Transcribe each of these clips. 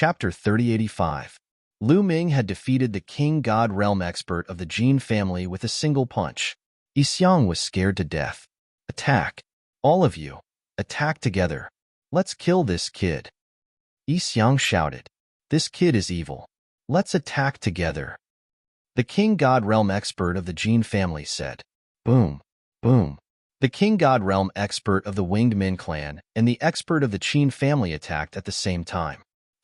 Chapter 3085. Lu Ming had defeated the King God Realm expert of the Jin family with a single punch. Yi Xiang was scared to death. Attack. All of you. Attack together. Let's kill this kid. Yi Xiang shouted. This kid is evil. Let's attack together. The King God Realm expert of the Jin family said. Boom. Boom. The King God Realm expert of the Winged Min clan and the expert of the Qin family attacked at the same time.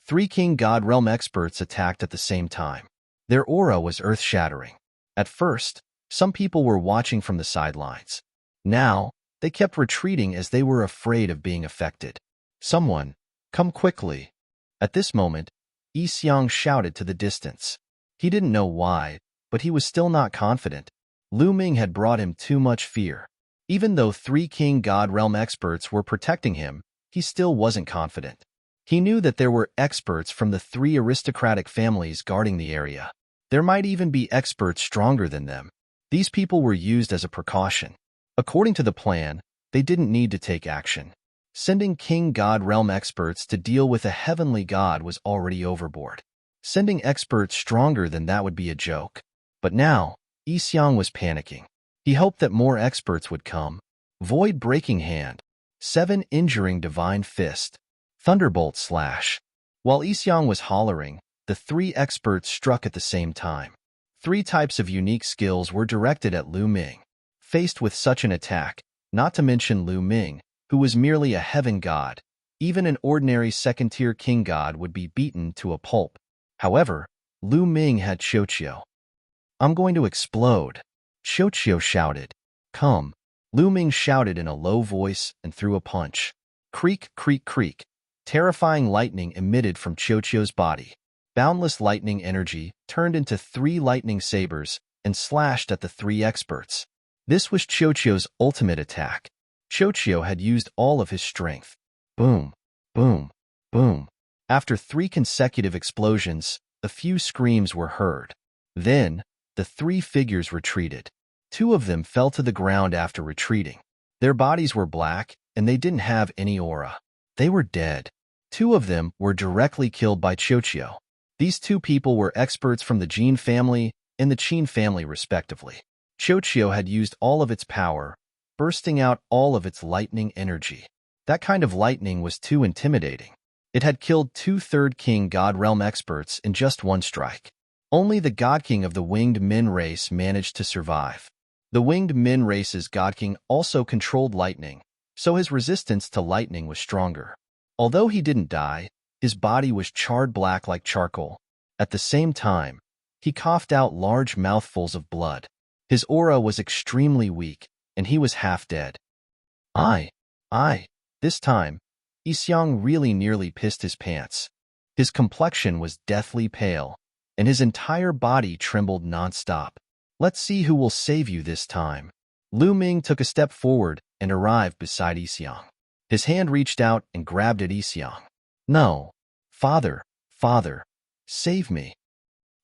3 King God Realm experts attacked at the same time. Their aura was earth-shattering. At first, some people were watching from the sidelines. Now, they kept retreating as they were afraid of being affected. Someone, come quickly. At this moment, Yi Xiang shouted to the distance. He didn't know why, but he was still not confident. Lu Ming had brought him too much fear. Even though 3 King God Realm experts were protecting him, he still wasn't confident. He knew that there were experts from the 3 aristocratic families guarding the area. There might even be experts stronger than them. These people were used as a precaution. According to the plan, they didn't need to take action. Sending King God Realm experts to deal with a heavenly god was already overboard. Sending experts stronger than that would be a joke. But now, Yi Xiang was panicking. He hoped that more experts would come. Void Breaking Hand. 7 Injuring Divine Fist. Thunderbolt Slash. While Yi Xiang was hollering, the 3 experts struck at the same time. 3 types of unique skills were directed at Lu Ming. Faced with such an attack, not to mention Lu Ming, who was merely a heaven god, even an ordinary second-tier king god would be beaten to a pulp. However, Lu Ming had Qiuqiu. I'm going to explode. Qiuqiu shouted. Come. Lu Ming shouted in a low voice and threw a punch. Creak, creak, creak. Terrifying lightning emitted from Qiuqiu's body. Boundless lightning energy turned into 3 lightning sabers and slashed at the 3 experts. This was Qiuqiu's ultimate attack. Qiuqiu had used all of his strength. Boom, boom, boom. After 3 consecutive explosions, a few screams were heard. Then, the 3 figures retreated. 2 of them fell to the ground after retreating. Their bodies were black, and they didn't have any aura. They were dead. 2 of them were directly killed by Qiuqiu. These 2 people were experts from the Jin family and the Qin family respectively. Qiuqiu had used all of its power, bursting out all of its lightning energy. That kind of lightning was too intimidating. It had killed 2 Third King God Realm experts in just 1 strike. Only the God King of the Winged Min race managed to survive. The Winged Min race's God King also controlled lightning, so his resistance to lightning was stronger. Although he didn't die, his body was charred black like charcoal. At the same time, he coughed out large mouthfuls of blood. His aura was extremely weak, and he was half dead. This time, Yi Xiang really nearly pissed his pants. His complexion was deathly pale, and his entire body trembled non-stop. Let's see who will save you this time. Lu Ming took a step forward and arrived beside Yi Xiang. His hand reached out and grabbed at Yi Xiang. No. Father, save me.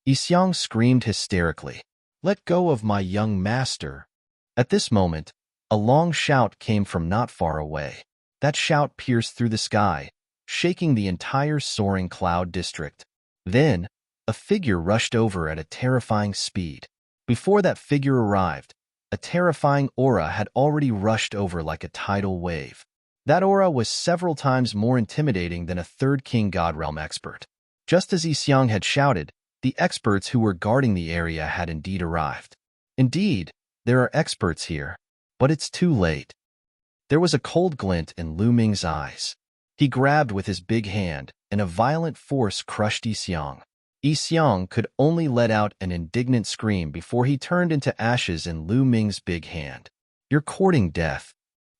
Yi Xiang screamed hysterically. Let go of my young master. At this moment, a long shout came from not far away. That shout pierced through the sky, shaking the entire soaring cloud district. Then, a figure rushed over at a terrifying speed. Before that figure arrived, a terrifying aura had already rushed over like a tidal wave. That aura was several times more intimidating than a Third King God Realm expert. Just as Yi Xiang had shouted, the experts who were guarding the area had indeed arrived. Indeed, there are experts here, but it's too late. There was a cold glint in Lu Ming's eyes. He grabbed with his big hand, and a violent force crushed Yi Xiang. Yi Xiang could only let out an indignant scream before he turned into ashes in Lu Ming's big hand. You're courting death.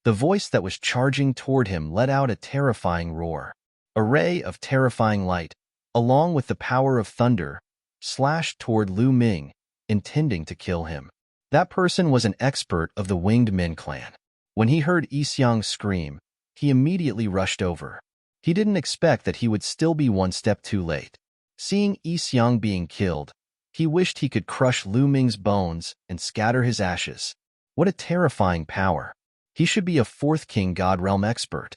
The voice that was charging toward him let out a terrifying roar. A ray of terrifying light, along with the power of thunder, slashed toward Lu Ming, intending to kill him. That person was an expert of the Winged Min clan. When he heard Yi Xiang scream, he immediately rushed over. He didn't expect that he would still be 1 step too late. Seeing Yi Xiang being killed, he wished he could crush Lu Ming's bones and scatter his ashes. What a terrifying power. He should be a 4th King God Realm expert.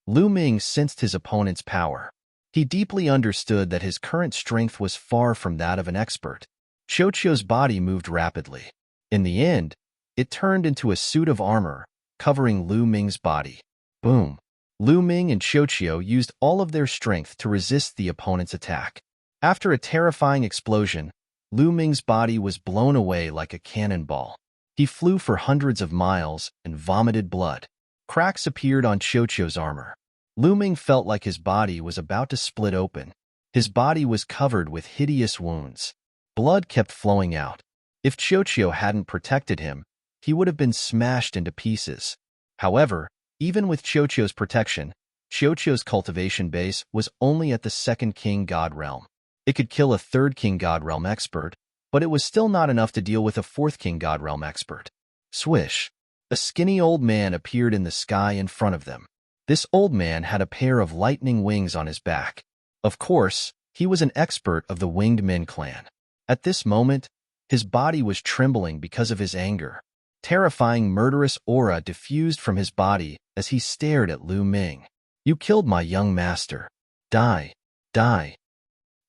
Lu Ming sensed his opponent's power. He deeply understood that his current strength was far from that of an expert. Qiuqiu's body moved rapidly. In the end, it turned into a suit of armor, covering Lu Ming's body. Boom! Lu Ming and Qiuqiu used all of their strength to resist the opponent's attack. After a terrifying explosion, Lu Ming's body was blown away like a cannonball. He flew for hundreds of miles and vomited blood. Cracks appeared on Qiuqiu's armor. Lu Ming felt like his body was about to split open. His body was covered with hideous wounds. Blood kept flowing out. If Qiuqiu hadn't protected him, he would have been smashed into pieces. However, even with Qiuqiu's protection, Qiuqiu's cultivation base was only at the second King God realm. It could kill a third King God realm expert, but it was still not enough to deal with a fourth King God realm expert. Swish! A skinny old man appeared in the sky in front of them. This old man had a pair of lightning wings on his back. Of course, he was an expert of the Winged Men clan. At this moment, his body was trembling because of his anger. Terrifying murderous aura diffused from his body as he stared at Lu Ming. "You killed my young master. Die! Die!"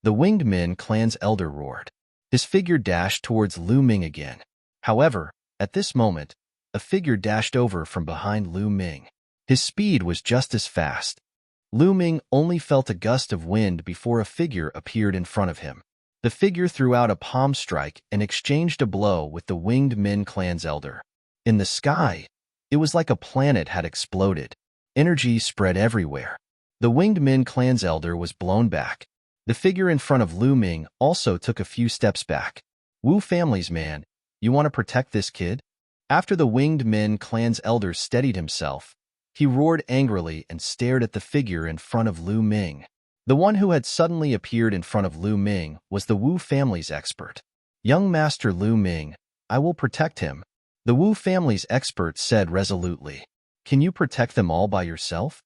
The Winged Men clan's elder roared. His figure dashed towards Lu Ming again. However, at this moment, a figure dashed over from behind Lu Ming. His speed was just as fast. Lu Ming only felt a gust of wind before a figure appeared in front of him. The figure threw out a palm strike and exchanged a blow with the Winged Men clan's elder. In the sky, it was like a planet had exploded. Energy spread everywhere. The Winged Men clan's elder was blown back. The figure in front of Lu Ming also took a few steps back. "Wu family's man, you want to protect this kid?" After the Winged Men clan's elder steadied himself, he roared angrily and stared at the figure in front of Lu Ming. The one who had suddenly appeared in front of Lu Ming was the Wu family's expert. "Young Master Lu Ming, I will protect him," the Wu family's expert said resolutely. "Can you protect them all by yourself?"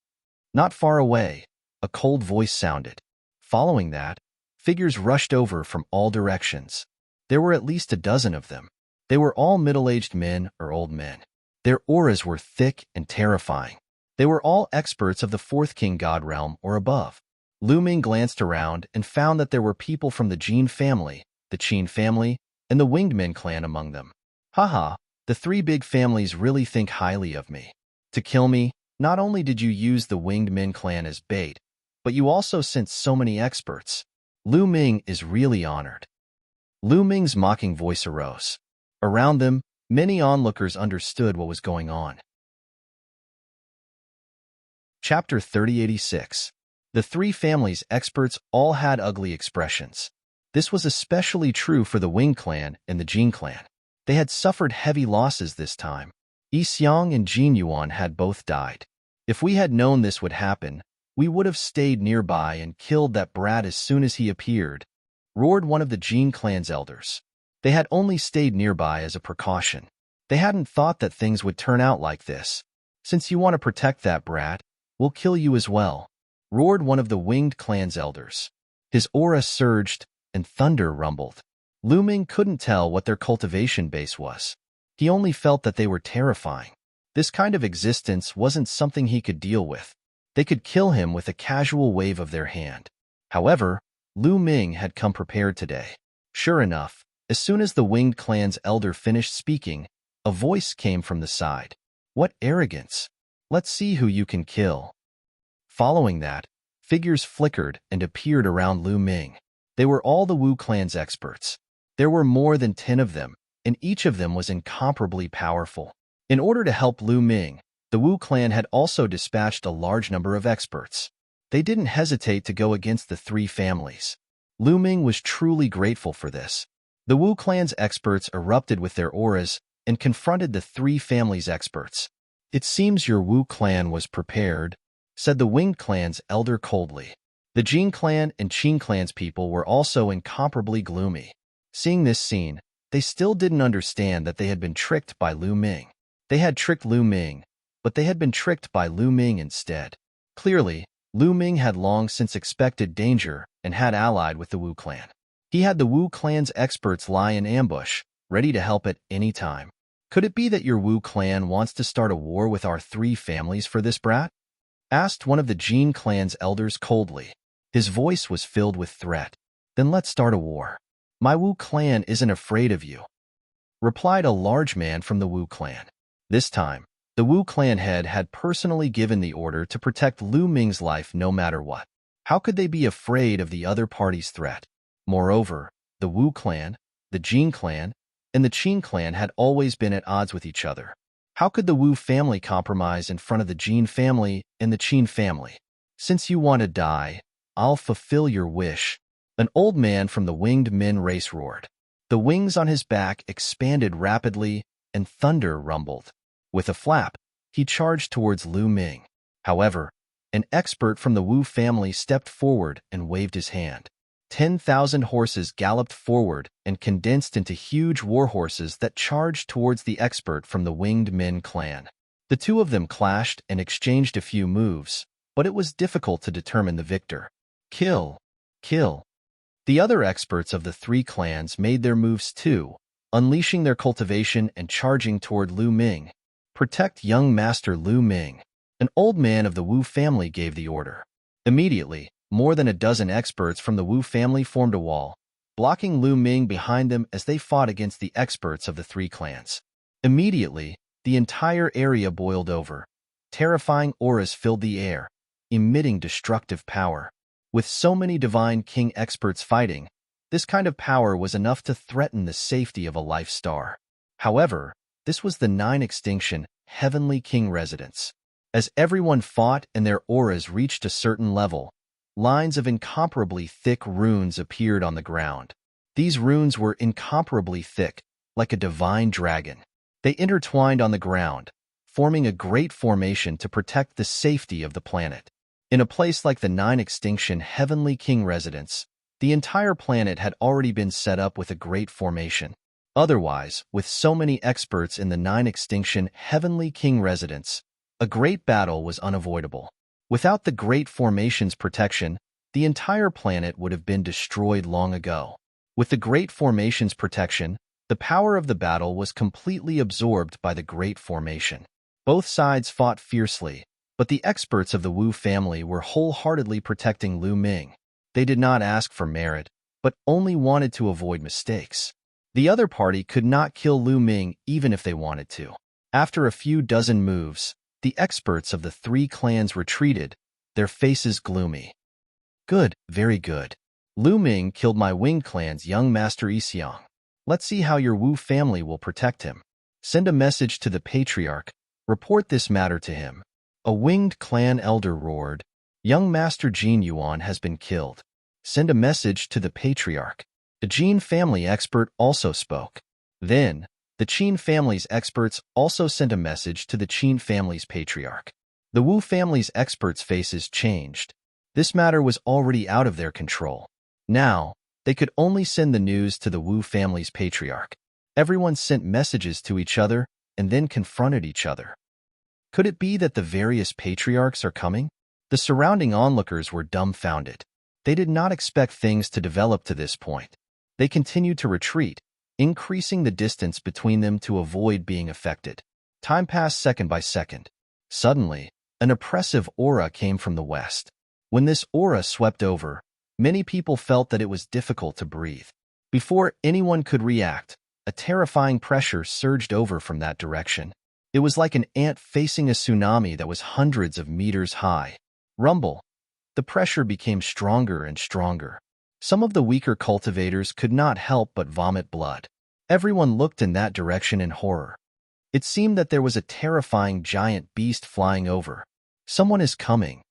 Not far away, a cold voice sounded. Following that, figures rushed over from all directions. There were at least a dozen of them. They were all middle-aged men or old men. Their auras were thick and terrifying. They were all experts of the fourth King God realm or above. Lu Ming glanced around and found that there were people from the Jin family, the Qin family, and the Winged Men clan among them. Haha, the three big families really think highly of me. To kill me, not only did you use the Winged Men clan as bait, but you also sent so many experts. Lu Ming is really honored. Lu Ming's mocking voice arose. Around them, many onlookers understood what was going on. Chapter 3086. The three families' experts all had ugly expressions. This was especially true for the Wing clan and the Jin clan. They had suffered heavy losses this time. Yi Xiang and Jin Yuan had both died. If we had known this would happen, we would have stayed nearby and killed that brat as soon as he appeared, roared one of the Jin clan's elders. They had only stayed nearby as a precaution. They hadn't thought that things would turn out like this. "Since you want to protect that brat, we'll kill you as well," roared one of the Winged clan's elders. His aura surged and thunder rumbled. Lu Ming couldn't tell what their cultivation base was. He only felt that they were terrifying. This kind of existence wasn't something he could deal with. They could kill him with a casual wave of their hand. However, Lu Ming had come prepared today. Sure enough, as soon as the Winged clan's elder finished speaking, a voice came from the side. "What arrogance! Let's see who you can kill." Following that, figures flickered and appeared around Lu Ming. They were all the Wu clan's experts. There were more than 10 of them, and each of them was incomparably powerful. In order to help Lu Ming, the Wu clan had also dispatched a large number of experts. They didn't hesitate to go against the three families. Lu Ming was truly grateful for this. The Wu clan's experts erupted with their auras and confronted the three families' experts. "It seems your Wu clan was prepared," said the Winged clan's elder coldly. The Jin clan and Qin clan's people were also incomparably gloomy. Seeing this scene, they still didn't understand that they had been tricked by Lu Ming. They had tricked Lu Ming, but they had been tricked by Lu Ming instead. Clearly, Lu Ming had long since expected danger and had allied with the Wu clan. He had the Wu clan's experts lie in ambush, ready to help at any time. "Could it be that your Wu clan wants to start a war with our three families for this brat?" asked one of the Jin clan's elders coldly. His voice was filled with threat. Then let's start a war. My Wu clan isn't afraid of you, replied a large man from the Wu clan. This time, the Wu clan head had personally given the order to protect Lu Ming's life no matter what. How could they be afraid of the other party's threat? Moreover, the Wu clan, the Jin clan, and the Qin clan had always been at odds with each other. How could the Wu family compromise in front of the Jin family and the Qin family? Since you want to die, I'll fulfill your wish. An old man from the winged men race roared. The wings on his back expanded rapidly and thunder rumbled. With a flap, he charged towards Lu Ming. However, an expert from the Wu family stepped forward and waved his hand. 10,000 horses galloped forward and condensed into huge war horses that charged towards the expert from the winged men clan. The two of them clashed and exchanged a few moves, but it was difficult to determine the victor. Kill! Kill! The other experts of the three clans made their moves too, unleashing their cultivation and charging toward Lu Ming. Protect young master Lu Ming. An old man of the Wu family gave the order. Immediately, more than a dozen experts from the Wu family formed a wall, blocking Lu Ming behind them as they fought against the experts of the three clans. Immediately, the entire area boiled over. Terrifying auras filled the air, emitting destructive power. With so many divine king experts fighting, this kind of power was enough to threaten the safety of a life star. However, this was the nine extinction heavenly king residence. As everyone fought and their auras reached a certain level, lines of incomparably thick runes appeared on the ground. These runes were incomparably thick, like a divine dragon. They intertwined on the ground, forming a great formation to protect the safety of the planet. In a place like the Nine Extinction Heavenly King residence, the entire planet had already been set up with a great formation. Otherwise, with so many experts in the Nine Extinction Heavenly King residence, a great battle was unavoidable. Without the Great Formation's protection, the entire planet would have been destroyed long ago. With the Great Formation's protection, the power of the battle was completely absorbed by the Great Formation. Both sides fought fiercely, but the experts of the Wu family were wholeheartedly protecting Lu Ming. They did not ask for merit, but only wanted to avoid mistakes. The other party could not kill Lu Ming even if they wanted to. After a few dozen moves, the experts of the three clans retreated, their faces gloomy. Good, very good. Lu Ming killed my winged clan's young master Yixiang. Let's see how your Wu family will protect him. Send a message to the patriarch. Report this matter to him. A winged clan elder roared. Young master Jin Yuan has been killed. Send a message to the patriarch. The Jin family expert also spoke. Then, the Qin family's experts also sent a message to the Qin family's patriarch. The Wu family's experts' faces changed. This matter was already out of their control. Now, they could only send the news to the Wu family's patriarch. Everyone sent messages to each other and then confronted each other. Could it be that the various patriarchs are coming? The surrounding onlookers were dumbfounded. They did not expect things to develop to this point. They continued to retreat, increasing the distance between them to avoid being affected. Time passed second by second. Suddenly, an oppressive aura came from the west. When this aura swept over, many people felt that it was difficult to breathe. Before anyone could react, a terrifying pressure surged over from that direction. It was like an ant facing a tsunami that was hundreds of meters high. Rumble. The pressure became stronger and stronger. Some of the weaker cultivators could not help but vomit blood. Everyone looked in that direction in horror. It seemed that there was a terrifying giant beast flying over. Someone is coming.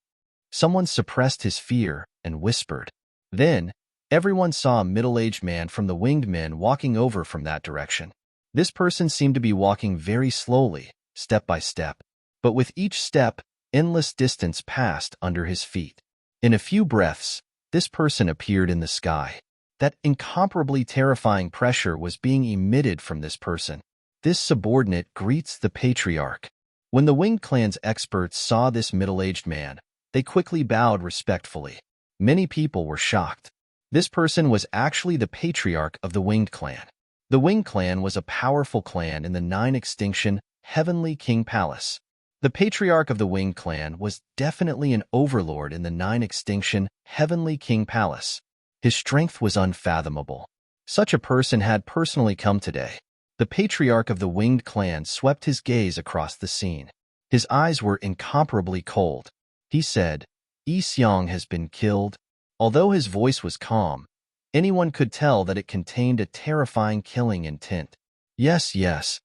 Someone suppressed his fear and whispered. Then, everyone saw a middle-aged man from the winged men walking over from that direction. This person seemed to be walking very slowly, step by step. But with each step, endless distance passed under his feet. In a few breaths, this person appeared in the sky. That incomparably terrifying pressure was being emitted from this person. This subordinate greets the patriarch. When the Winged Clan's experts saw this middle-aged man, they quickly bowed respectfully. Many people were shocked. This person was actually the patriarch of the Winged Clan. The Winged Clan was a powerful clan in the Nine Extinction Heavenly King Palace. The patriarch of the Winged Clan was definitely an overlord in the nine-extinction Heavenly King Palace. His strength was unfathomable. Such a person had personally come today. The patriarch of the Winged Clan swept his gaze across the scene. His eyes were incomparably cold. He said, "Yi Xiong has been killed." Although his voice was calm, anyone could tell that it contained a terrifying killing intent. "Yes, yes,"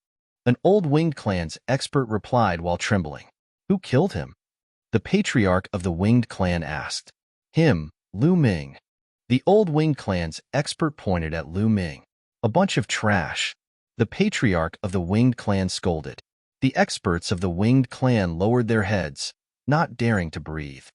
an old Winged Clan's expert replied while trembling. "Who killed him?" The patriarch of the Winged Clan asked. "Him, Lu Ming." The old Winged Clan's expert pointed at Lu Ming. "A bunch of trash." The patriarch of the Winged Clan scolded. The experts of the Winged Clan lowered their heads, not daring to breathe.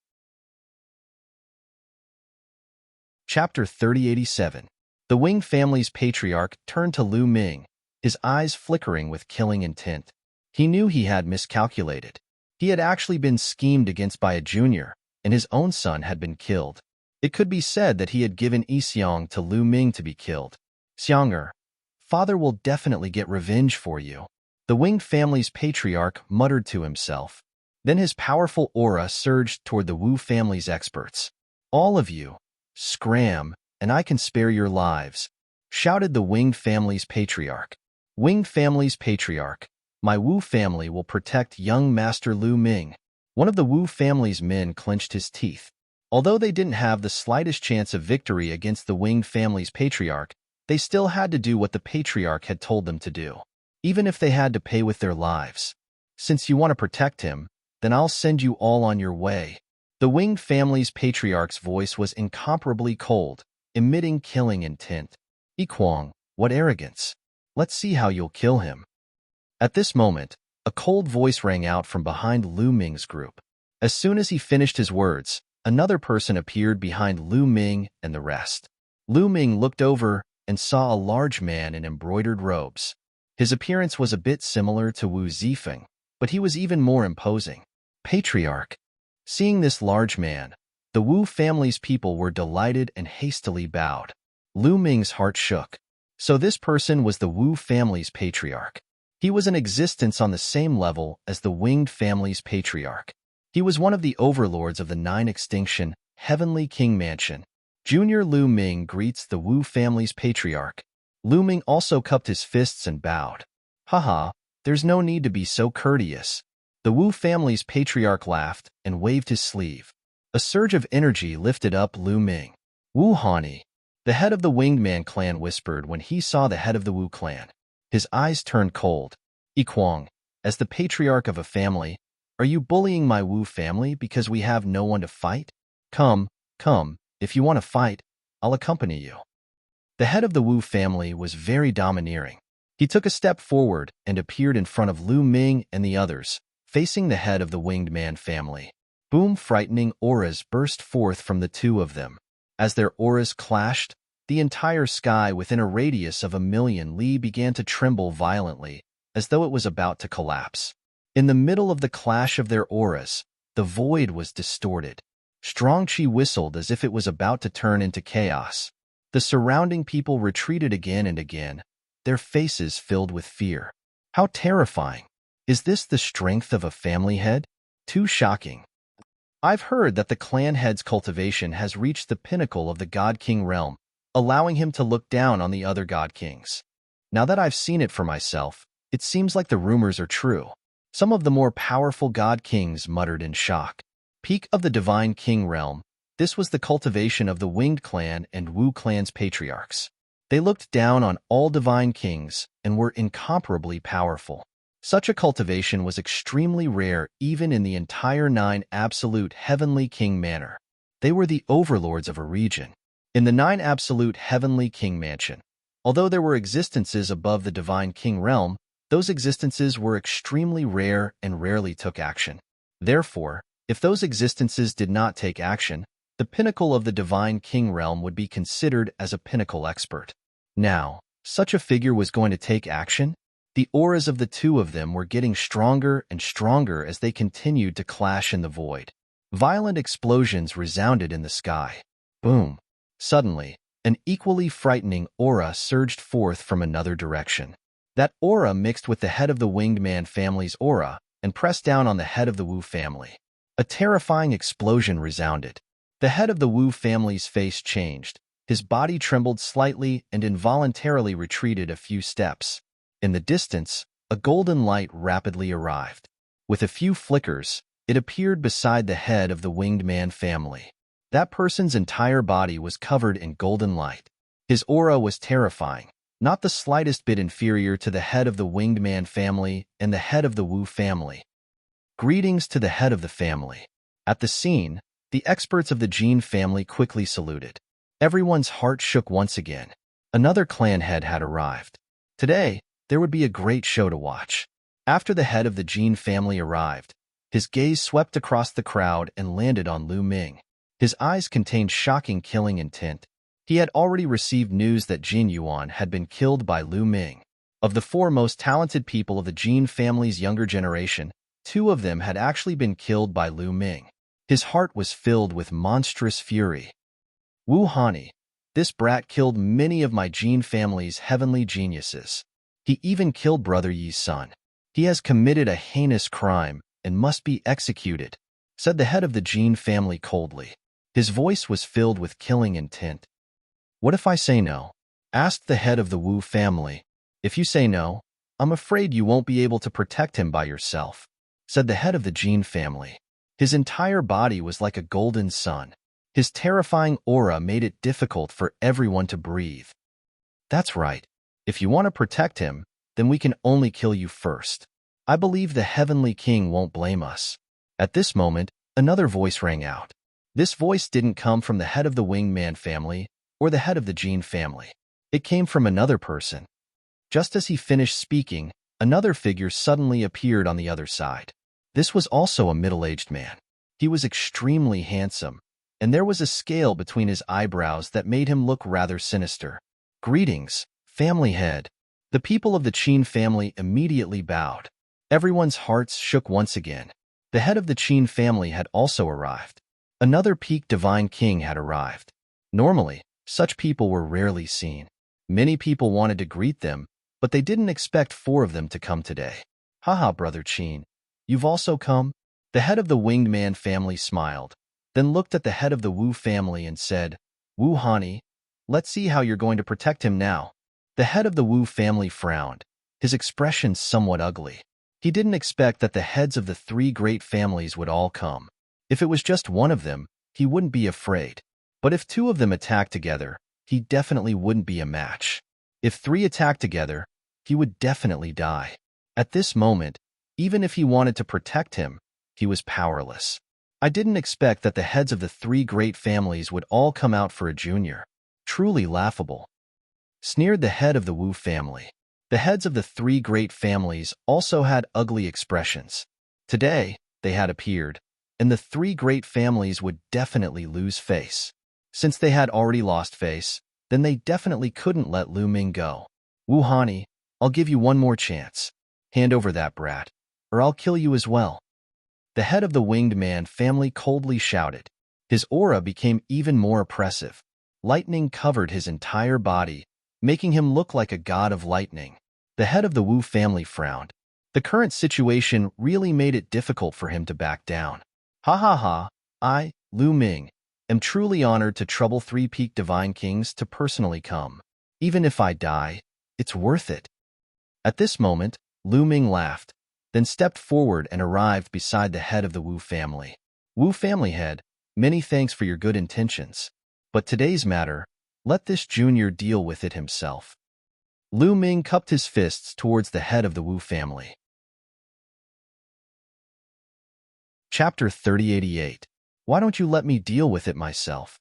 Chapter 3087. The Winged family's patriarch turned to Lu Ming, his eyes flickering with killing intent. He knew he had miscalculated. He had actually been schemed against by a junior, and his own son had been killed. It could be said that he had given Yi Xiong to Lu Ming to be killed. "Xianger, father will definitely get revenge for you," the Winged family's patriarch muttered to himself. Then his powerful aura surged toward the Wu family's experts. "All of you, scram, and I can spare your lives," shouted the Winged family's patriarch. "Winged family's patriarch, my Wu family will protect young Master Lu Ming." One of the Wu family's men clenched his teeth. Although they didn't have the slightest chance of victory against the Winged family's patriarch, they still had to do what the patriarch had told them to do, even if they had to pay with their lives. "Since you want to protect him, then I'll send you all on your way." The Winged family's patriarch's voice was incomparably cold, emitting killing intent. "Yi Kuang, what arrogance! Let's see how you'll kill him." At this moment, a cold voice rang out from behind Lu Ming's group. As soon as he finished his words, another person appeared behind Lu Ming and the rest. Lu Ming looked over and saw a large man in embroidered robes. His appearance was a bit similar to Wu Zifeng, but he was even more imposing. Patriarch. Seeing this large man, the Wu family's people were delighted and hastily bowed. Lu Ming's heart shook. So this person was the Wu family's patriarch. He was in existence on the same level as the Winged family's patriarch. He was one of the overlords of the nine-extinction Heavenly King Mansion. Junior Lu Ming greets the Wu family's patriarch. Lu Ming also cupped his fists and bowed. "Haha, there's no need to be so courteous." The Wu family's patriarch laughed and waved his sleeve. A surge of energy lifted up Lu Ming. "Wu Hani," the head of the Winged Man clan whispered when he saw the head of the Wu clan. His eyes turned cold. "Yi Kuang, as the patriarch of a family, are you bullying my Wu family because we have no one to fight? Come, if you want to fight, I'll accompany you." The head of the Wu family was very domineering. He took a step forward and appeared in front of Lu Ming and the others, facing the head of the Winged Man family. Boom! Frightening auras burst forth from the two of them. As their auras clashed, the entire sky within a radius of 1,000,000 li began to tremble violently, as though it was about to collapse. In the middle of the clash of their auras, the void was distorted. Strong qi whistled as if it was about to turn into chaos. The surrounding people retreated again and again, their faces filled with fear. How terrifying! Is this the strength of a family head? Too shocking. I've heard that the clan head's cultivation has reached the pinnacle of the God King realm, allowing him to look down on the other God Kings. Now that I've seen it for myself, it seems like the rumors are true. Some of the more powerful God Kings muttered in shock. Peak of the Divine King realm, this was the cultivation of the Winged Clan and Wu Clan's patriarchs. They looked down on all Divine Kings and were incomparably powerful. Such a cultivation was extremely rare even in the entire 9 absolute Heavenly King manor. They were the overlords of a region. In the 9 absolute Heavenly King mansion, although there were existences above the Divine King realm, those existences were extremely rare and rarely took action. Therefore, if those existences did not take action, the pinnacle of the Divine King realm would be considered as a pinnacle expert. Now, such a figure was going to take action? The auras of the two of them were getting stronger and stronger as they continued to clash in the void. Violent explosions resounded in the sky. Boom! Suddenly, an equally frightening aura surged forth from another direction. That aura mixed with the head of the Winged Man family's aura, and pressed down on the head of the Wu family. A terrifying explosion resounded. The head of the Wu family's face changed. His body trembled slightly and involuntarily retreated a few steps. In the distance, a golden light rapidly arrived. With a few flickers, it appeared beside the head of the winged man family. That person's entire body was covered in golden light. His aura was terrifying, not the slightest bit inferior to the head of the winged man family and the head of the Wu family. Greetings to the head of the family. At the scene, the experts of the Jin family quickly saluted. Everyone's heart shook once again. Another clan head had arrived. Today, there would be a great show to watch. After the head of the Jin family arrived, his gaze swept across the crowd and landed on Lu Ming. His eyes contained shocking killing intent. He had already received news that Jin Yuan had been killed by Lu Ming. Of the four most talented people of the Jin family's younger generation, two of them had actually been killed by Lu Ming. His heart was filled with monstrous fury. Wu Hani, this brat killed many of my Jin family's heavenly geniuses. He even killed Brother Yi's son. He has committed a heinous crime and must be executed, said the head of the Jin family coldly. His voice was filled with killing intent. What if I say no? Asked the head of the Wu family. If you say no, I'm afraid you won't be able to protect him by yourself, said the head of the Jin family. His entire body was like a golden sun. His terrifying aura made it difficult for everyone to breathe. That's right. If you want to protect him, then we can only kill you first. I believe the Heavenly King won't blame us. At this moment, another voice rang out. This voice didn't come from the head of the Winged Man family or the head of the Jin family. It came from another person. Just as he finished speaking, another figure suddenly appeared on the other side. This was also a middle-aged man. He was extremely handsome, and there was a scale between his eyebrows that made him look rather sinister. Greetings, family head. The people of the Qin family immediately bowed. Everyone's hearts shook once again. The head of the Qin family had also arrived. Another peak divine king had arrived. Normally, such people were rarely seen. Many people wanted to greet them, but they didn't expect four of them to come today. Haha, Brother Qin, you've also come? The head of the Winged Man family smiled, then looked at the head of the Wu family and said, Wu Hani, let's see how you're going to protect him now. The head of the Wu family frowned, his expression somewhat ugly. He didn't expect that the heads of the three great families would all come. If it was just one of them, he wouldn't be afraid. But if two of them attacked together, he definitely wouldn't be a match. If three attacked together, he would definitely die. At this moment, even if he wanted to protect him, he was powerless. I didn't expect that the heads of the three great families would all come out for a junior. Truly laughable. Sneered the head of the Wu family. The heads of the three great families also had ugly expressions. Today, they had appeared, and the three great families would definitely lose face. Since they had already lost face, then they definitely couldn't let Lu Ming go. Wu Hani, I'll give you one more chance. Hand over that brat, or I'll kill you as well. The head of the Winged Man family coldly shouted. His aura became even more oppressive. Lightning covered his entire body, making him look like a god of lightning. The head of the Wu family frowned. The current situation really made it difficult for him to back down. Ha ha ha, I, Lu Ming, am truly honored to trouble three peak divine kings to personally come. Even if I die, it's worth it. At this moment, Lu Ming laughed, then stepped forward and arrived beside the head of the Wu family. Wu family head, many thanks for your good intentions. But today's matter, let this junior deal with it himself. Lu Ming cupped his fists towards the head of the Wu family. Chapter 3088. Why don't you let me deal with it myself?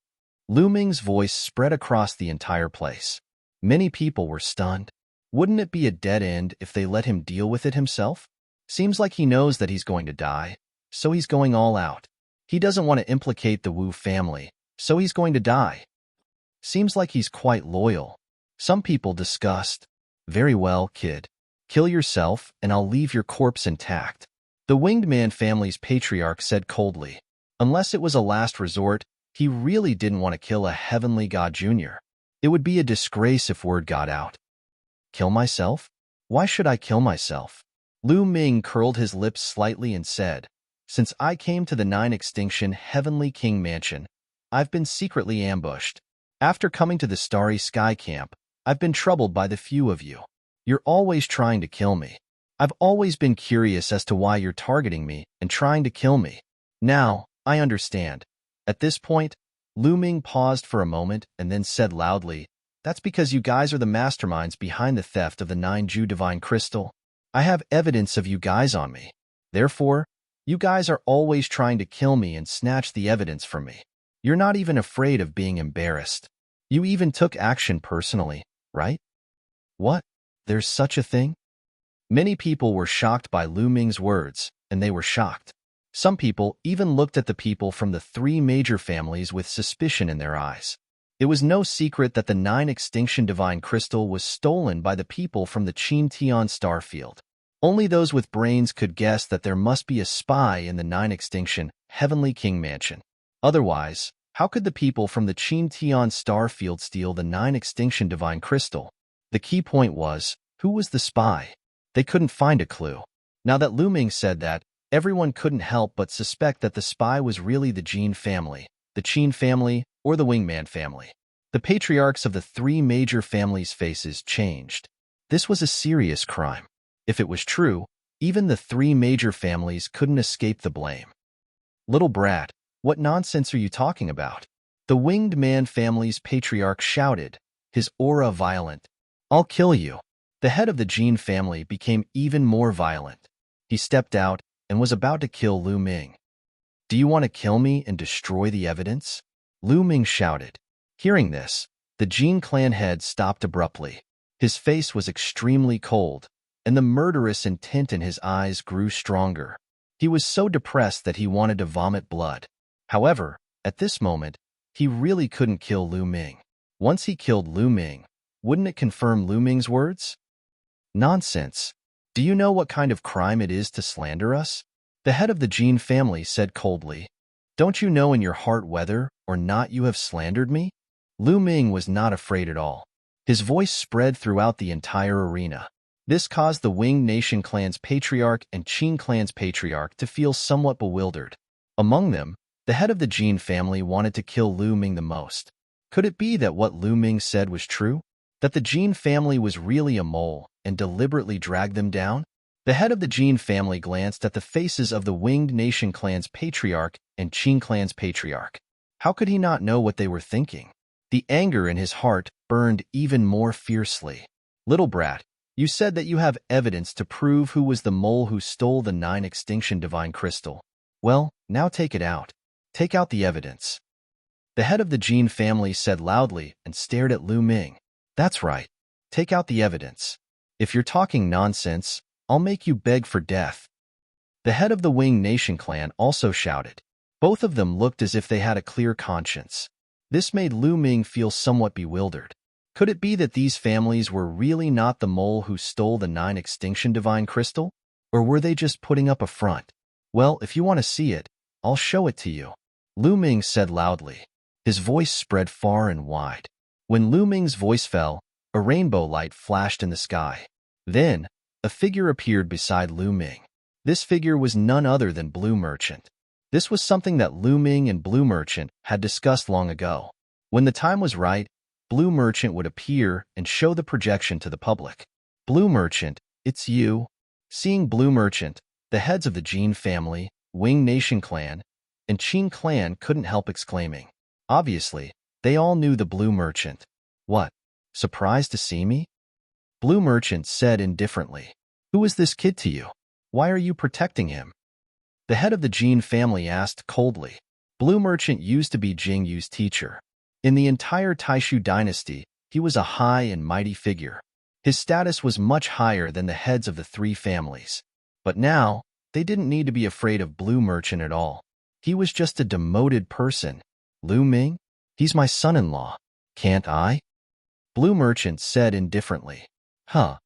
Lu Ming's voice spread across the entire place. Many people were stunned. Wouldn't it be a dead end if they let him deal with it himself? Seems like he knows that he's going to die, so he's going all out. He doesn't want to implicate the Wu family, so he's going to die. Seems like he's quite loyal. Some people discussed. Very well, kid. Kill yourself, and I'll leave your corpse intact. The Winged Man family's patriarch said coldly. Unless it was a last resort, he really didn't want to kill a heavenly god junior. It would be a disgrace if word got out. Kill myself? Why should I kill myself? Lu Ming curled his lips slightly and said, "Since I came to the Nine Extinction Heavenly King Mansion, I've been secretly ambushed. After coming to the Starry Sky Camp, I've been troubled by the few of you. You're always trying to kill me. I've always been curious as to why you're targeting me and trying to kill me. Now, I understand." At this point, Lu Ming paused for a moment and then said loudly, "That's because you guys are the masterminds behind the theft of the 9Ju Divine Crystal. I have evidence of you guys on me. Therefore, you guys are always trying to kill me and snatch the evidence from me. You're not even afraid of being embarrassed. You even took action personally, right?" "What? There's such a thing?" Many people were shocked by Lu Ming's words, and they were shocked. Some people even looked at the people from the three major families with suspicion in their eyes. It was no secret that the 9 Extinction Divine Crystal was stolen by the people from the Qin Tian Starfield. Only those with brains could guess that there must be a spy in the 9 Extinction Heavenly King Mansion. Otherwise, how could the people from the Qin Tian Starfield steal the 9 Extinction Divine Crystal? The key point was, who was the spy? They couldn't find a clue. Now that Lu Ming said that, everyone couldn't help but suspect that the spy was really the Jin family, the Qin family, or the Wingman family. The patriarchs of the three major families' faces changed. This was a serious crime. If it was true, even the three major families couldn't escape the blame. "Little brat, what nonsense are you talking about?" The Winged Man family's patriarch shouted, his aura violent. "I'll kill you." The head of the Jin family became even more violent. He stepped out and was about to kill Lu Ming. "Do you want to kill me and destroy the evidence?" Lu Ming shouted. Hearing this, the Jin clan head stopped abruptly. His face was extremely cold, and the murderous intent in his eyes grew stronger. He was so depressed that he wanted to vomit blood. However, at this moment, he really couldn't kill Lu Ming. Once he killed Lu Ming, wouldn't it confirm Lu Ming's words? "Nonsense. Do you know what kind of crime it is to slander us?" The head of the Jin family said coldly. "Don't you know in your heart whether or not you have slandered me?" Lu Ming was not afraid at all. His voice spread throughout the entire arena. This caused the Winged Nation clan's patriarch and Qin clan's patriarch to feel somewhat bewildered. Among them, the head of the Jin family wanted to kill Lu Ming the most. Could it be that what Lu Ming said was true? That the Jin family was really a mole and deliberately dragged them down? The head of the Jin family glanced at the faces of the Winged Nation clan's patriarch and Qin clan's patriarch. How could he not know what they were thinking? The anger in his heart burned even more fiercely. "Little brat, you said that you have evidence to prove who was the mole who stole the 9 Extinction Divine Crystal. Well, now take it out. Take out the evidence." The head of the Jin family said loudly and stared at Lu Ming. "That's right. Take out the evidence. If you're talking nonsense, I'll make you beg for death." The head of the Winged Nation clan also shouted. Both of them looked as if they had a clear conscience. This made Lu Ming feel somewhat bewildered. Could it be that these families were really not the mole who stole the 9 Extinction Divine Crystal? Or were they just putting up a front? "Well, if you want to see it, I'll show it to you," Lu Ming said loudly. His voice spread far and wide. When Lu Ming's voice fell, a rainbow light flashed in the sky. Then, a figure appeared beside Lu Ming. This figure was none other than Blue Merchant. This was something that Lu Ming and Blue Merchant had discussed long ago. When the time was right, Blue Merchant would appear and show the projection to the public. "Blue Merchant, it's you." Seeing Blue Merchant, the heads of the Jin family, Winged Nation clan, and Qin clan couldn't help exclaiming. Obviously, they all knew the Blue Merchant. "What? Surprised to see me?" Blue Merchant said indifferently. "Who is this kid to you? Why are you protecting him?" The head of the Jin family asked coldly. Blue Merchant used to be Jing Yu's teacher. In the entire Taishu dynasty, he was a high and mighty figure. His status was much higher than the heads of the three families. But now, they didn't need to be afraid of Blue Merchant at all. He was just a demoted person. "Lu Ming? He's my son-in-law. Can't I?" Blue Merchant said indifferently. Huh.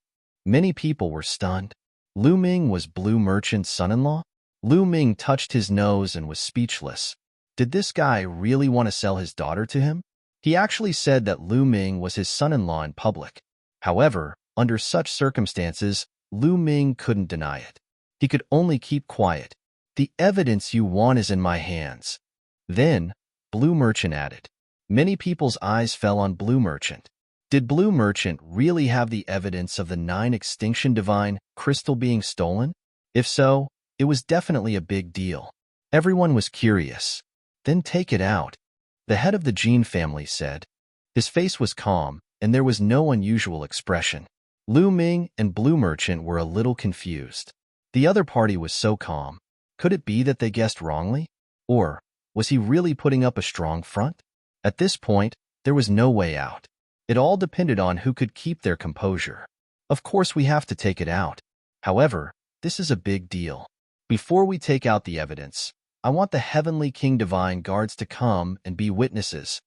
Many people were stunned. Lu Ming was Blue Merchant's son-in-law? Lu Ming touched his nose and was speechless. Did this guy really want to sell his daughter to him? He actually said that Lu Ming was his son-in-law in public. However, under such circumstances, Lu Ming couldn't deny it. He could only keep quiet. The evidence you want is in my hands. Then, Blue Merchant added. Many people's eyes fell on Blue Merchant. Did Blue Merchant really have the evidence of the 9 extinction divine crystal being stolen? If so, it was definitely a big deal. Everyone was curious. Then take it out, the head of the Jean family said. His face was calm, and there was no unusual expression. Lu Ming and Blue Merchant were a little confused. The other party was so calm. Could it be that they guessed wrongly? Or was he really putting up a strong front? At this point, there was no way out. It all depended on who could keep their composure. Of course, we have to take it out. However, this is a big deal. Before we take out the evidence, I want the Heavenly King Divine Guards to come and be witnesses.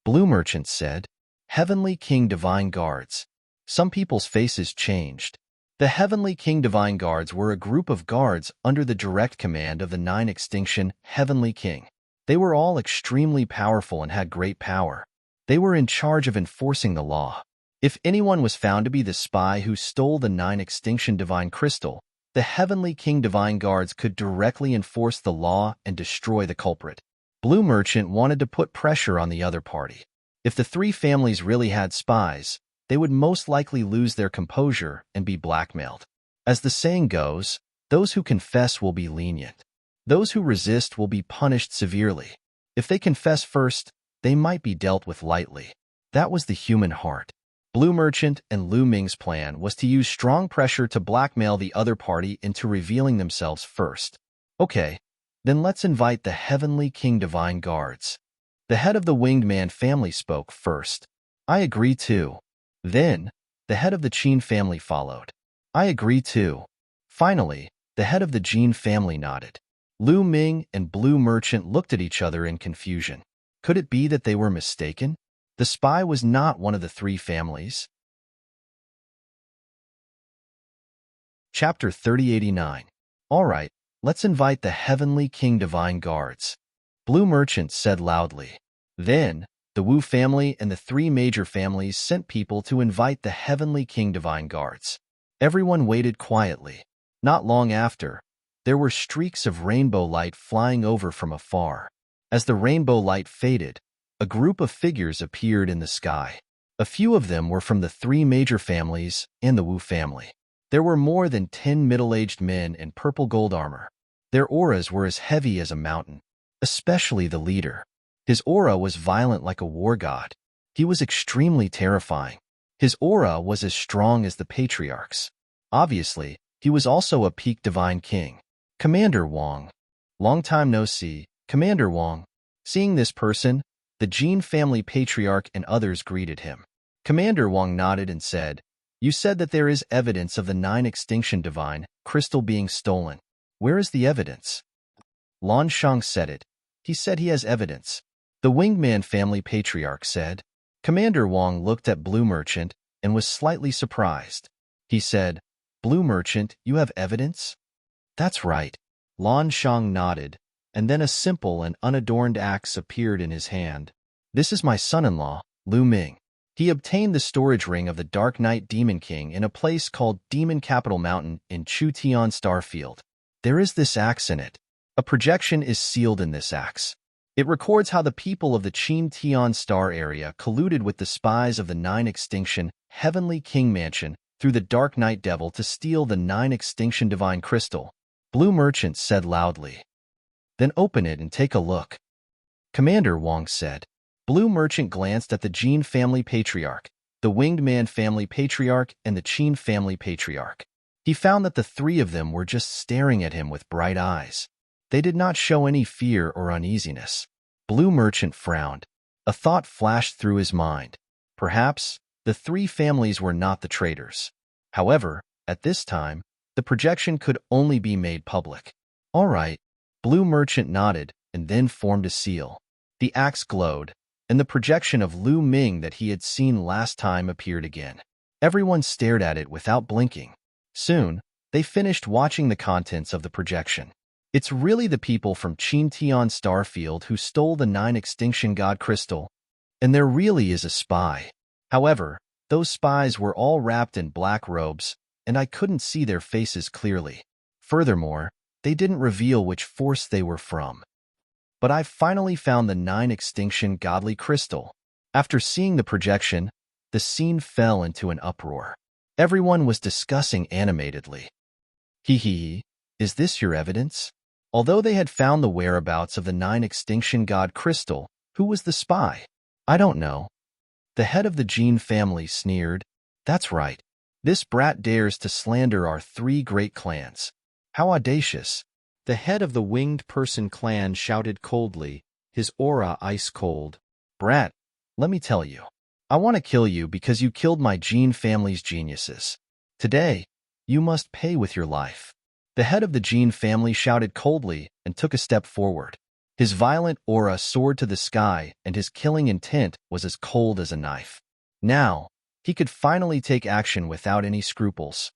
Blue Merchant said. Heavenly King Divine Guards. Some people's faces changed. The Heavenly King Divine Guards were a group of guards under the direct command of the 9 extinction Heavenly King. They were all extremely powerful and had great power. They were in charge of enforcing the law. If anyone was found to be the spy who stole the 9 extinction divine crystal, the Heavenly King Divine Guards could directly enforce the law and destroy the culprit. Blue Merchant wanted to put pressure on the other party. If the 3 families really had spies, they would most likely lose their composure and be blackmailed. As the saying goes, those who confess will be lenient. Those who resist will be punished severely. If they confess first, they might be dealt with lightly. That was the human heart. Blue Merchant and Lu Ming's plan was to use strong pressure to blackmail the other party into revealing themselves first. Okay, then let's invite the Heavenly King Divine Guards. The head of the Winged Man family spoke first. I agree too. Then, the head of the Qin family followed. I agree too. Finally, the head of the Jean family nodded. Lu Ming and Blue Merchant looked at each other in confusion. Could it be that they were mistaken? The spy was not one of the 3 families. Chapter 3089. All right, let's invite the Heavenly King Divine Guards. Blue Merchant said loudly. Then, the Wu family and the 3 major families sent people to invite the Heavenly King Divine Guards. Everyone waited quietly. Not long after, there were streaks of rainbow light flying over from afar. As the rainbow light faded, a group of figures appeared in the sky. A few of them were from the 3 major families and the Wu family. There were more than 10 middle-aged men in purple gold armor. Their auras were as heavy as a mountain, especially the leader. His aura was violent like a war god. He was extremely terrifying. His aura was as strong as the patriarch's. Obviously, he was also a peak divine king. Commander Wang. Long time no see, Commander Wang. Seeing this person, the Jean family patriarch and others greeted him. Commander Wang nodded and said, You said that there is evidence of the 9 extinction divine crystal being stolen. Where is the evidence? Lan Shang said it. He said he has evidence. The Winged Man family patriarch said. Commander Wang looked at Blue Merchant and was slightly surprised. He said, Blue Merchant, you have evidence? That's right. Lan Shang nodded, and then a simple and unadorned axe appeared in his hand. This is my son-in-law, Lu Ming. He obtained the storage ring of the Dark Knight Demon King in a place called Demon Capital Mountain in Chu Tian Starfield. There is this axe in it. A projection is sealed in this axe. It records how the people of the Qin Tian Star area colluded with the spies of the 9 extinction Heavenly King Mansion through the Dark Knight Devil to steal the 9 extinction divine crystal. Blue Merchant said loudly. Then open it and take a look. Commander Wang said. Blue Merchant glanced at the Jean family patriarch, the Winged Man family patriarch, and the Qin family patriarch. He found that the 3 of them were just staring at him with bright eyes. They did not show any fear or uneasiness. Blue Merchant frowned. A thought flashed through his mind. Perhaps the 3 families were not the traitors. However, at this time, the projection could only be made public. All right. Blue Merchant nodded and then formed a seal. The axe glowed, and the projection of Lu Ming that he had seen last time appeared again. Everyone stared at it without blinking. Soon, they finished watching the contents of the projection. It's really the people from Qin Tian Starfield who stole the 9 extinction god crystal, and there really is a spy. However, those spies were all wrapped in black robes, and I couldn't see their faces clearly. Furthermore, they didn't reveal which force they were from. But I finally found the 9 extinction godly crystal. After seeing the projection, the scene fell into an uproar. Everyone was discussing animatedly. Hee hee, is this your evidence? Although they had found the whereabouts of the 9 extinction god crystal, who was the spy? I don't know. The head of the Jean family sneered. That's right. This brat dares to slander our 3 great clans. How audacious. The head of the winged person clan shouted coldly, his aura ice cold. Brat, let me tell you. I want to kill you because you killed my Jean family's geniuses. Today, you must pay with your life. The head of the Jean family shouted coldly and took a step forward. His violent aura soared to the sky, and his killing intent was as cold as a knife. Now, he could finally take action without any scruples.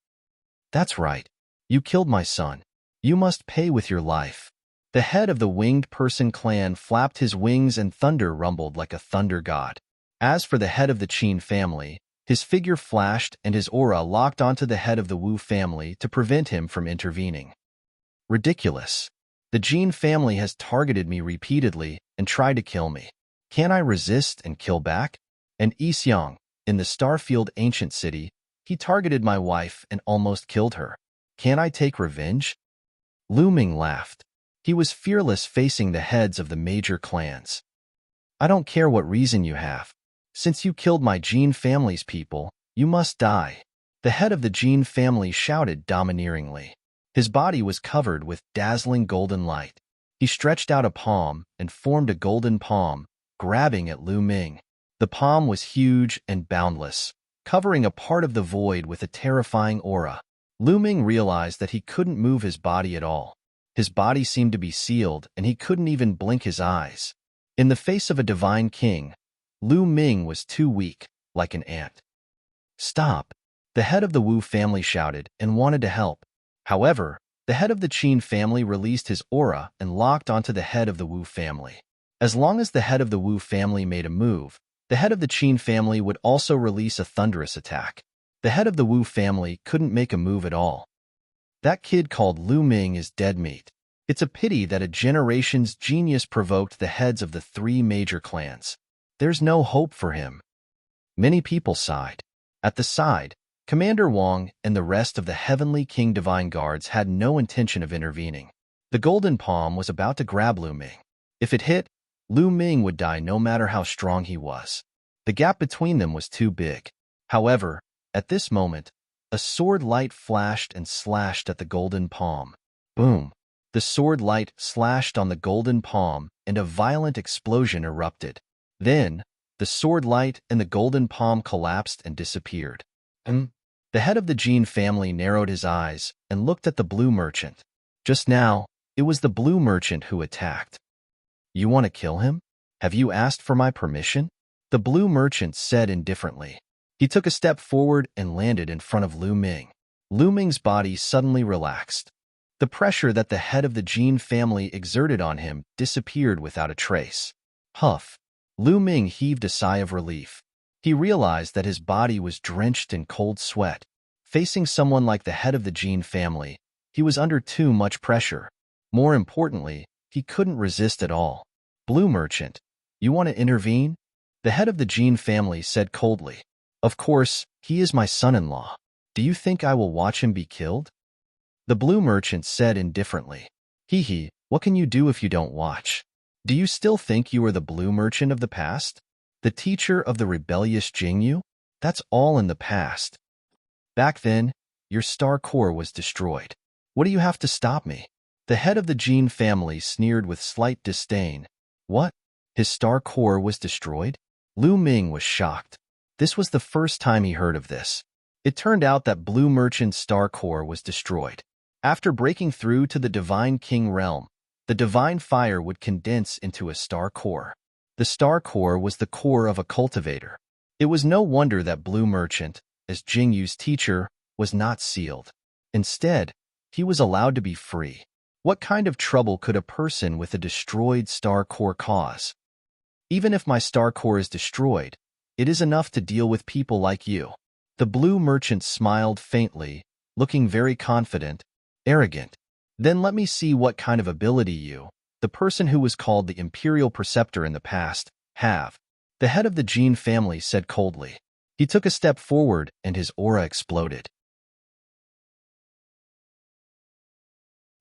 That's right. You killed my son. You must pay with your life. The head of the winged person clan flapped his wings and thunder rumbled like a thunder god. As for the head of the Qin family, his figure flashed and his aura locked onto the head of the Wu family to prevent him from intervening. Ridiculous. The Jean family has targeted me repeatedly and tried to kill me. Can I resist and kill back? And Yixiang, in the Starfield ancient city, he targeted my wife and almost killed her. Can I take revenge? Lu Ming laughed. He was fearless facing the heads of the major clans. I don't care what reason you have. Since you killed my Jean family's people, you must die. The head of the Jean family shouted domineeringly. His body was covered with dazzling golden light. He stretched out a palm and formed a golden palm, grabbing at Lu Ming. The palm was huge and boundless, covering a part of the void with a terrifying aura. Lu Ming realized that he couldn't move his body at all. His body seemed to be sealed, and he couldn't even blink his eyes. In the face of a divine king, Lu Ming was too weak, like an ant. Stop! The head of the Wu family shouted and wanted to help. However, the head of the Qin family released his aura and locked onto the head of the Wu family. As long as the head of the Wu family made a move, the head of the Qin family would also release a thunderous attack. The head of the Wu family couldn't make a move at all. That kid called Lu Ming is dead meat. It's a pity that a generation's genius provoked the heads of the 3 major clans. There's no hope for him. Many people sighed. At the side, Commander Wang and the rest of the Heavenly King Divine Guards had no intention of intervening. The golden palm was about to grab Lu Ming. If it hit, Lu Ming would die no matter how strong he was. The gap between them was too big. However, at this moment, a sword light flashed and slashed at the golden palm. Boom! The sword light slashed on the golden palm, and a violent explosion erupted. Then, the sword light and the golden palm collapsed and disappeared. The head of the Jean family narrowed his eyes and looked at the blue merchant. Just now, it was the blue merchant who attacked. You want to kill him? Have you asked for my permission? The blue merchant said indifferently. He took a step forward and landed in front of Lu Ming. Lu Ming's body suddenly relaxed. The pressure that the head of the Jean family exerted on him disappeared without a trace. Huff! Lu Ming heaved a sigh of relief. He realized that his body was drenched in cold sweat. Facing someone like the head of the Jean family, he was under too much pressure. More importantly, he couldn't resist at all. Blue merchant, you want to intervene? The head of the Jean family said coldly. Of course, he is my son-in-law. Do you think I will watch him be killed? The blue merchant said indifferently. Hee hee, what can you do if you don't watch? Do you still think you are the blue merchant of the past? The teacher of the rebellious Jingyu? That's all in the past. Back then, your star core was destroyed. What do you have to stop me? The head of the Jean family sneered with slight disdain. What? His star core was destroyed? Lu Ming was shocked. This was the first time he heard of this. It turned out that Blue Merchant's star core was destroyed. After breaking through to the Divine King realm, the divine fire would condense into a star core. The star core was the core of a cultivator. It was no wonder that Blue Merchant, as Jingyu's teacher, was not sealed. Instead, he was allowed to be free. What kind of trouble could a person with a destroyed star core cause? Even if my star core is destroyed, it is enough to deal with people like you. The Blue Merchant smiled faintly looking very confident, arrogant. Then let me see what kind of ability you, the person who was called the Imperial Preceptor in the past, have. The head of the Jean family said coldly. He took a step forward and his aura exploded.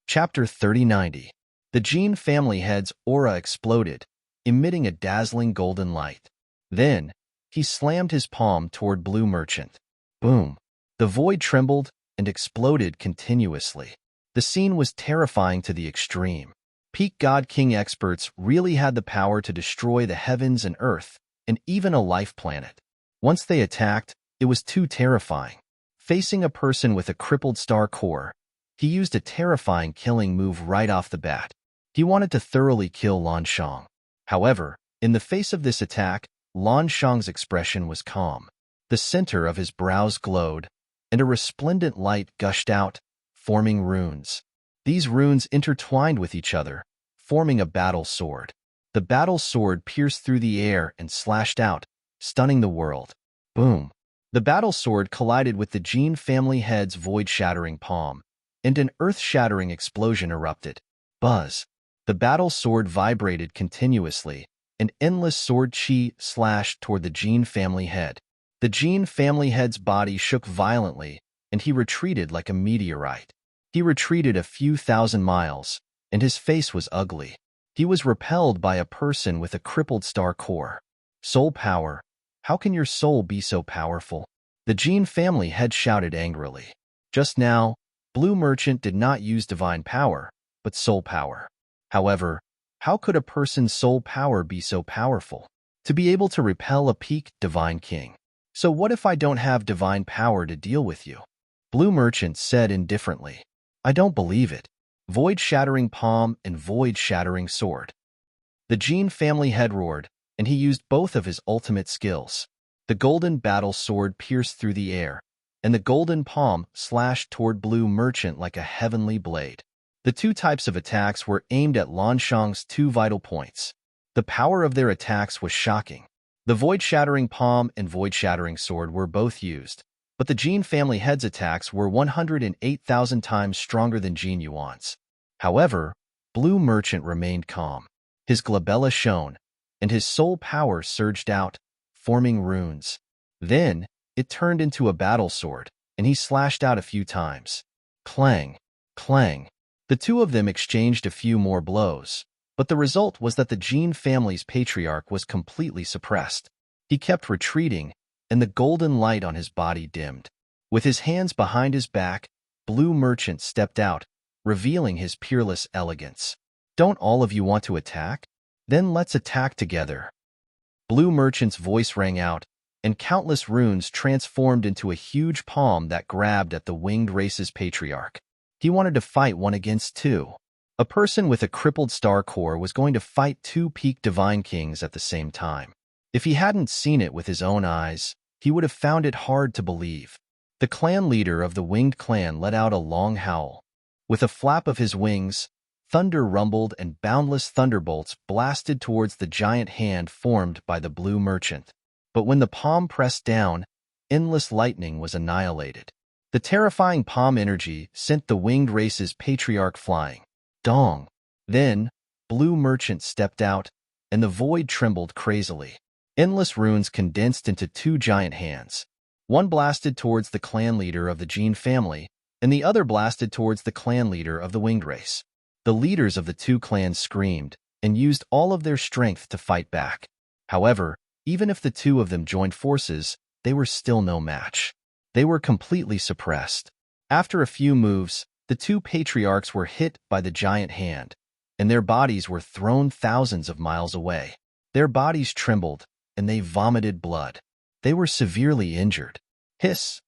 Chapter 3090. The Jean family head's aura exploded, emitting a dazzling golden light. Then, he slammed his palm toward Blue Merchant. Boom! The void trembled and exploded continuously. The scene was terrifying to the extreme. Peak God King experts really had the power to destroy the heavens and earth, and even a life planet. Once they attacked, it was too terrifying. Facing a person with a crippled star core, he used a terrifying killing move right off the bat. He wanted to thoroughly kill Lan Shang. However, in the face of this attack, Lan Shang's expression was calm. The center of his brows glowed, and a resplendent light gushed out, forming runes. These runes intertwined with each other, forming a battle sword. The battle sword pierced through the air and slashed out, stunning the world. Boom! The battle sword collided with the Jean family head's void-shattering palm, and an earth-shattering explosion erupted. Buzz! The battle sword vibrated continuously, and endless sword chi slashed toward the Jean family head. The Jean family head's body shook violently, and he retreated like a meteorite. He retreated a few thousand miles, and his face was ugly. He was repelled by a person with a crippled star core. Soul power. How can your soul be so powerful? The Jean family head shouted angrily. Just now, Blue Merchant did not use divine power, but soul power. However, how could a person's soul power be so powerful? To be able to repel a peak divine king. So what if I don't have divine power to deal with you? Blue Merchant said indifferently. I don't believe it. Void-shattering palm and void-shattering sword. The Jean family head roared, and he used both of his ultimate skills. The golden battle sword pierced through the air, and the golden palm slashed toward Blue Merchant like a heavenly blade. The two types of attacks were aimed at Lan Shang's two vital points. The power of their attacks was shocking. The void-shattering palm and void-shattering sword were both used, but the Jean family head's attacks were 108,000 times stronger than Jean Yuan's. However, Blue Merchant remained calm. His glabella shone, and his soul power surged out, forming runes. Then, it turned into a battle sword, and he slashed out a few times. Clang! Clang! The two of them exchanged a few more blows, but the result was that the Jean family's patriarch was completely suppressed. He kept retreating, and the golden light on his body dimmed. With his hands behind his back, Blue Merchant stepped out, revealing his peerless elegance. Don't all of you want to attack? Then let's attack together. Blue Merchant's voice rang out, and countless runes transformed into a huge palm that grabbed at the winged race's patriarch. He wanted to fight one against two. A person with a crippled star core was going to fight two peak divine kings at the same time. If he hadn't seen it with his own eyes, he would have found it hard to believe. The clan leader of the winged clan let out a long howl. With a flap of his wings, thunder rumbled and boundless thunderbolts blasted towards the giant hand formed by the Blue Merchant. But when the palm pressed down, endless lightning was annihilated. The terrifying palm energy sent the winged race's patriarch flying. Dong! Then, Blue Merchant stepped out, and the void trembled crazily. Endless runes condensed into two giant hands. One blasted towards the clan leader of the Jean family, and the other blasted towards the clan leader of the winged race. The leaders of the two clans screamed and used all of their strength to fight back. However, even if the two of them joined forces, they were still no match. They were completely suppressed. After a few moves, the two patriarchs were hit by the giant hand, and their bodies were thrown thousands of miles away. Their bodies trembled, and they vomited blood. They were severely injured. Hiss!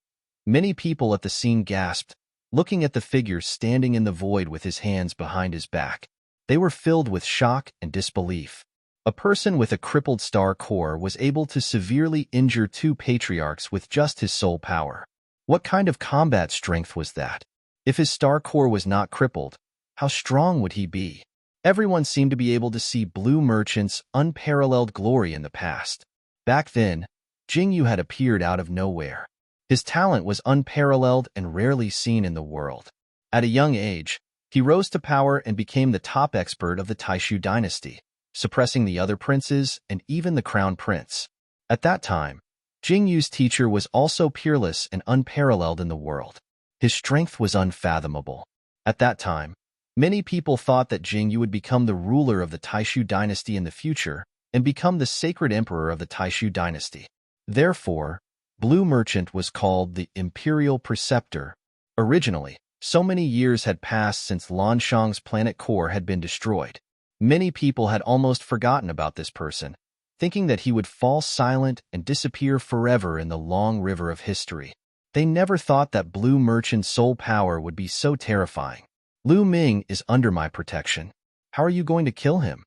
Many people at the scene gasped, looking at the figure standing in the void with his hands behind his back. They were filled with shock and disbelief. A person with a crippled star core was able to severely injure two patriarchs with just his soul power. What kind of combat strength was that? If his star core was not crippled, how strong would he be? Everyone seemed to be able to see Blue Merchant's unparalleled glory in the past. Back then, Jingyu had appeared out of nowhere. His talent was unparalleled and rarely seen in the world. At a young age, he rose to power and became the top expert of the Taishu dynasty, suppressing the other princes and even the crown prince. At that time, Jing Yu's teacher was also peerless and unparalleled in the world. His strength was unfathomable. At that time, many people thought that Jing Yu would become the ruler of the Taishu dynasty in the future and become the sacred emperor of the Taishu dynasty. Therefore, Blue Merchant was called the Imperial Preceptor. Originally, so many years had passed since Lanshang's planet core had been destroyed. Many people had almost forgotten about this person, thinking that he would fall silent and disappear forever in the long river of history. They never thought that Blue Merchant's sole power would be so terrifying. Lu Ming is under my protection. How are you going to kill him?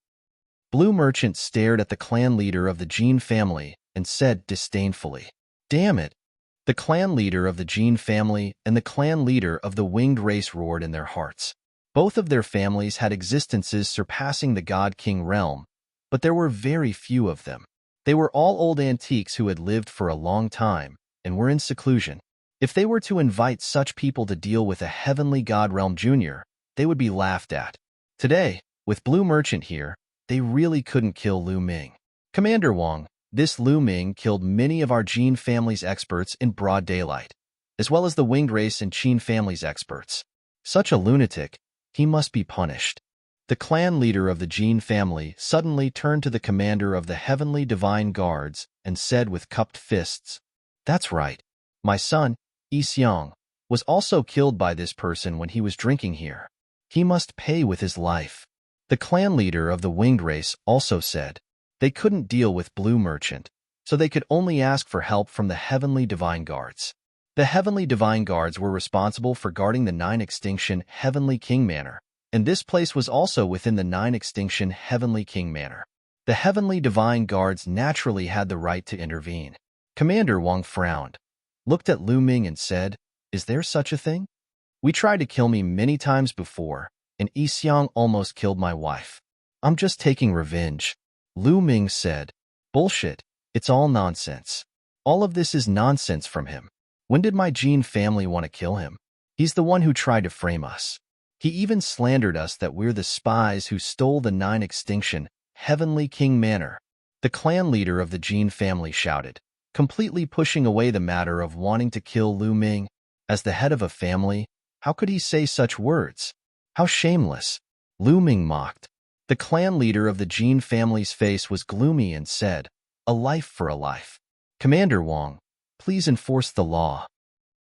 Blue Merchant stared at the clan leader of the Jin family and said disdainfully, "Damn it!" The clan leader of the Jin family and the clan leader of the winged race roared in their hearts. Both of their families had existences surpassing the God King realm, but there were very few of them. They were all old antiques who had lived for a long time and were in seclusion. If they were to invite such people to deal with a heavenly God realm junior, they would be laughed at. Today, with Blue Merchant here, they really couldn't kill Lu Ming. Commander Wang, this Lu Ming killed many of our Jin family's experts in broad daylight, as well as the winged race and Qin family's experts. Such a lunatic, he must be punished. The clan leader of the Jin family suddenly turned to the commander of the heavenly divine guards and said with cupped fists, "That's right. My son, Yi Xiang, was also killed by this person when he was drinking here. He must pay with his life." The clan leader of the winged race also said they couldn't deal with Blue Merchant, so they could only ask for help from the heavenly divine guards. The heavenly divine guards were responsible for guarding the 9 Extinction Heavenly King Manor, and this place was also within the 9 Extinction Heavenly King Manor. The heavenly divine guards naturally had the right to intervene. Commander Wang frowned, looked at Lu Ming and said, "Is there such a thing? We tried to kill me many times before, and Yi Xiang almost killed my wife. I'm just taking revenge." Lu Ming said, "Bullshit. It's all nonsense. All of this is nonsense from him. When did my Jin family want to kill him? He's the one who tried to frame us. He even slandered us that we're the spies who stole the 9 Extinction Heavenly King Manor." The clan leader of the Jin family shouted, completely pushing away the matter of wanting to kill Lu Ming. As the head of a family, how could he say such words? How shameless! Lu Ming mocked. The clan leader of the Jin family's face was gloomy and said, "A life for a life. Commander Wang, please enforce the law."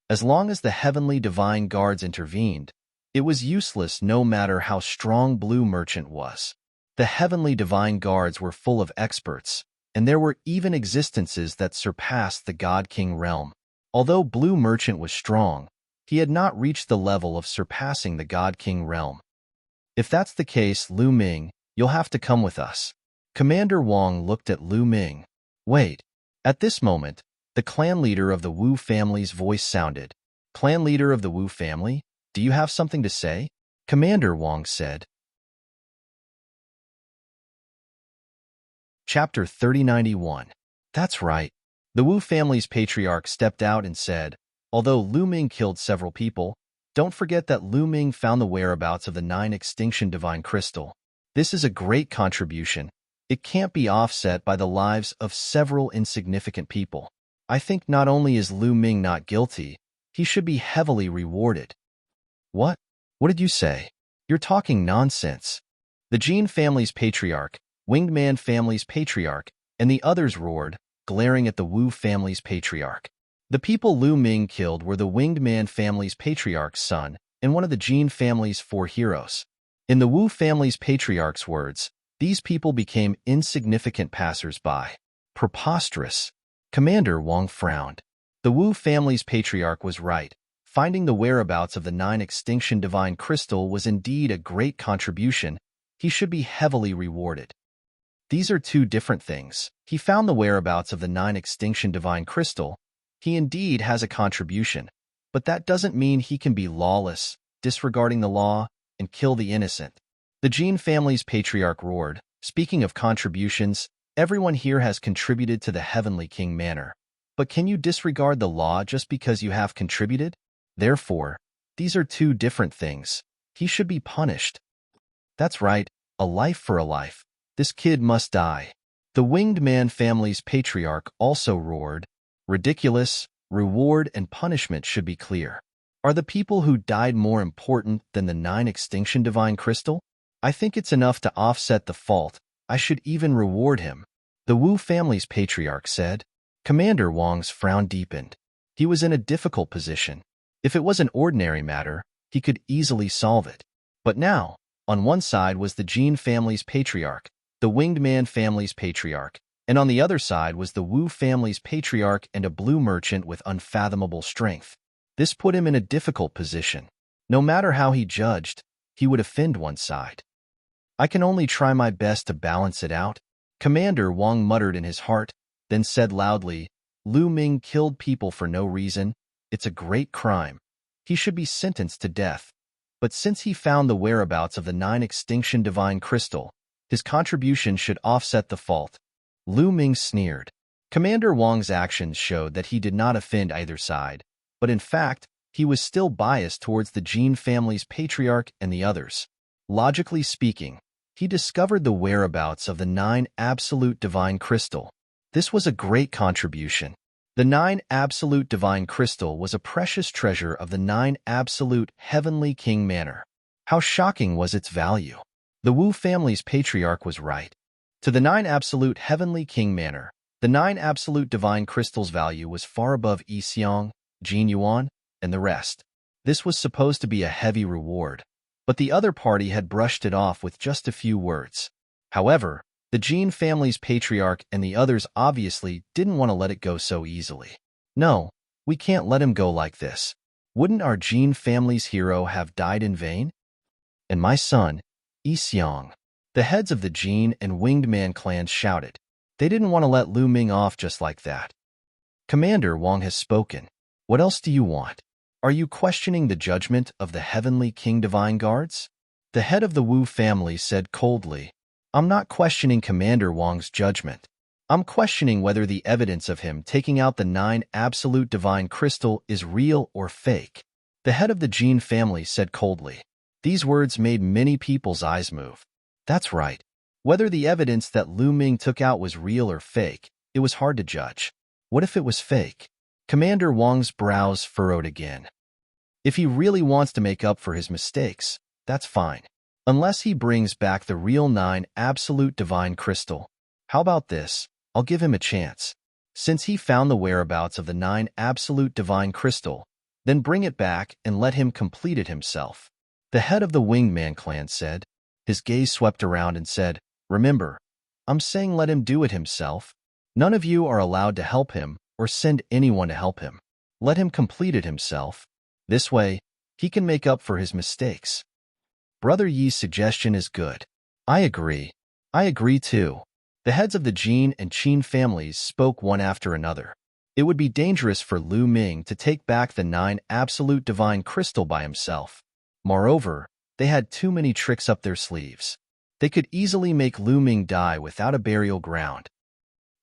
As long as the heavenly divine guards intervened, it was useless no matter how strong Blue Merchant was. The heavenly divine guards were full of experts, and there were even existences that surpassed the God King realm. Although Blue Merchant was strong, he had not reached the level of surpassing the God King realm. "If that's the case, Lu Ming, you'll have to come with us." Commander Wang looked at Lu Ming. "Wait." At this moment, the clan leader of the Wu family's voice sounded. "Clan leader of the Wu family, do you have something to say?" Commander Wang said. Chapter 3091. That's right. The Wu family's patriarch stepped out and said, "Although Lu Ming killed several people, don't forget that Lu Ming found the whereabouts of the 9 Extinction Divine Crystal. This is a great contribution. It can't be offset by the lives of several insignificant people. I think not only is Lu Ming not guilty, he should be heavily rewarded." "What? What did you say? You're talking nonsense." The Jin family's patriarch, Winged Man family's patriarch, and the others roared, glaring at the Wu family's patriarch. The people Lu Ming killed were the Winged Man family's patriarch's son and one of the Jin family's 4 heroes. In the Wu family's patriarch's words, these people became insignificant passers-by. Preposterous. Commander Wang frowned. The Wu family's patriarch was right. Finding the whereabouts of the 9 Extinction Divine Crystal was indeed a great contribution. He should be heavily rewarded. These are 2 different things. He found the whereabouts of the 9 Extinction Divine Crystal. He indeed has a contribution, but that doesn't mean he can be lawless, disregarding the law, and kill the innocent. The Jin family's patriarch roared, "Speaking of contributions, everyone here has contributed to the Heavenly King Manor. But can you disregard the law just because you have contributed? Therefore, these are two different things. He should be punished. That's right, a life for a life. This kid must die. The winged man family's patriarch also roared, ridiculous, reward and punishment should be clear. Are the people who died more important than the 9 extinction divine crystal? I think it's enough to offset the fault. I should even reward him. The Wu family's patriarch said. Commander Wang's frown deepened. He was in a difficult position. If it was an ordinary matter, he could easily solve it. But now, on one side was the Jin family's patriarch, the winged man family's patriarch, and on the other side was the Wu family's patriarch and a blue merchant with unfathomable strength. This put him in a difficult position. No matter how he judged, he would offend one side. I can only try my best to balance it out, Commander Wang muttered in his heart, then said loudly, Lu Ming killed people for no reason. It's a great crime. He should be sentenced to death. But since he found the whereabouts of the 9 extinction divine crystal, his contribution should offset the fault. Lu Ming sneered. Commander Wang's actions showed that he did not offend either side, but in fact, he was still biased towards the Jin family's patriarch and the others. Logically speaking, he discovered the whereabouts of the 9 absolute divine crystal. This was a great contribution. The 9 absolute divine crystal was a precious treasure of the 9 absolute heavenly king manor. How shocking was its value! The Wu family's patriarch was right. To the 9 absolute heavenly king manor, the 9 absolute divine crystal's value was far above Yi Xiang, Jin Yuan, and the rest. This was supposed to be a heavy reward, but the other party had brushed it off with just a few words. However, the Jin family's patriarch and the others obviously didn't want to let it go so easily. No, we can't let him go like this. Wouldn't our Jin family's hero have died in vain? And my son, Yi Xiang. The heads of the Jin and Winged Man clans shouted. They didn't want to let Lu Ming off just like that. Commander Wang has spoken. What else do you want? Are you questioning the judgment of the Heavenly King Divine Guards? The head of the Wu family said coldly. I'm not questioning Commander Wang's judgment. I'm questioning whether the evidence of him taking out the 9 absolute divine crystal is real or fake. The head of the Jin family said coldly. These words made many people's eyes move. That's right. Whether the evidence that Lu Ming took out was real or fake, it was hard to judge. What if it was fake? Commander Wang's brows furrowed again. If he really wants to make up for his mistakes, that's fine. Unless he brings back the real 9 absolute divine crystal. How about this? I'll give him a chance. Since he found the whereabouts of the 9 absolute divine crystal, then bring it back and let him complete it himself. The head of the Winged Man clan said. His gaze swept around and said, Remember, I'm saying let him do it himself. None of you are allowed to help him or send anyone to help him. Let him complete it himself. This way, he can make up for his mistakes. Brother Yi's suggestion is good. I agree. I agree too. The heads of the Jin and Qin families spoke one after another. It would be dangerous for Lu Ming to take back the 9 absolute divine crystal by himself. Moreover, they had too many tricks up their sleeves. They could easily make Lu Ming die without a burial ground.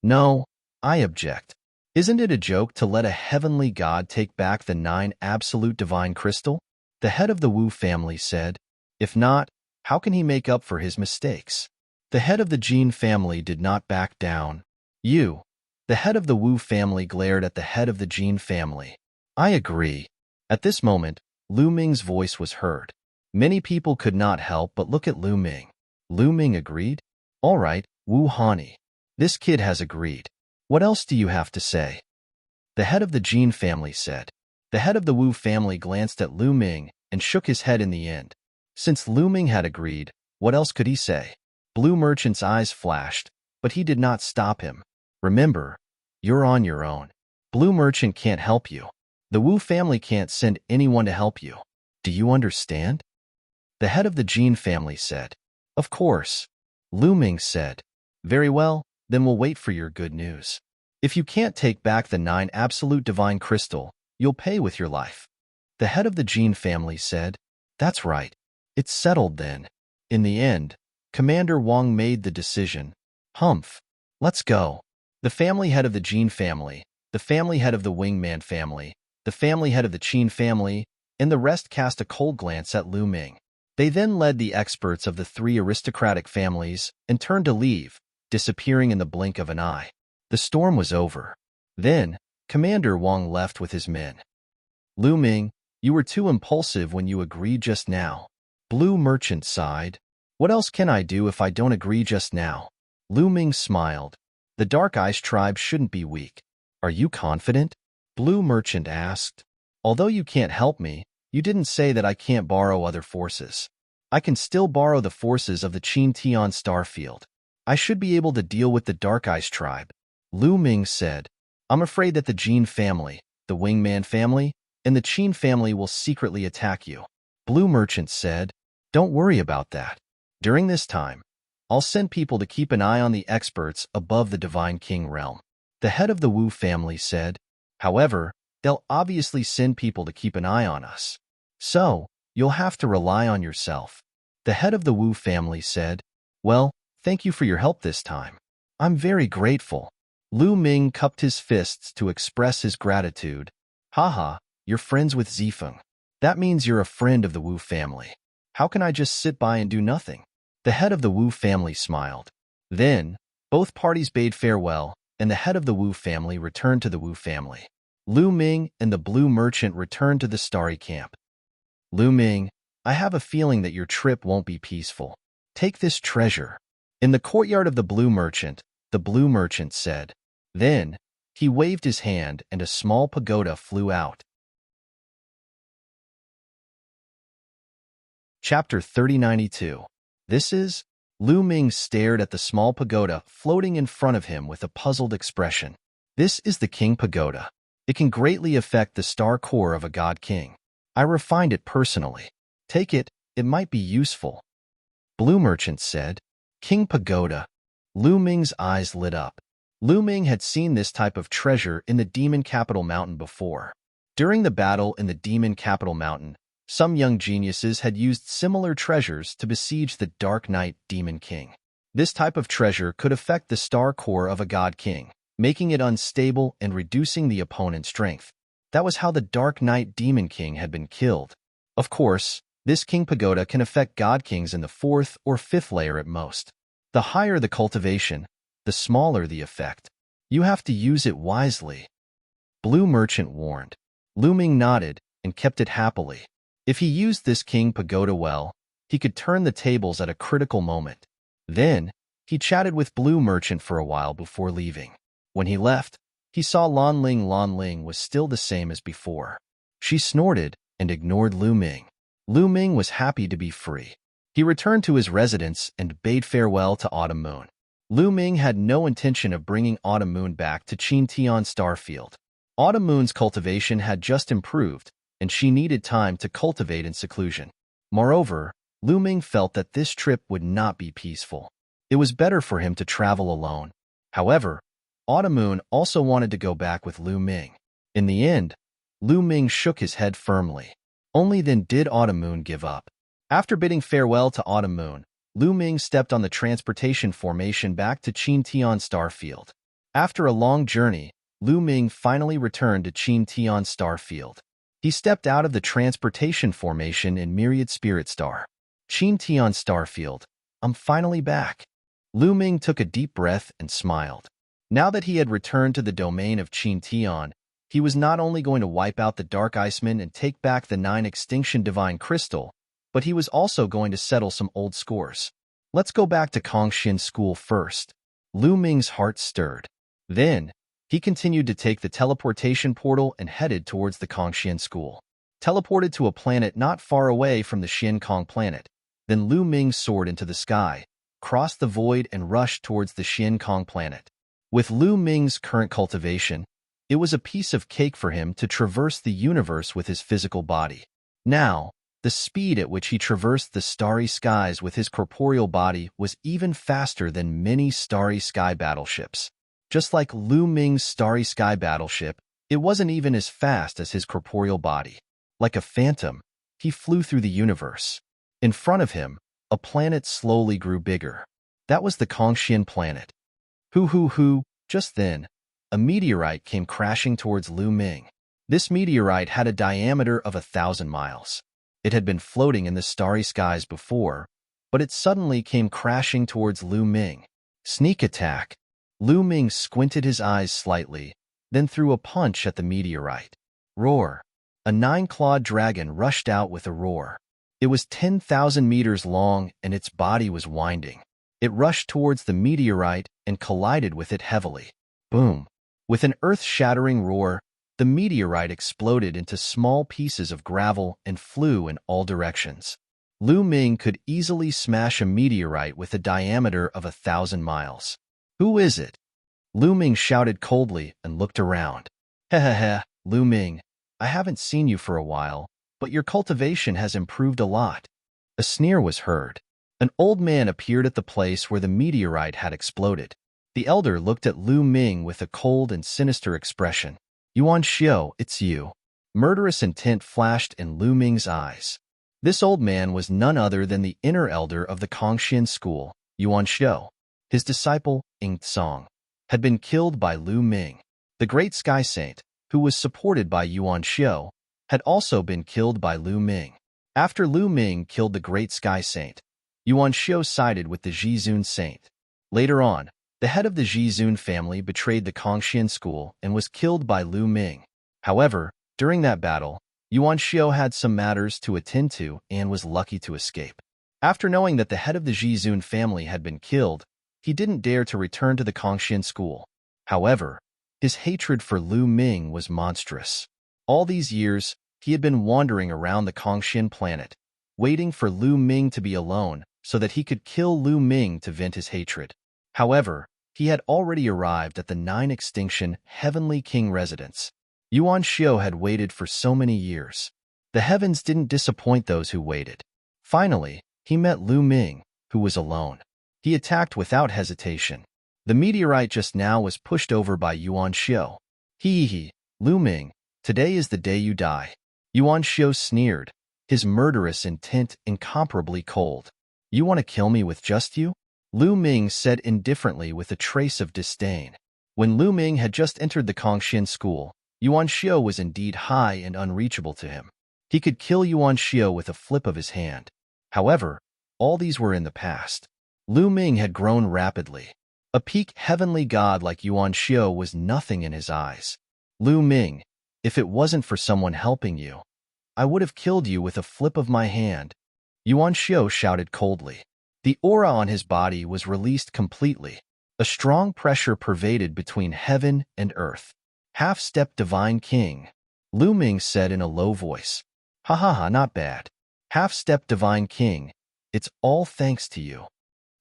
No, I object. Isn't it a joke to let a heavenly god take back the 9 absolute divine crystal? The head of the Wu family said. If not, how can he make up for his mistakes? The head of the Jin family did not back down. You, the head of the Wu family glared at the head of the Jin family. I agree. At this moment, Lu Ming's voice was heard. Many people could not help but look at Lu Ming. Lu Ming agreed? All right, Wu Hani. This kid has agreed. What else do you have to say? The head of the Jin family said. The head of the Wu family glanced at Lu Ming and shook his head in the end. Since Lu Ming had agreed, what else could he say? Blue Merchant's eyes flashed, but he did not stop him. Remember, you're on your own. Blue Merchant can't help you. The Wu family can't send anyone to help you. Do you understand? The head of the Jin family said. Of course. Lu Ming said. Very well, then we'll wait for your good news. If you can't take back the 9 absolute divine crystal, you'll pay with your life. The head of the Jin family said. That's right. It's settled then. In the end, Commander Wang made the decision. Humph. Let's go. The family head of the Jin family, the family head of the Wingman family, the family head of the Qin family, and the rest cast a cold glance at Lu Ming. They then led the experts of the three aristocratic families and turned to leave, disappearing in the blink of an eye. The storm was over. Then, Commander Wang left with his men. Lu Ming, you were too impulsive when you agreed just now. Blue Merchant sighed. What else can I do if I don't agree just now? Lu Ming smiled. The Dark Ice tribe shouldn't be weak. Are you confident? Blue Merchant asked. Although you can't help me, you didn't say that I can't borrow other forces. I can still borrow the forces of the Qin Tian Starfield. I should be able to deal with the Dark Ice tribe. Lu Ming said. I'm afraid that the Jin family, the Wingman family, and the Qin family will secretly attack you. Blue Merchant said. Don't worry about that. During this time, I'll send people to keep an eye on the experts above the Divine King realm. The head of the Wu family said. However, they'll obviously send people to keep an eye on us. So, you'll have to rely on yourself. The head of the Wu family said. Well, thank you for your help this time. I'm very grateful. Lu Ming cupped his fists to express his gratitude. Haha, you're friends with Zifeng. That means you're a friend of the Wu family. How can I just sit by and do nothing? The head of the Wu family smiled. Then, both parties bade farewell, and the head of the Wu family returned to the Wu family. Lu Ming and the Blue Merchant returned to the Starry Camp. Lu Ming, I have a feeling that your trip won't be peaceful. Take this treasure. In the courtyard of the Blue Merchant said. Then, he waved his hand and a small pagoda flew out. Chapter 3092. This is... Lu Ming stared at the small pagoda floating in front of him with a puzzled expression. This is the King Pagoda. It can greatly affect the star core of a god king. I refined it personally. Take it, it might be useful. Blue Merchant said. King Pagoda. Lu Ming's eyes lit up. Lu Ming had seen this type of treasure in the Demon Capital Mountain before. During the battle in the Demon Capital Mountain, some young geniuses had used similar treasures to besiege the Dark Knight Demon King. This type of treasure could affect the star core of a god king, making it unstable and reducing the opponent's strength. That was how the Dark Knight Demon King had been killed. Of course, this King Pagoda can affect god kings in the 4th or 5th layer at most. The higher the cultivation, the smaller the effect. You have to use it wisely. Blue Merchant warned. Lu Ming nodded and kept it happily. If he used this King Pagoda well, he could turn the tables at a critical moment. Then, he chatted with Blue Merchant for a while before leaving. When he left, he saw Lan Ling was still the same as before. She snorted and ignored Lu Ming. Lu Ming was happy to be free. He returned to his residence and bade farewell to Autumn Moon. Lu Ming had no intention of bringing Autumn Moon back to Qin Tian Starfield. Autumn Moon's cultivation had just improved, and she needed time to cultivate in seclusion. Moreover, Lu Ming felt that this trip would not be peaceful. It was better for him to travel alone. However, Autumn Moon also wanted to go back with Lu Ming. In the end, Lu Ming shook his head firmly. Only then did Autumn Moon give up. After bidding farewell to Autumn Moon, Lu Ming stepped on the transportation formation back to Qin Tian Starfield. After a long journey, Lu Ming finally returned to Qin Tian Starfield. He stepped out of the transportation formation in Myriad Spirit Star. Qin Tian Starfield. I'm finally back. Lu Ming took a deep breath and smiled. Now that he had returned to the domain of Qin Tian, he was not only going to wipe out the Dark Iceman and take back the 9 Extinction Divine Crystal, but he was also going to settle some old scores. Let's go back to Kongxian School first. Lu Ming's heart stirred. Then, he continued to take the teleportation portal and headed towards the Kongxian School. Teleported to a planet not far away from the Xian Kong planet, then Lu Ming soared into the sky, crossed the void and rushed towards the Xian Kong planet. With Lu Ming's current cultivation, it was a piece of cake for him to traverse the universe with his physical body. Now, the speed at which he traversed the starry skies with his corporeal body was even faster than many starry sky battleships. Just like Lu Ming's starry sky battleship, it wasn't even as fast as his corporeal body. Like a phantom, he flew through the universe. In front of him, a planet slowly grew bigger. That was the Kongxian planet. Just then, a meteorite came crashing towards Lu Ming. This meteorite had a diameter of 1,000 miles. It had been floating in the starry skies before, but it suddenly came crashing towards Lu Ming. Sneak attack. Lu Ming squinted his eyes slightly, then threw a punch at the meteorite. Roar. A 9-clawed dragon rushed out with a roar. It was 10,000 meters long and its body was winding. It rushed towards the meteorite and collided with it heavily. Boom! With an earth-shattering roar, the meteorite exploded into small pieces of gravel and flew in all directions. Lu Ming could easily smash a meteorite with a diameter of 1,000 miles. Who is it? Lu Ming shouted coldly and looked around. Hehehe, Lu Ming, I haven't seen you for a while, but your cultivation has improved a lot. A sneer was heard. An old man appeared at the place where the meteorite had exploded. The elder looked at Lu Ming with a cold and sinister expression. Yuan Xiao, it's you. Murderous intent flashed in Lu Ming's eyes. This old man was none other than the inner elder of the Kongxian school, Yuan Xiao. His disciple, Ing Tsong, had been killed by Lu Ming. The great sky saint, who was supported by Yuan Xiao, had also been killed by Lu Ming. After Lu Ming killed the great sky saint, Yuan Xiao sided with the Zhizun saint. Later on, the head of the Zhizun family betrayed the Kongxian school and was killed by Lu Ming. However, during that battle, Yuan Xiao had some matters to attend to and was lucky to escape. After knowing that the head of the Zhizun family had been killed, he didn't dare to return to the Kongxian school. However, his hatred for Lu Ming was monstrous. All these years, he had been wandering around the Kongxian planet, waiting for Lu Ming to be alone so that he could kill Lu Ming to vent his hatred. However, he had already arrived at the 9-extinction Heavenly King residence. Yuan Xiao had waited for so many years. The heavens didn't disappoint those who waited. Finally, he met Lu Ming, who was alone. He attacked without hesitation. The meteorite just now was pushed over by Yuan Xiao. Hee, Lu Ming, today is the day you die. Yuan Xiao sneered, his murderous intent incomparably cold. You want to kill me with just you? Lu Ming said indifferently with a trace of disdain. When Lu Ming had just entered the Kongxian school, Yuan Xiao was indeed high and unreachable to him. He could kill Yuan Xiao with a flip of his hand. However, all these were in the past. Lu Ming had grown rapidly. A peak heavenly god like Yuan Xiao was nothing in his eyes. Lu Ming, if it wasn't for someone helping you, I would have killed you with a flip of my hand. Yuan Xiao shouted coldly. The aura on his body was released completely. A strong pressure pervaded between heaven and earth. Half-step divine king, Lu Ming said in a low voice. Ha ha ha, not bad. Half-step divine king, it's all thanks to you.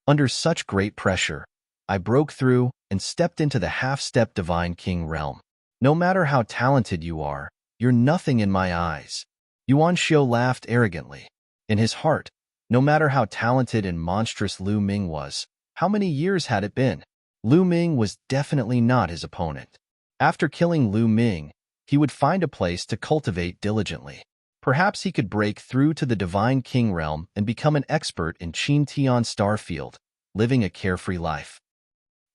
Under such great pressure, I broke through and stepped into the half-step divine king realm. No matter how talented you are, you're nothing in my eyes. Yuan Xiao laughed arrogantly. In his heart, no matter how talented and monstrous Lu Ming was, how many years had it been? Lu Ming was definitely not his opponent. After killing Lu Ming, he would find a place to cultivate diligently. Perhaps he could break through to the Divine King realm and become an expert in Qin Tian Starfield, living a carefree life.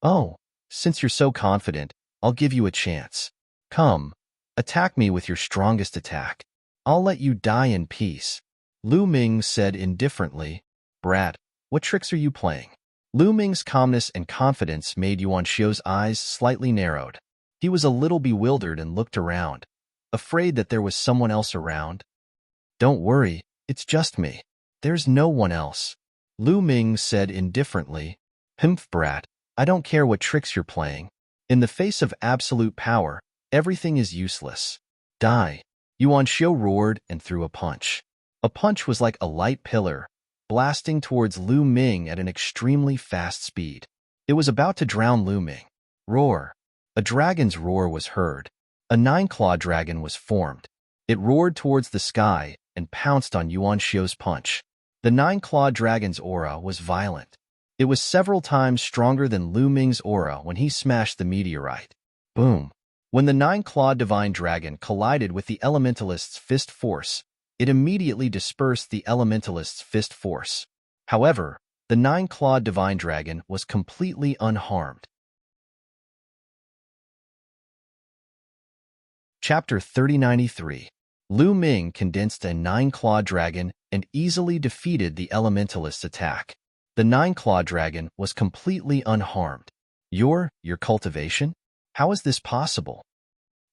Oh, since you're so confident, I'll give you a chance. Come, attack me with your strongest attack. I'll let you die in peace. Lu Ming said indifferently. Brat, what tricks are you playing? Lu Ming's calmness and confidence made Yuan Xiao's eyes slightly narrowed. He was a little bewildered and looked around, afraid that there was someone else around. Don't worry, it's just me. There's no one else. Lu Ming said indifferently. Humph, brat, I don't care what tricks you're playing. In the face of absolute power, everything is useless. Die. Yuan Xiao roared and threw a punch. A punch was like a light pillar, blasting towards Lu Ming at an extremely fast speed. It was about to drown Lu Ming. Roar. A dragon's roar was heard. A 9-clawed dragon was formed. It roared towards the sky and pounced on Yuan Xiao's punch. The 9-clawed dragon's aura was violent. It was several times stronger than Lu Ming's aura when he smashed the meteorite. Boom. When the 9-clawed divine dragon collided with the elementalist's fist force, it immediately dispersed the elementalist's fist force. However, the 9-clawed divine dragon was completely unharmed. Chapter 3093. Lu Ming condensed a nine-clawed dragon and easily defeated the elementalist's attack. The nine-clawed dragon was completely unharmed. Your cultivation? How is this possible?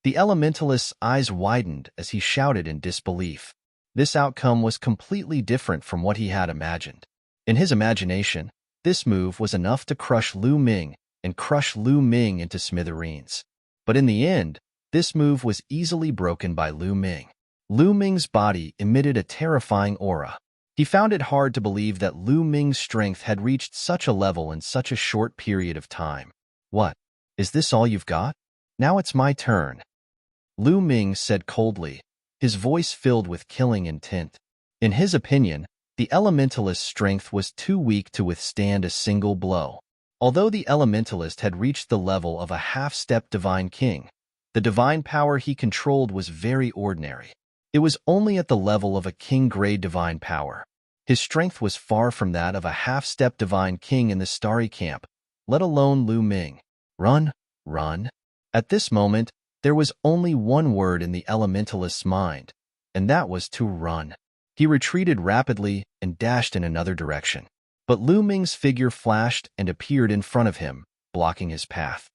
The elementalist's eyes widened as he shouted in disbelief. This outcome was completely different from what he had imagined. In his imagination, this move was enough to crush Lu Ming and crush Lu Ming into smithereens. But in the end, this move was easily broken by Lu Ming. Lu Ming's body emitted a terrifying aura. He found it hard to believe that Lu Ming's strength had reached such a level in such a short period of time. What? Is this all you've got? Now it's my turn. Lu Ming said coldly, his voice filled with killing intent. In his opinion, the elementalist's strength was too weak to withstand a single blow. Although the elementalist had reached the level of a half-step divine king, the divine power he controlled was very ordinary. It was only at the level of a king-grade divine power. His strength was far from that of a half-step divine king in the starry camp, let alone Lu Ming. Run, run. At this moment, there was only one word in the elementalist's mind, and that was to run. He retreated rapidly and dashed in another direction. But Lu Ming's figure flashed and appeared in front of him, blocking his path.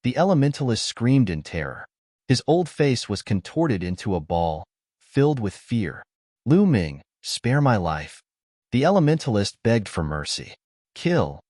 The elementalist screamed in terror. His old face was contorted into a ball, filled with fear. Lu Ming, spare my life. The elementalist begged for mercy. Kill.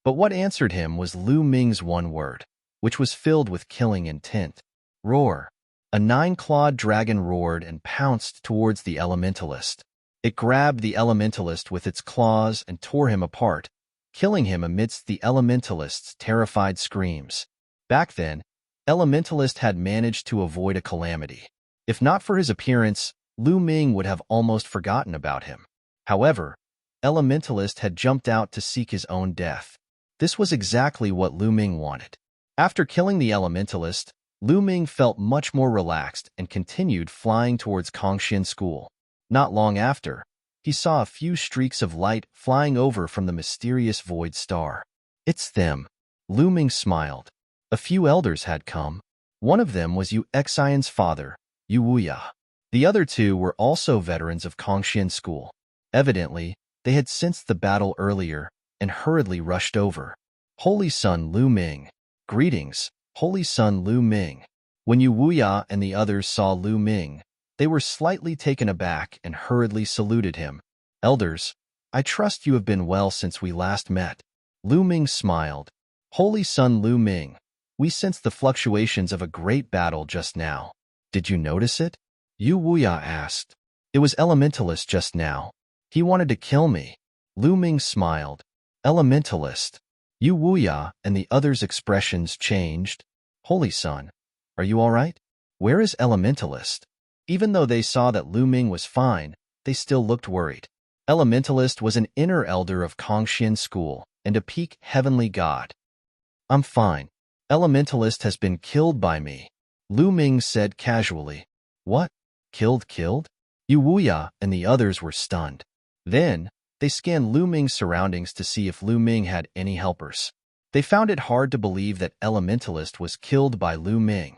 But what answered him was Lu Ming's one word, which was filled with killing intent. Roar. A nine-clawed dragon roared and pounced towards the elementalist. It grabbed the elementalist with its claws and tore him apart, killing him amidst the elementalist's terrified screams. Back then, Elementalist had managed to avoid a calamity. If not for his appearance, Lu Ming would have almost forgotten about him. However, Elementalist had jumped out to seek his own death. This was exactly what Lu Ming wanted. After killing the Elementalist, Lu Ming felt much more relaxed and continued flying towards Kongxian School. Not long after, he saw a few streaks of light flying over from the mysterious void star. It's them. Lu Ming smiled. A few elders had come. One of them was Yu Xian's father, Yu Wuya. The other two were also veterans of Kongxian School. Evidently, they had sensed the battle earlier and hurriedly rushed over. Holy Son Lu Ming. Greetings, Holy Son Lu Ming. When Yu Wuya and the others saw Lu Ming, they were slightly taken aback and hurriedly saluted him. Elders, I trust you have been well since we last met. Lu Ming smiled. Holy Son Lu Ming, we sensed the fluctuations of a great battle just now. Did you notice it? Yu Wuya asked. It was Elementalist just now. He wanted to kill me. Lu Ming smiled. Elementalist. Yu Wuya and the others' expressions changed. Holy Son, are you all right? Where is Elementalist? Even though they saw that Lu Ming was fine, they still looked worried. Elementalist was an inner elder of Kongxian School and a peak heavenly god. I'm fine. Elementalist has been killed by me, Lu Ming said casually. What? Killed? Yu Wuya and the others were stunned. Then, they scanned Lu Ming's surroundings to see if Lu Ming had any helpers. They found it hard to believe that Elementalist was killed by Lu Ming.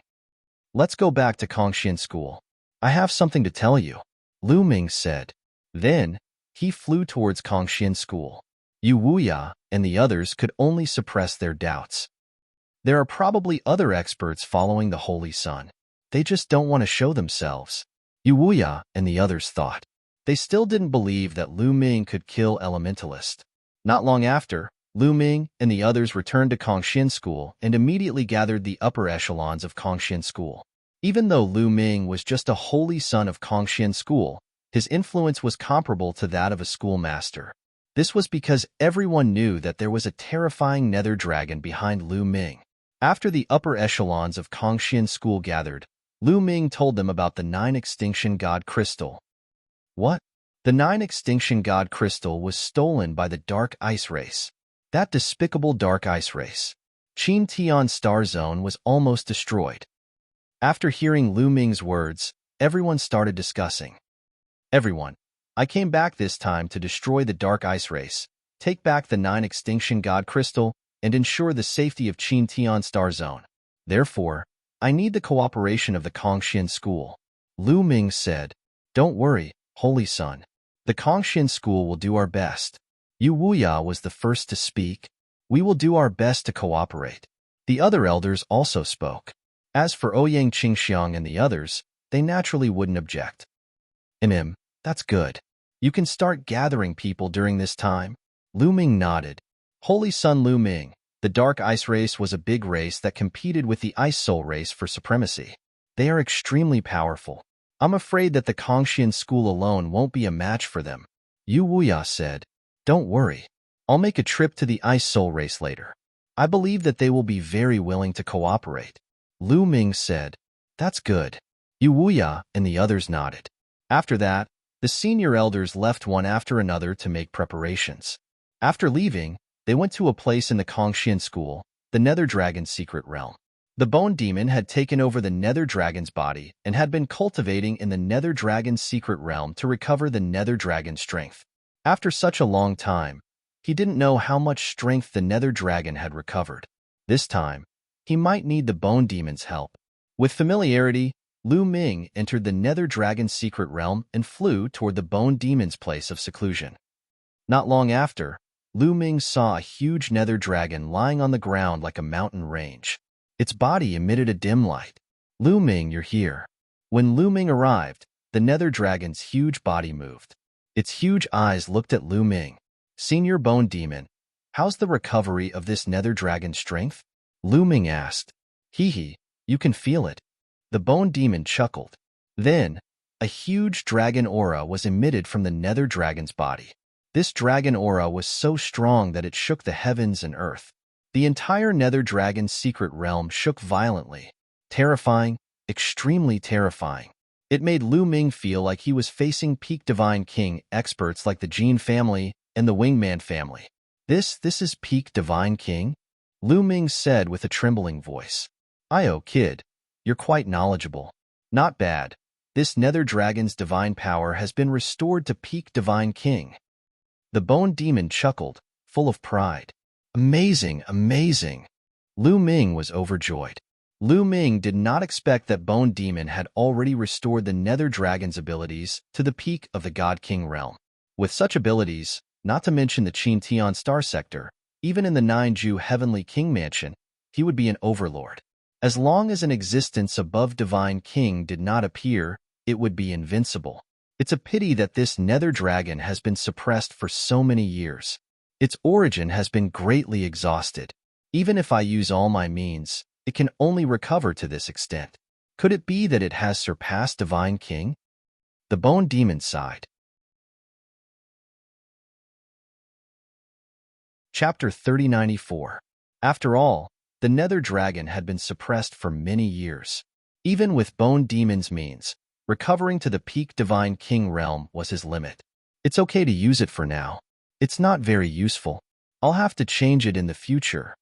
Let's go back to Kongxian School. I have something to tell you, Lu Ming said. Then, he flew towards Kongxian School. Yu Wuya and the others could only suppress their doubts. There are probably other experts following the Holy Son. They just don't want to show themselves. Yu Wuya and the others thought. They still didn't believe that Lu Ming could kill Elementalist. Not long after, Lu Ming and the others returned to Kongxian School and immediately gathered the upper echelons of Kongxian School. Even though Lu Ming was just a holy son of Kongxian School, his influence was comparable to that of a schoolmaster. This was because everyone knew that there was a terrifying nether dragon behind Lu Ming. After the upper echelons of Kongxian School gathered, Lu Ming told them about the 9 Extinction God Crystal. What? The 9 Extinction God Crystal was stolen by the Dark Ice Race. That despicable Dark Ice Race. Qin Tian Star Zone was almost destroyed. After hearing Lu Ming's words, everyone started discussing. Everyone, I came back this time to destroy the Dark Ice Race, take back the 9 Extinction God Crystal, and ensure the safety of Qin Tian Star Zone. Therefore, I need the cooperation of the Kongxian school. Lu Ming said, Don't worry, Holy Son. The Kongxian school will do our best. Yu Wuya was the first to speak. We will do our best to cooperate. The other elders also spoke. As for Ouyang Qingxiang and the others, they naturally wouldn't object. That's good. You can start gathering people during this time. Lu Ming nodded. Holy Son Lu Ming, the Dark Ice race was a big race that competed with the Ice Soul race for supremacy. They are extremely powerful. I'm afraid that the Kongxian school alone won't be a match for them. Yu Wuya said, Don't worry. I'll make a trip to the Ice Soul race later. I believe that they will be very willing to cooperate. Lu Ming said, That's good. Yu Wuya and the others nodded. After that, the senior elders left one after another to make preparations. After leaving, they went to a place in the Kongxian school, the Nether Dragon's secret realm. The Bone Demon had taken over the Nether Dragon's body and had been cultivating in the Nether Dragon's secret realm to recover the Nether Dragon's strength. After such a long time, he didn't know how much strength the Nether Dragon had recovered. This time, he might need the Bone Demon's help. With familiarity, Lu Ming entered the Nether Dragon's secret realm and flew toward the Bone Demon's place of seclusion. Not long after, Lu Ming saw a huge Nether Dragon lying on the ground like a mountain range. Its body emitted a dim light. Lu Ming, you're here. When Lu Ming arrived, the Nether Dragon's huge body moved. Its huge eyes looked at Lu Ming. Senior Bone Demon, how's the recovery of this Nether Dragon's strength? Lu Ming asked. Hee, you can feel it. The Bone Demon chuckled. Then, a huge dragon aura was emitted from the Nether Dragon's body. This dragon aura was so strong that it shook the heavens and earth. The entire Nether Dragon's secret realm shook violently. Terrifying, extremely terrifying. It made Lu Ming feel like he was facing peak Divine King experts like the Jin family and the Wingman family. This is peak Divine King? Lu Ming said with a trembling voice. Kid, you're quite knowledgeable. Not bad. This Nether Dragon's divine power has been restored to peak Divine King. The Bone Demon chuckled, full of pride. Amazing, amazing. Lu Ming was overjoyed. Lu Ming did not expect that Bone Demon had already restored the Nether Dragon's abilities to the peak of the God King realm. With such abilities, not to mention the Qin Tian Star Sector, even in the Nine-Ju Heavenly King Mansion, he would be an overlord. As long as an existence above Divine King did not appear, it would be invincible. It's a pity that this Nether Dragon has been suppressed for so many years. Its origin has been greatly exhausted. Even if I use all my means, it can only recover to this extent. Could it be that it has surpassed Divine King? The Bone Demon sighed. Chapter 3094. After all, the Nether Dragon had been suppressed for many years. Even with Bone Demon's means, recovering to the peak Divine King realm was his limit. It's okay to use it for now. It's not very useful. I'll have to change it in the future.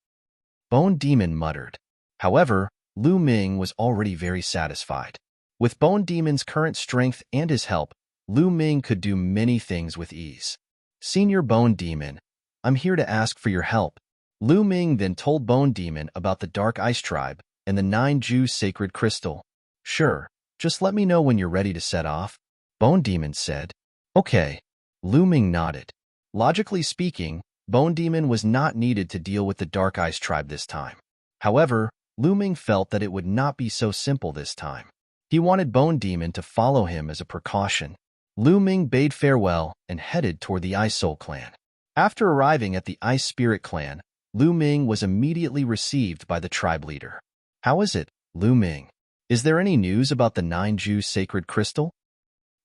Bone Demon muttered. However, Lu Ming was already very satisfied. With Bone Demon's current strength and his help, Lu Ming could do many things with ease. Senior Bone Demon, I'm here to ask for your help. Lu Ming then told Bone Demon about the Dark Ice Tribe and the Nine-Ju Sacred Crystal. Sure, just let me know when you're ready to set off. Bone Demon said. Okay. Lu Ming nodded. Logically speaking, Bone Demon was not needed to deal with the Dark Ice Tribe this time. However, Lu Ming felt that it would not be so simple this time. He wanted Bone Demon to follow him as a precaution. Lu Ming bade farewell and headed toward the Ice Soul clan. After arriving at the Ice Spirit clan, Lu Ming was immediately received by the tribe leader. How is it, Lu Ming? Is there any news about the Nine-Ju Sacred Crystal?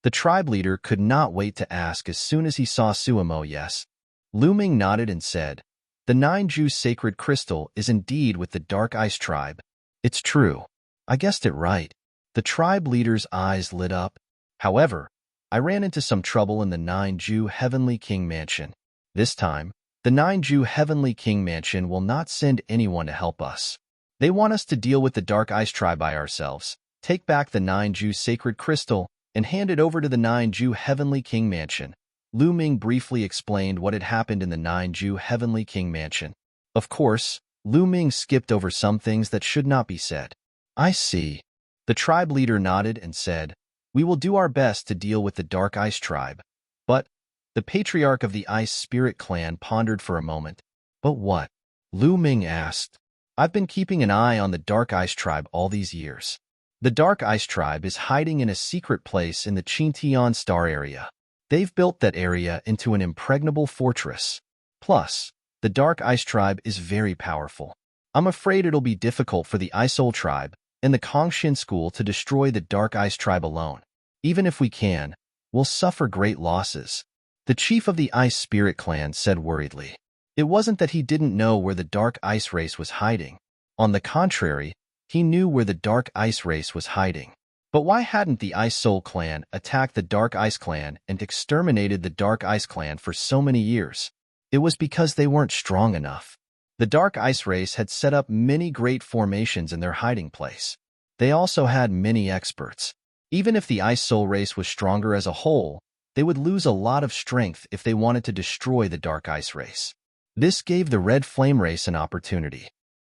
The tribe leader could not wait to ask as soon as he saw Suimo. Yes. Lu Ming nodded and said, The Nine-Ju Sacred Crystal is indeed with the Dark Ice Tribe. It's true. I guessed it right. The tribe leader's eyes lit up. However, I ran into some trouble in the Nine-Ju Heavenly King Mansion. This time, the Nine-Ju Heavenly King Mansion will not send anyone to help us. They want us to deal with the Dark Ice Tribe by ourselves, take back the Nine-Ju Sacred Crystal, and hand it over to the Nine-Ju Heavenly King Mansion. Lu Ming briefly explained what had happened in the Nine-Ju Heavenly King Mansion. Of course, Lu Ming skipped over some things that should not be said. I see. The tribe leader nodded and said, "We will do our best to deal with the Dark Ice tribe." But the patriarch of the Ice Spirit clan pondered for a moment. But what? Lu Ming asked. I've been keeping an eye on the Dark Ice tribe all these years. The Dark Ice tribe is hiding in a secret place in the Qingtian Star area. They've built that area into an impregnable fortress. Plus, the Dark Ice tribe is very powerful. I'm afraid it'll be difficult for the Iceol tribe and the Kongshin school to destroy the Dark Ice tribe alone. Even if we can, we'll suffer great losses. The chief of the Ice Spirit clan said worriedly. It wasn't that he didn't know where the Dark Ice race was hiding. On the contrary, he knew where the Dark Ice race was hiding. But why hadn't the Ice Soul clan attacked the Dark Ice clan and exterminated the Dark Ice clan for so many years? It was because they weren't strong enough. The Dark Ice race had set up many great formations in their hiding place. They also had many experts. Even if the Ice Soul race was stronger as a whole, they would lose a lot of strength if they wanted to destroy the Dark Ice race. This gave the Red Flame race an opportunity.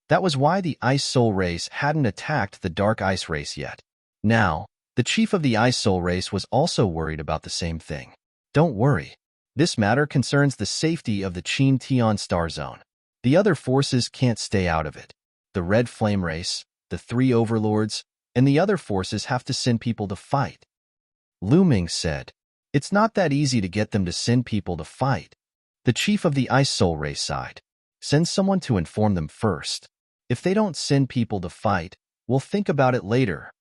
That was why the Ice Soul race hadn't attacked the Dark Ice race yet. Now, the chief of the Ice Soul race was also worried about the same thing. Don't worry. This matter concerns the safety of the Qingtian Star Zone. The other forces can't stay out of it. The Red Flame race, the three overlords, and the other forces have to send people to fight. Lu Ming said, "It's not that easy to get them to send people to fight." The chief of the Ice Soul race sighed. "Send someone to inform them first. If they don't send people to fight, we'll think about it later."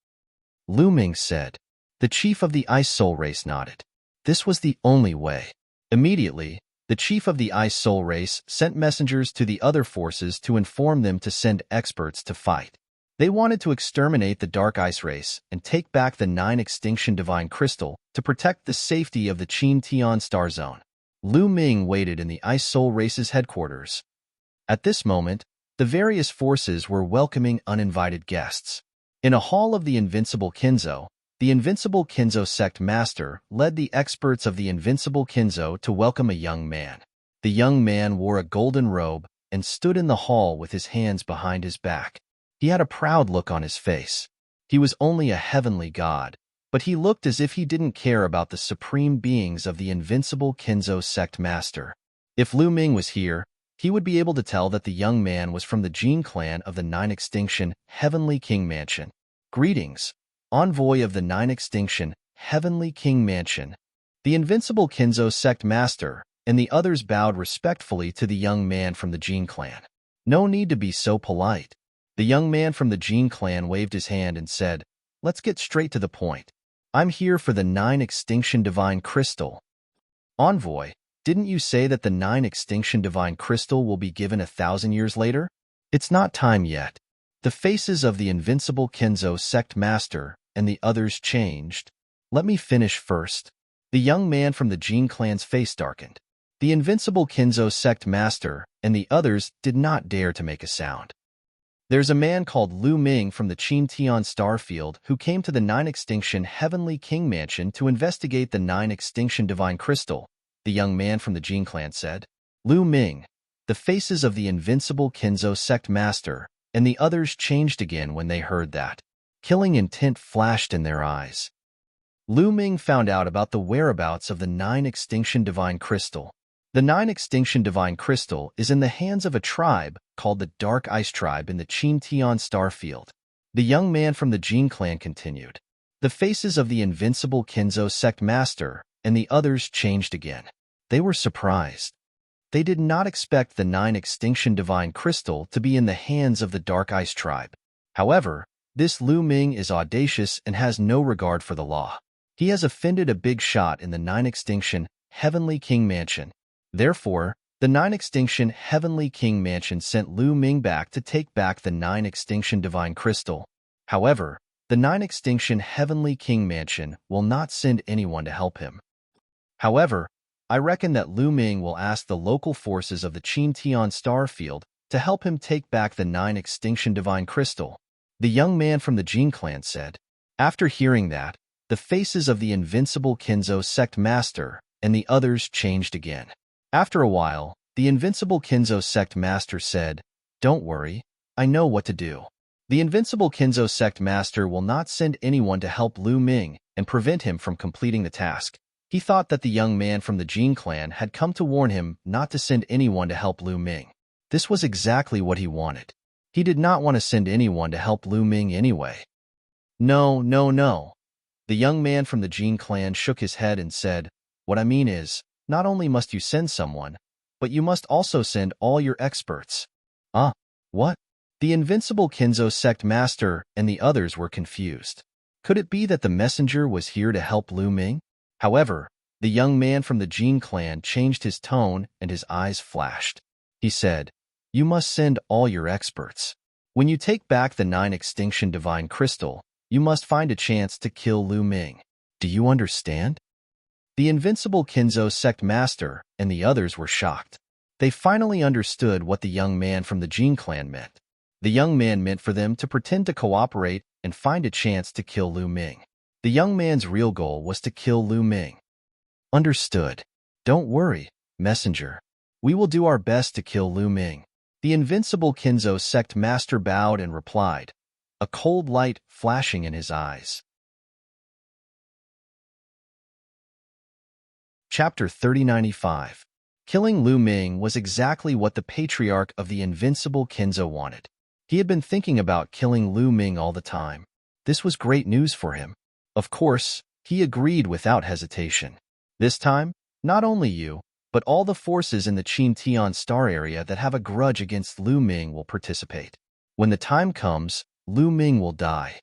Lu Ming said. The chief of the Ice Soul race nodded. This was the only way. Immediately, the chief of the Ice Soul race sent messengers to the other forces to inform them to send experts to fight. They wanted to exterminate the Dark Ice race and take back the 9 Extinction Divine Crystal to protect the safety of the Qingtian Star Zone. Lu Ming waited in the Ice Soul race's headquarters. At this moment, the various forces were welcoming uninvited guests. In a hall of the Invincible Kinzo, the Invincible Kinzo sect master led the experts of the Invincible Kinzo to welcome a young man. The young man wore a golden robe and stood in the hall with his hands behind his back. He had a proud look on his face. He was only a heavenly god, but he looked as if he didn't care about the supreme beings of the Invincible Kinzo sect master. If Lu Ming was here, he would be able to tell that the young man was from the Jin clan of the 9 Extinction Heavenly King Mansion. Greetings, envoy of the 9 Extinction Heavenly King Mansion. The Invincible Kinzo sect master and the others bowed respectfully to the young man from the Jin clan. No need to be so polite. The young man from the Jin clan waved his hand and said, "Let's get straight to the point. I'm here for the 9 Extinction Divine Crystal." Envoy, didn't you say that the 9 Extinction Divine Crystal will be given 1,000 years later? It's not time yet. The faces of the Invincible Kinzo sect master and the others changed. Let me finish first. The young man from the Jin clan's face darkened. The Invincible Kinzo sect master and the others did not dare to make a sound. There's a man called Lu Ming from the Qingtian Starfield who came to the 9 Extinction Heavenly King Mansion to investigate the 9 Extinction Divine Crystal, the young man from the Jin clan said. Lu Ming, the faces of the Invincible Kinzo sect master and the others changed again when they heard that. Killing intent flashed in their eyes. Lu Ming found out about the whereabouts of the 9 Extinction Divine Crystal. The 9 Extinction Divine Crystal is in the hands of a tribe called the Dark Ice Tribe in the Qingtian Starfield. The young man from the Jin clan continued. The faces of the Invincible Kinzo sect master and the others changed again. They were surprised. They did not expect the 9 Extinction Divine Crystal to be in the hands of the Dark Ice Tribe. However, this Lu Ming is audacious and has no regard for the law. He has offended a big shot in the 9 Extinction Heavenly King Mansion. Therefore, the 9 Extinction Heavenly King Mansion sent Lu Ming back to take back the 9 Extinction Divine Crystal. However, the 9 Extinction Heavenly King Mansion will not send anyone to help him. However, I reckon that Lu Ming will ask the local forces of the Qingtian Starfield to help him take back the 9 Extinction Divine Crystal, the young man from the Jin clan said. After hearing that, the faces of the Invincible Kinzo sect master and the others changed again. After a while, the Invincible Kinzo sect master said, "Don't worry, I know what to do." The invincible Kinzo sect master will not send anyone to help Lu Ming and prevent him from completing the task. He thought that the young man from the Jin clan had come to warn him not to send anyone to help Lu Ming. This was exactly what he wanted. He did not want to send anyone to help Lu Ming anyway. No, no, no. The young man from the Jin clan shook his head and said, "What I mean is, not only must you send someone, but you must also send all your experts." What? The invincible Kinzo sect master and the others were confused. Could it be that the messenger was here to help Lu Ming? However, the young man from the Jin clan changed his tone and his eyes flashed. He said, "You must send all your experts. When you take back the 9 extinction divine crystal, you must find a chance to kill Lu Ming. Do you understand?" The invincible Kinzo sect master and the others were shocked. They finally understood what the young man from the Jin clan meant. The young man meant for them to pretend to cooperate and find a chance to kill Lu Ming. The young man's real goal was to kill Lu Ming. Understood. Don't worry, messenger. We will do our best to kill Lu Ming. The invincible Kinzo sect master bowed and replied, a cold light flashing in his eyes. Chapter 3095. Killing Lu Ming was exactly what the patriarch of the invincible Kinzo wanted. He had been thinking about killing Lu Ming all the time. This was great news for him. Of course, he agreed without hesitation. This time, not only you, but all the forces in the Qin Tian star area that have a grudge against Lu Ming will participate. When the time comes, Lu Ming will die.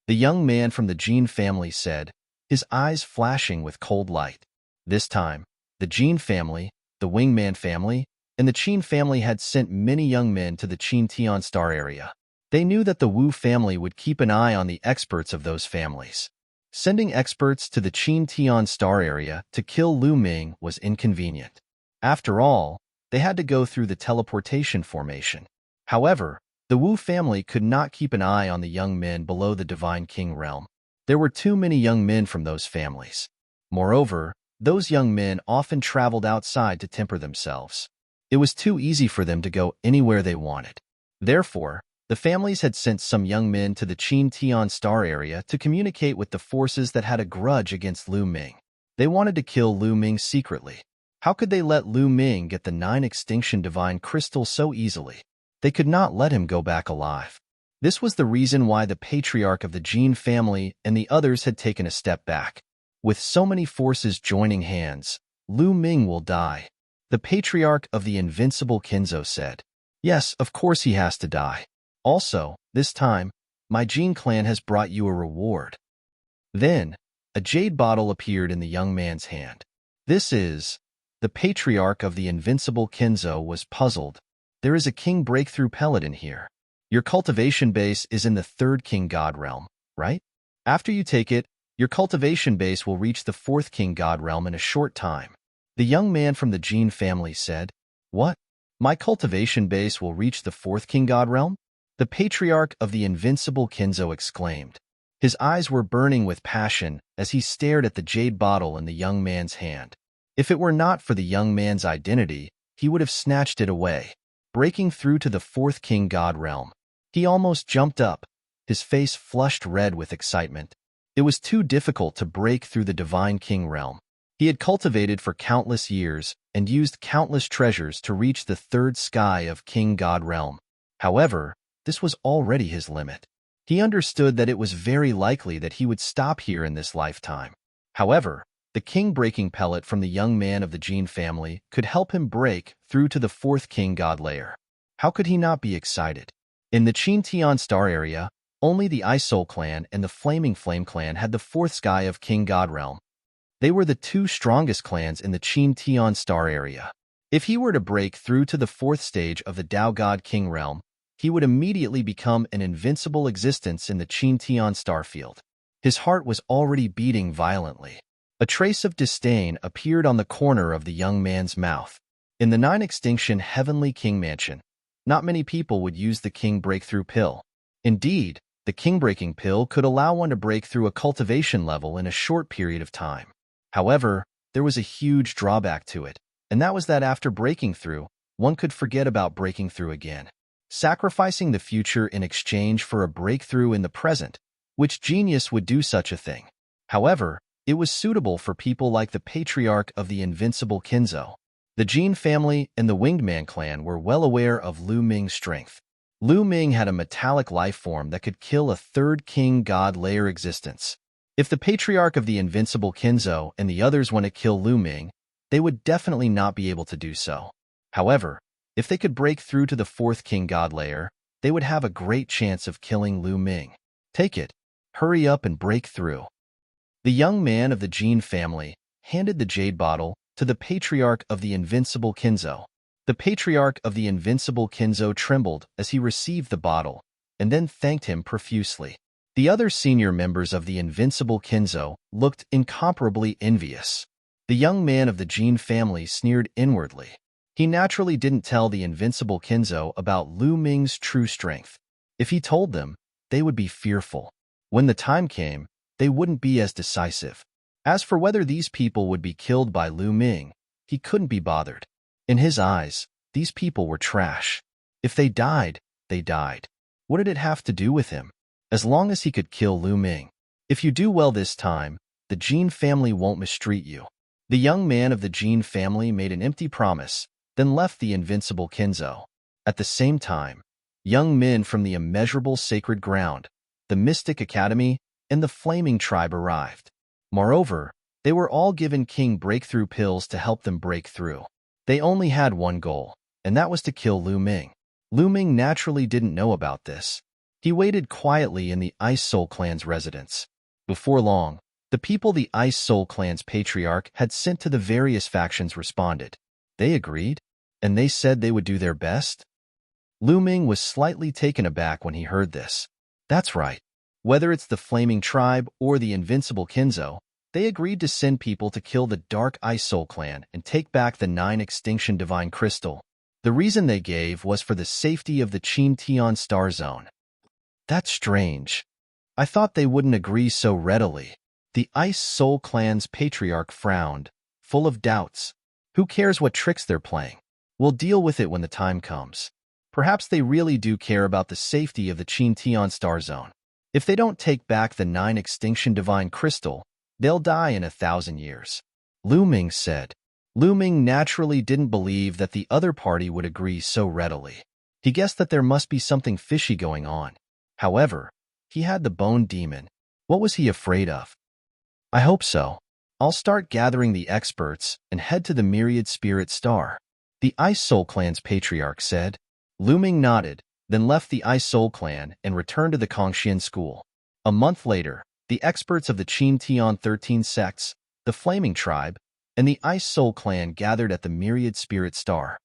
The young man from the Jin family said, his eyes flashing with cold light. This time, the Jin family, the Wingman family, and the Qin family had sent many young men to the Qin Tian star area. They knew that the Wu family would keep an eye on the experts of those families. Sending experts to the Qin Tian star area to kill Lu Ming was inconvenient. After all, they had to go through the teleportation formation. However, the Wu family could not keep an eye on the young men below the Divine King realm. There were too many young men from those families. Moreover, those young men often traveled outside to temper themselves. It was too easy for them to go anywhere they wanted. Therefore, the families had sent some young men to the Qin Tian star area to communicate with the forces that had a grudge against Lu Ming. They wanted to kill Lu Ming secretly. How could they let Lu Ming get the 9 extinction divine crystals so easily? They could not let him go back alive. This was the reason why the patriarch of the Jin family and the others had taken a step back. With so many forces joining hands, Lu Ming will die. The patriarch of the invincible Kinzo said, "Yes, of course he has to die. Also, this time, my Jin clan has brought you a reward." Then, a jade bottle appeared in the young man's hand. This is... The patriarch of the invincible Kinzo was puzzled. There is a king breakthrough pellet in here. Your cultivation base is in the 3rd king god realm, right? After you take it, your cultivation base will reach the 4th king god realm in a short time. The young man from the Jin family said, "What? My cultivation base will reach the 4th king god realm?" The patriarch of the invincible Kinzo exclaimed. His eyes were burning with passion as he stared at the jade bottle in the young man's hand. If it were not for the young man's identity, he would have snatched it away. Breaking through to the 4th king god realm. He almost jumped up, his face flushed red with excitement. It was too difficult to break through the divine king realm. He had cultivated for countless years and used countless treasures to reach the 3rd sky of king god realm. However, this was already his limit. He understood that it was very likely that he would stop here in this lifetime. However, the king-breaking pellet from the young man of the Jin family could help him break through to the 4th king god layer. How could he not be excited? In the Qin Tian star area, only the Isol clan and the Flaming Flame clan had the 4th sky of king god realm. They were the 2 strongest clans in the Qin Tian star area. If he were to break through to the 4th stage of the Dao God King realm, he would immediately become an invincible existence in the Qin Tian star field. His heart was already beating violently. A trace of disdain appeared on the corner of the young man's mouth. In the 9 extinction Heavenly King Mansion, not many people would use the King Breakthrough Pill. Indeed, the King Breaking Pill could allow one to break through a cultivation level in a short period of time. However, there was a huge drawback to it, and that was that after breaking through, one could forget about breaking through again. sacrificing the future in exchange for a breakthrough in the present. Which genius would do such a thing? However, it was suitable for people like the patriarch of the invincible Kinzo. The Jin family and the Winged Man clan were well aware of Lu Ming's strength. Lu Ming had a metallic life form that could kill a third king god layer existence. If the patriarch of the invincible Kinzo and the others want to kill Lu Ming, they would definitely not be able to do so. However, if they could break through to the fourth king god layer, they would have a great chance of killing Lu Ming. Take it. Hurry up and break through. The young man of the Jin family handed the jade bottle to the patriarch of the invincible Kinzo. The patriarch of the invincible Kinzo trembled as he received the bottle, and then thanked him profusely. The other senior members of the invincible Kinzo looked incomparably envious. The young man of the Jin family sneered inwardly. He naturally didn't tell the invincible Kinzo about Lu Ming's true strength. If he told them, they would be fearful. When the time came, they wouldn't be as decisive. As for whether these people would be killed by Lu Ming, he couldn't be bothered. In his eyes, these people were trash. If they died, they died. What did it have to do with him? As long as he could kill Lu Ming. If you do well this time, the Jin family won't mistreat you. The young man of the Jin family made an empty promise, then left the invincible Kinzo. At the same time, young men from the immeasurable sacred ground, the Mystic Academy, and the Flaming Tribe arrived. Moreover, they were all given King Breakthrough pills to help them break through. They only had one goal, and that was to kill Lu Ming. Lu Ming naturally didn't know about this. He waited quietly in the Ice Soul Clan's residence. Before long, the people the Ice Soul Clan's patriarch had sent to the various factions responded. They agreed, and they said they would do their best. Lu Ming was slightly taken aback when he heard this. That's right. Whether it's the Flaming Tribe or the Invincible Kinzo, they agreed to send people to kill the Dark Ice Soul Clan and take back the 9 Extinction Divine Crystal. The reason they gave was for the safety of the Qin Tian Star Zone. That's strange. I thought they wouldn't agree so readily. The Ice Soul Clan's patriarch frowned, full of doubts. Who cares what tricks they're playing? We'll deal with it when the time comes. Perhaps they really do care about the safety of the Qin Tian Star Zone. If they don't take back the 9 Extinction Divine Crystal, they'll die in 1,000 years. Lu Ming said. Lu Ming naturally didn't believe that the other party would agree so readily. He guessed that there must be something fishy going on. However, he had the Bone Demon. What was he afraid of? I hope so. I'll start gathering the experts and head to the Myriad Spirit Star. The Ice Soul Clan's patriarch said. Lu Ming nodded, then left the Ice Soul Clan and returned to the Kongxian school. A month later, the experts of the Qin Tian 13 sects, the Flaming Tribe, and the Ice Soul Clan gathered at the Myriad Spirit Star.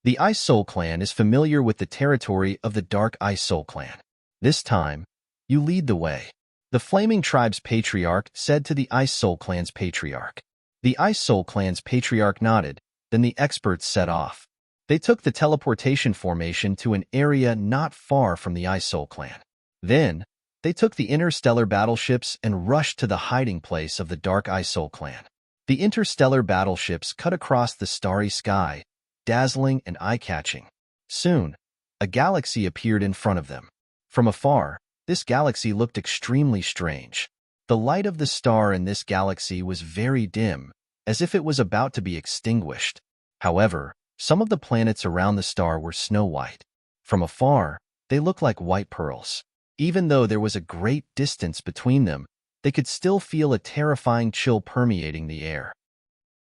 The Ice Soul Clan is familiar with the territory of the Dark Ice Soul Clan. This time, you lead the way. The Flaming Tribe's patriarch said to the Ice Soul Clan's patriarch. The Ice Soul Clan's patriarch nodded, then the experts set off. They took the teleportation formation to an area not far from the Ice Soul Clan. Then, they took the interstellar battleships and rushed to the hiding place of the Dark Ice Soul Clan. The interstellar battleships cut across the starry sky, dazzling and eye-catching. Soon, a galaxy appeared in front of them. From afar, this galaxy looked extremely strange. The light of the star in this galaxy was very dim, as if it was about to be extinguished. However, some of the planets around the star were snow-white. From afar, they looked like white pearls. Even though there was a great distance between them, they could still feel a terrifying chill permeating the air.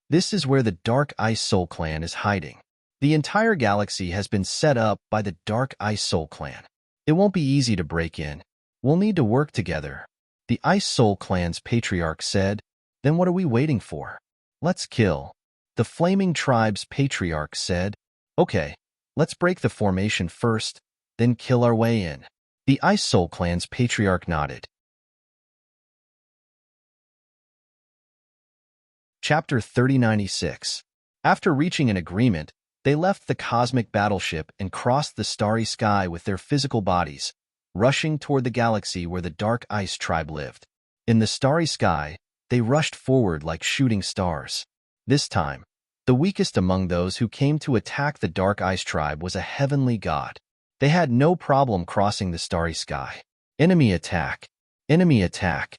This is where the Dark Ice Soul Clan is hiding. The entire galaxy has been set up by the Dark Ice Soul Clan. It won't be easy to break in. We'll need to work together. The Ice Soul Clan's patriarch said. Then what are we waiting for? Let's kill. The Flaming Tribe's patriarch said. Okay, let's break the formation first, then kill our way in. The Ice Soul Clan's patriarch nodded. Chapter 3096. After reaching an agreement, they left the cosmic battleship and crossed the starry sky with their physical bodies, rushing toward the galaxy where the Dark Ice Tribe lived. In the starry sky, they rushed forward like shooting stars. This time, the weakest among those who came to attack the Dark Ice Tribe was a heavenly god. They had no problem crossing the starry sky. Enemy attack! Enemy attack!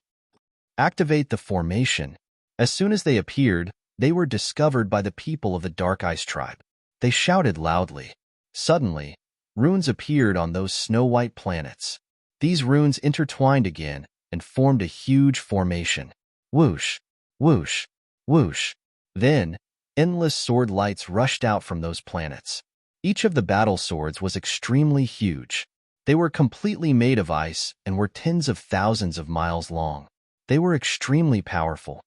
Activate the formation. As soon as they appeared, they were discovered by the people of the Dark Ice tribe. They shouted loudly. Suddenly, runes appeared on those snow-white planets. These runes intertwined again and formed a huge formation. Whoosh, whoosh, whoosh. Then, endless sword lights rushed out from those planets. Each of the battle swords was extremely huge. They were completely made of ice and were tens of thousands of miles long. They were extremely powerful.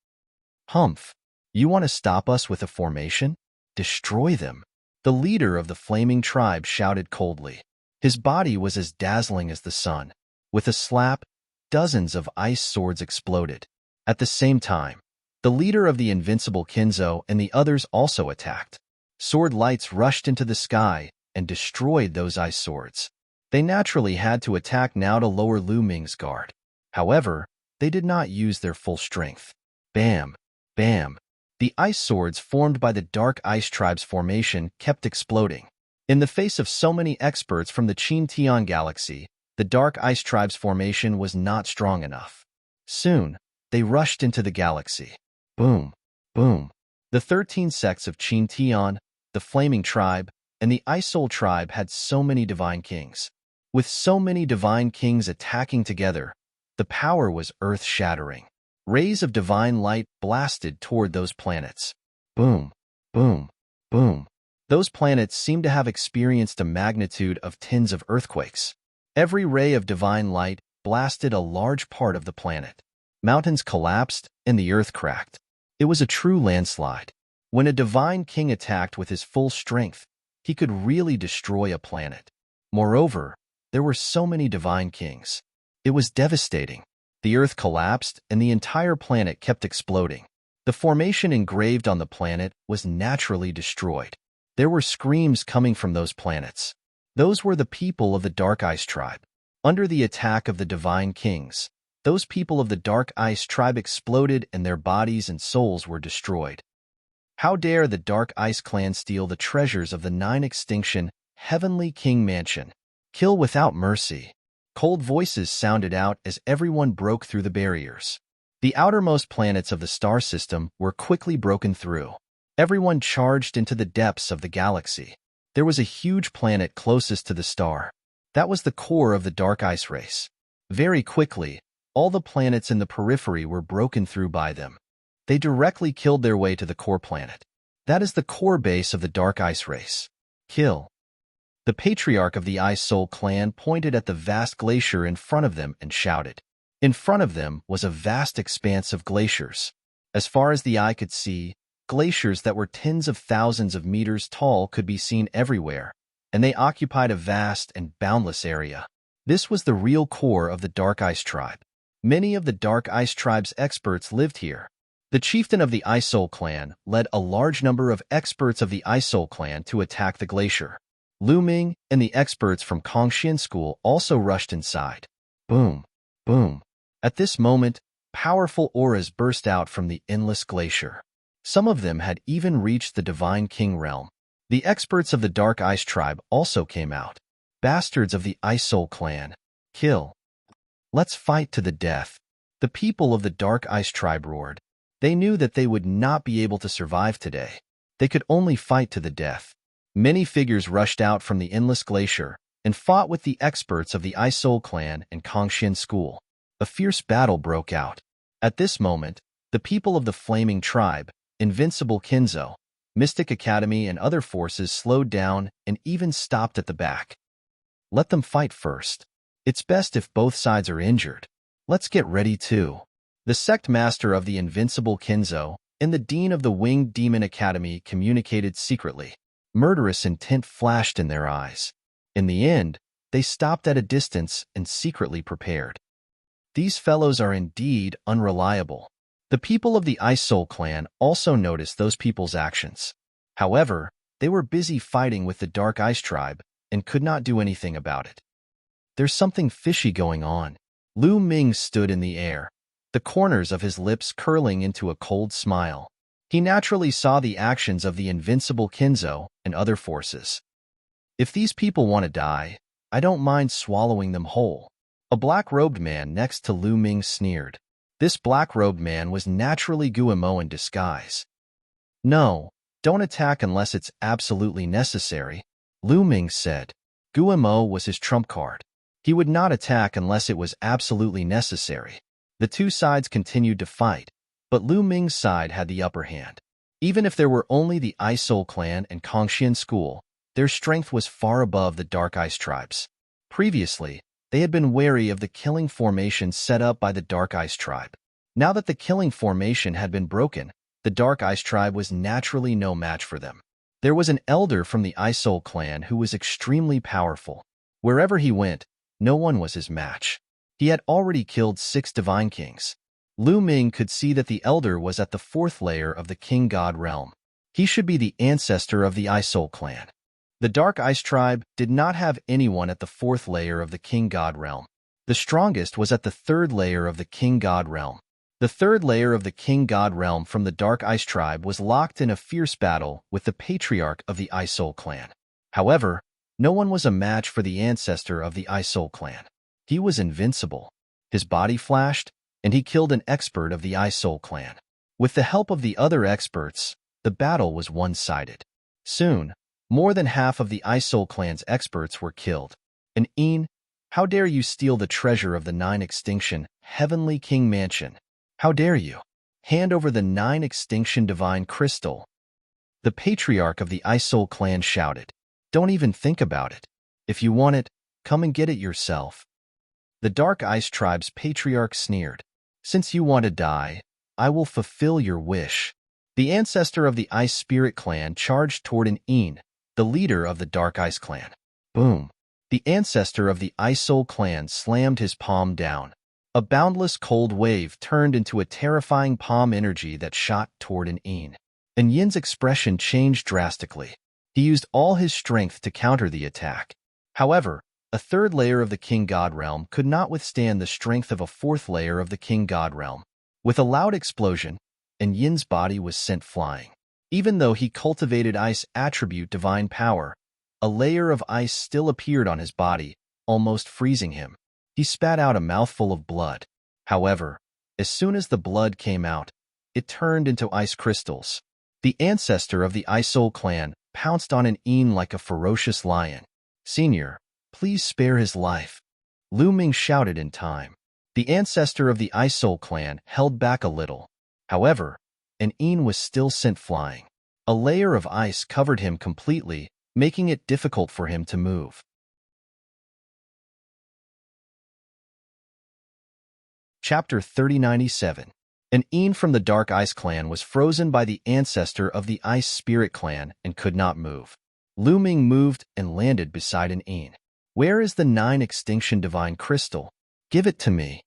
Humph, you want to stop us with a formation? Destroy them. The leader of the flaming tribe shouted coldly. His body was as dazzling as the sun. With a slap, dozens of ice swords exploded. At the same time, the leader of the invincible Kinzo and the others also attacked. Sword lights rushed into the sky and destroyed those ice swords. They naturally had to attack now to lower Lu Ming's guard. However, they did not use their full strength. Bam! Bam! The ice swords formed by the Dark Ice Tribe's formation kept exploding. In the face of so many experts from the Qin galaxy, the Dark Ice Tribe's formation was not strong enough. Soon, they rushed into the galaxy. Boom! Boom! The 13 sects of Qin, the Flaming Tribe, and the Ice Soul Tribe had so many divine kings. With so many divine kings attacking together, the power was earth-shattering. Rays of divine light blasted toward those planets. Boom! Boom! Boom! Those planets seemed to have experienced a magnitude of tens of earthquakes. Every ray of divine light blasted a large part of the planet. Mountains collapsed and the earth cracked. It was a true landslide. When a divine king attacked with his full strength, he could really destroy a planet. Moreover, there were so many divine kings. It was devastating. The earth collapsed and the entire planet kept exploding. The formation engraved on the planet was naturally destroyed. There were screams coming from those planets. Those were the people of the Dark Ice Tribe. Under the attack of the divine kings, those people of the Dark Ice Tribe exploded and their bodies and souls were destroyed. How dare the Dark Ice Clan steal the treasures of the 9-extinction Heavenly King Mansion? Kill without mercy. Cold voices sounded out as everyone broke through the barriers. The outermost planets of the star system were quickly broken through. Everyone charged into the depths of the galaxy. There was a huge planet closest to the star. That was the core of the Dark Ice race. Very quickly, all the planets in the periphery were broken through by them. They directly killed their way to the core planet. That is the core base of the Dark Ice race. Kill. The patriarch of the Ice Soul clan pointed at the vast glacier in front of them and shouted. In front of them was a vast expanse of glaciers. As far as the eye could see, glaciers that were tens of thousands of meters tall could be seen everywhere, and they occupied a vast and boundless area. This was the real core of the Dark Ice Tribe. Many of the Dark Ice Tribe's experts lived here. The chieftain of the Ice Soul clan led a large number of experts of the Ice Soul clan to attack the glacier. Lu Ming and the experts from Kongxian School also rushed inside. Boom! Boom! At this moment, powerful auras burst out from the endless glacier. Some of them had even reached the Divine King realm. The experts of the Dark Ice Tribe also came out. Bastards of the Ice Soul clan. Kill. Let's fight to the death. The people of the Dark Ice Tribe roared. They knew that they would not be able to survive today. They could only fight to the death. Many figures rushed out from the endless glacier and fought with the experts of the Ice Soul clan and Kongxian School. A fierce battle broke out. At this moment, the people of the Flaming Tribe, Invincible Kinzo, Mystic Academy and other forces slowed down and even stopped at the back. Let them fight first. It's best if both sides are injured. Let's get ready too. The sect master of the Invincible Kinzo and the dean of the Winged Demon Academy communicated secretly. Murderous intent flashed in their eyes. In the end, they stopped at a distance and secretly prepared. These fellows are indeed unreliable. The people of the Ice Soul clan also noticed those people's actions. However, they were busy fighting with the Dark Ice Tribe and could not do anything about it. There's something fishy going on. Lu Ming stood in the air, the corners of his lips curling into a cold smile. He naturally saw the actions of the Invincible Kinzo and other forces. If these people want to die, I don't mind swallowing them whole. A black-robed man next to Lu Ming sneered. This black-robed man was naturally Guillemot in disguise. No, don't attack unless it's absolutely necessary, Lu Ming said. Guillemot was his trump card. He would not attack unless it was absolutely necessary. The two sides continued to fight, but Lu Ming's side had the upper hand. Even if there were only the Ice Soul clan and Kongxian school, their strength was far above the Dark Ice tribes. Previously, they had been wary of the killing formation set up by the Dark Ice tribe. Now that the killing formation had been broken, the Dark Ice tribe was naturally no match for them. There was an elder from the Ice Soul clan who was extremely powerful. Wherever he went, no one was his match. He had already killed 6 divine kings. Lu Ming could see that the elder was at the 4th layer of the King God realm. He should be the ancestor of the Ice Soul clan. The Dark Ice tribe did not have anyone at the 4th layer of the King God realm. The strongest was at the 3rd layer of the King God realm. The 3rd layer of the King God realm from the Dark Ice tribe was locked in a fierce battle with the patriarch of the Ice Soul clan. However, no one was a match for the ancestor of the Ice Soul clan. He was invincible. His body flashed, and he killed an expert of the Ice Soul clan. With the help of the other experts, the battle was one-sided. Soon, more than half of the Ice Soul clan's experts were killed. And how dare you steal the treasure of the 9 Extinction Heavenly King Mansion? How dare you? Hand over the 9 Extinction Divine Crystal. The patriarch of the Ice Soul clan shouted. Don't even think about it. If you want it, come and get it yourself. The Dark Ice tribe's patriarch sneered. Since you want to die, I will fulfill your wish. The ancestor of the Ice Spirit clan charged toward the leader of the Dark Ice clan. Boom. The ancestor of the Ice Soul clan slammed his palm down. A boundless cold wave turned into a terrifying palm energy that shot toward Yin's expression changed drastically. He used all his strength to counter the attack. However, a 3rd layer of the King God realm could not withstand the strength of a 4th layer of the King God realm. With a loud explosion, Yin's body was sent flying. Even though he cultivated ice attribute divine power, a layer of ice still appeared on his body, almost freezing him. He spat out a mouthful of blood. However, as soon as the blood came out, it turned into ice crystals. The ancestor of the Ice Soul clan pounced on Yin like a ferocious lion. Senior, please spare his life. Lu Ming shouted in time. The ancestor of the Ice Soul clan held back a little. However, Yin was still sent flying. A layer of ice covered him completely, making it difficult for him to move. Chapter 3097. Yin from the Dark Ice clan was frozen by the ancestor of the Ice Spirit clan and could not move. Lu Ming moved and landed beside Yin. Where is the 9 Extinction Divine Crystal? Give it to me.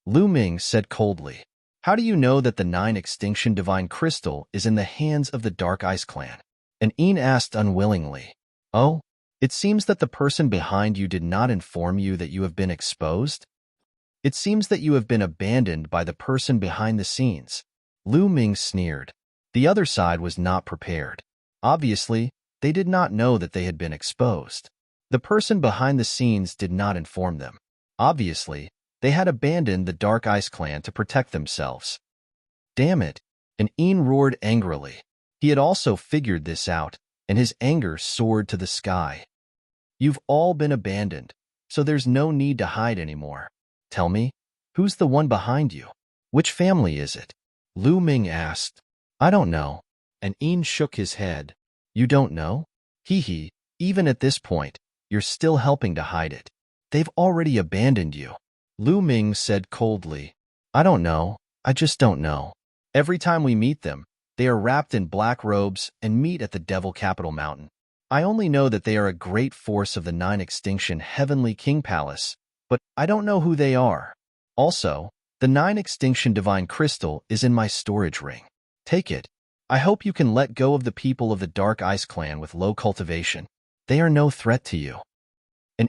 Lu Ming said coldly. How do you know that the 9 Extinction Divine Crystal is in the hands of the Dark Ice clan? Yin asked unwillingly. Oh, it seems that the person behind you did not inform you that you have been exposed? It seems that you have been abandoned by the person behind the scenes. Lu Ming sneered. The other side was not prepared. Obviously, they did not know that they had been exposed. The person behind the scenes did not inform them. Obviously, they had abandoned the Dark Ice clan to protect themselves. Damn it! Yin roared angrily. He had also figured this out, and his anger soared to the sky. You've all been abandoned, so there's no need to hide anymore. Tell me, who's the one behind you? Which family is it? Lu Ming asked. I don't know. Yin shook his head. You don't know? Hee, even at this point, you're still helping to hide it. They've already abandoned you. Lu Ming said coldly. I don't know. I just don't know. Every time we meet them, they are wrapped in black robes and meet at the Devil Capital Mountain. I only know that they are a great force of the 9 Extinction Heavenly King Palace, but I don't know who they are. Also, the 9 Extinction Divine Crystal is in my storage ring. Take it. I hope you can let go of the people of the Dark Ice clan with low cultivation. They are no threat to you.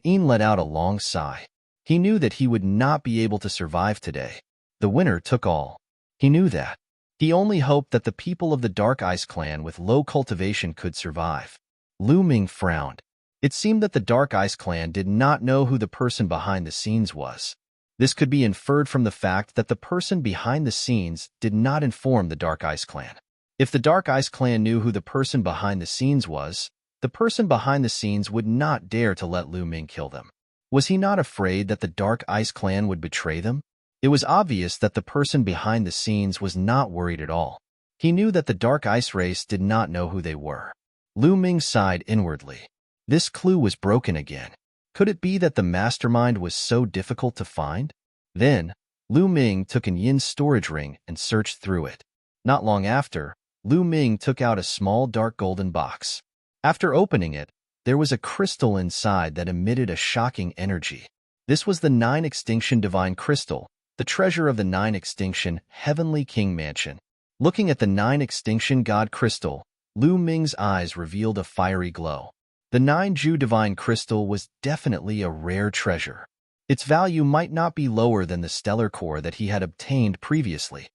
Yin let out a long sigh. He knew that he would not be able to survive today. The winner took all. He knew that. He only hoped that the people of the Dark Ice clan with low cultivation could survive. Lu Ming frowned. It seemed that the Dark Ice Clan did not know who the person behind the scenes was. This could be inferred from the fact that the person behind the scenes did not inform the Dark Ice Clan. If the Dark Ice Clan knew who the person behind the scenes was, the person behind the scenes would not dare to let Lu Ming kill them. Was he not afraid that the Dark Ice Clan would betray them? It was obvious that the person behind the scenes was not worried at all. He knew that the Dark Ice race did not know who they were. Lu Ming sighed inwardly. This clue was broken again. Could it be that the mastermind was so difficult to find? Then, Lu Ming took an yin storage ring and searched through it. Not long after, Lu Ming took out a small dark golden box. After opening it, there was a crystal inside that emitted a shocking energy. This was the 9 Extinction Divine Crystal, the treasure of the 9 Extinction Heavenly King Mansion. Looking at the 9 Extinction God Crystal, Lu Ming's eyes revealed a fiery glow. The 9 Ju Divine Crystal was definitely a rare treasure. Its value might not be lower than the stellar core that he had obtained previously.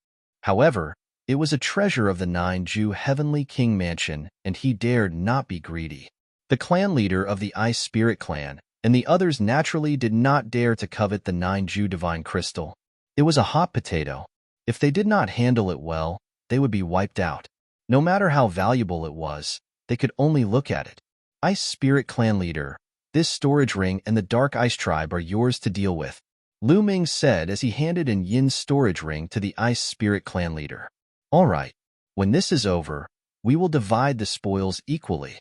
However, it was a treasure of the 9 Ju Heavenly King Mansion, and he dared not be greedy. The clan leader of the Ice Spirit Clan and the others naturally did not dare to covet the 9 Ju Divine Crystal. It was a hot potato. If they did not handle it well, they would be wiped out. No matter how valuable it was, they could only look at it. Ice Spirit Clan leader, this storage ring and the Dark Ice Tribe are yours to deal with, Lu Ming said as he handed an yin storage ring to the Ice Spirit Clan leader. All right, when this is over, we will divide the spoils equally.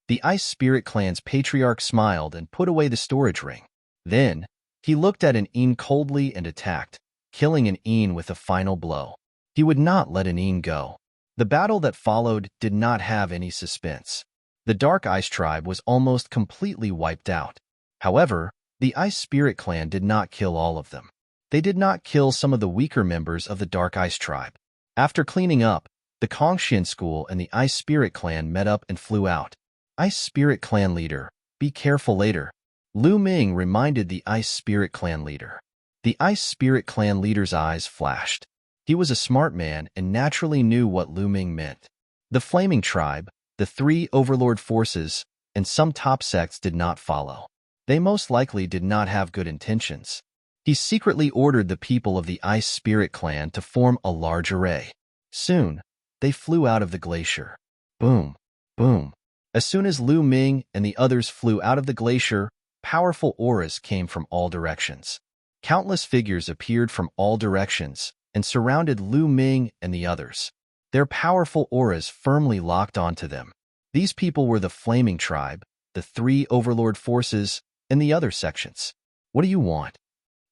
The Ice Spirit Clan's patriarch smiled and put away the storage ring. Then, he looked at an Een coldly and attacked, killing an Een with a final blow. He would not let an Een go. The battle that followed did not have any suspense. The Dark Ice Tribe was almost completely wiped out. However, the Ice Spirit Clan did not kill all of them. They did not kill some of the weaker members of the Dark Ice Tribe. After cleaning up, the Kongxian School and the Ice Spirit Clan met up and flew out. Ice Spirit Clan leader, be careful later. Lu Ming reminded the Ice Spirit Clan leader. The Ice Spirit Clan leader's eyes flashed. He was a smart man and naturally knew what Lu Ming meant. The Flaming Tribe, the 3 Overlord forces, and some top sects did not follow. They most likely did not have good intentions. He secretly ordered the people of the Ice Spirit Clan to form a large array. Soon, they flew out of the glacier. Boom, boom. As soon as Lu Ming and the others flew out of the glacier, powerful auras came from all directions. Countless figures appeared from all directions and surrounded Lu Ming and the others. Their powerful auras firmly locked onto them. These people were the Flaming Tribe, the 3 Overlord forces, and the other sections. What do you want?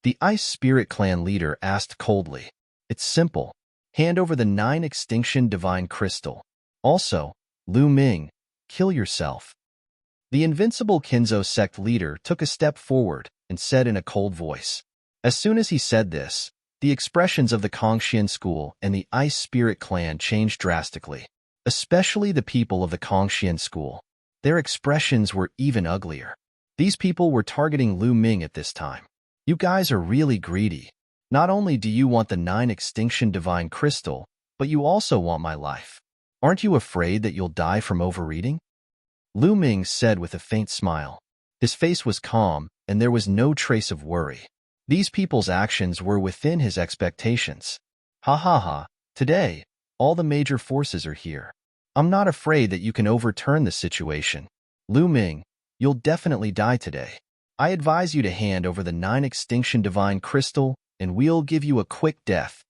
The Ice Spirit Clan leader asked coldly. It's simple. Hand over the 9 Extinction Divine Crystal. Also, Lu Ming, kill yourself. The invincible Kinzo sect leader took a step forward and said in a cold voice. As soon as he said this, the expressions of the Kongxian School and the Ice Spirit Clan changed drastically, especially the people of the Kongxian School. Their expressions were even uglier. These people were targeting Lu Ming at this time. You guys are really greedy. Not only do you want the 9 Extinction Divine Crystal, but you also want my life. Aren't you afraid that you'll die from overeating? Lu Ming said with a faint smile. His face was calm, and there was no trace of worry. These people's actions were within his expectations. Ha ha ha, today, all the major forces are here. I'm not afraid that you can overturn the situation. Lu Ming, you'll definitely die today. I advise you to hand over the 9 Extinction Divine Crystal, and we'll give you a quick death.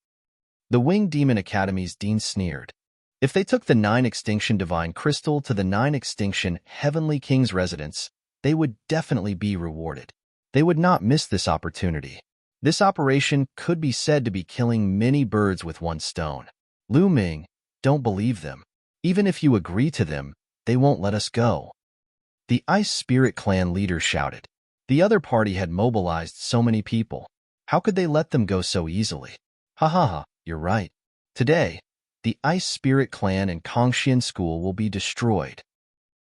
The Winged Demon Academy's dean sneered. If they took the 9 Extinction Divine Crystal to the 9 Extinction Heavenly King's residence, they would definitely be rewarded. They would not miss this opportunity. This operation could be said to be killing many birds with one stone. Lu Ming, don't believe them. Even if you agree to them, they won't let us go. The Ice Spirit Clan leader shouted. The other party had mobilized so many people. How could they let them go so easily? Ha ha ha, you're right. Today, the Ice Spirit Clan and Kongxian School will be destroyed.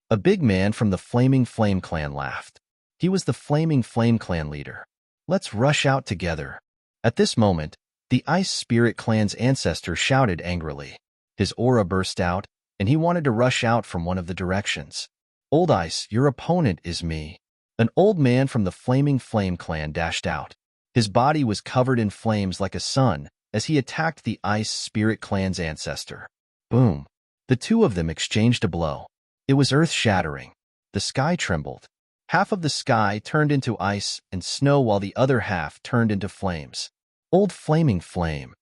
A big man from the Flaming Flame Clan laughed. He was the Flaming Flame Clan leader. Let's rush out together. At this moment, the Ice Spirit Clan's ancestor shouted angrily. His aura burst out, and he wanted to rush out from one of the directions. Old Ice, your opponent is me. An old man from the Flaming Flame clan dashed out. His body was covered in flames like a sun as he attacked the Ice Spirit clan's ancestor. Boom. The two of them exchanged a blow. It was earth-shattering. The sky trembled. Half of the sky turned into ice and snow while the other half turned into flames. Old Flaming Flame.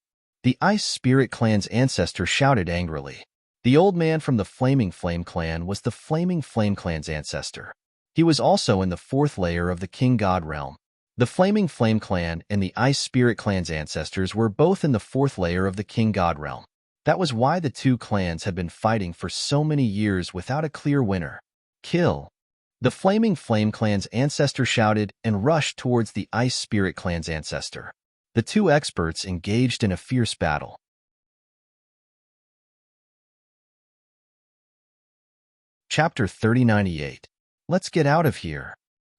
The Ice Spirit clan's ancestor shouted angrily. The old man from the Flaming Flame clan was the Flaming Flame clan's ancestor. He was also in the fourth layer of the King God realm. The Flaming Flame clan and the Ice Spirit clan's ancestors were both in the fourth layer of the King God realm. That was why the two clans had been fighting for so many years without a clear winner. Kill. The Flaming Flame clan's ancestor shouted and rushed towards the Ice Spirit clan's ancestor. The two experts engaged in a fierce battle. Chapter 3098. Let's get out of here,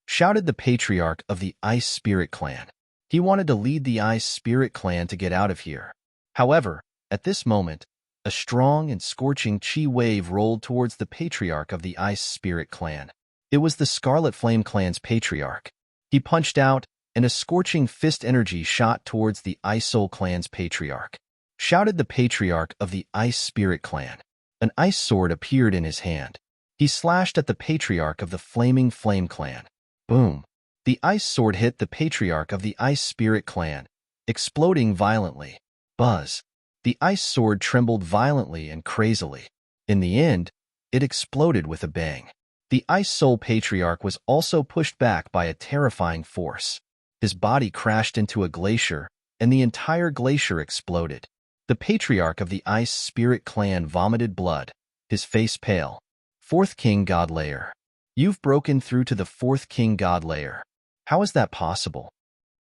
shouted the patriarch of the Ice Spirit clan. He wanted to lead the Ice Spirit clan to get out of here. However, at this moment, a strong and scorching chi wave rolled towards the patriarch of the Ice Spirit clan. It was the Scarlet Flame clan's patriarch. He punched out, and a scorching fist energy shot towards the Ice Soul clan's patriarch. Shouted the patriarch of the Ice Spirit clan. An ice sword appeared in his hand. He slashed at the patriarch of the Flaming Flame clan. Boom. The ice sword hit the patriarch of the Ice Spirit clan, exploding violently. Buzz. The ice sword trembled violently and crazily. In the end, it exploded with a bang. The Ice Soul patriarch was also pushed back by a terrifying force. His body crashed into a glacier, and the entire glacier exploded. The patriarch of the Ice Spirit clan vomited blood, his face pale. Fourth King God layer. You've broken through to the fourth King God layer. How is that possible?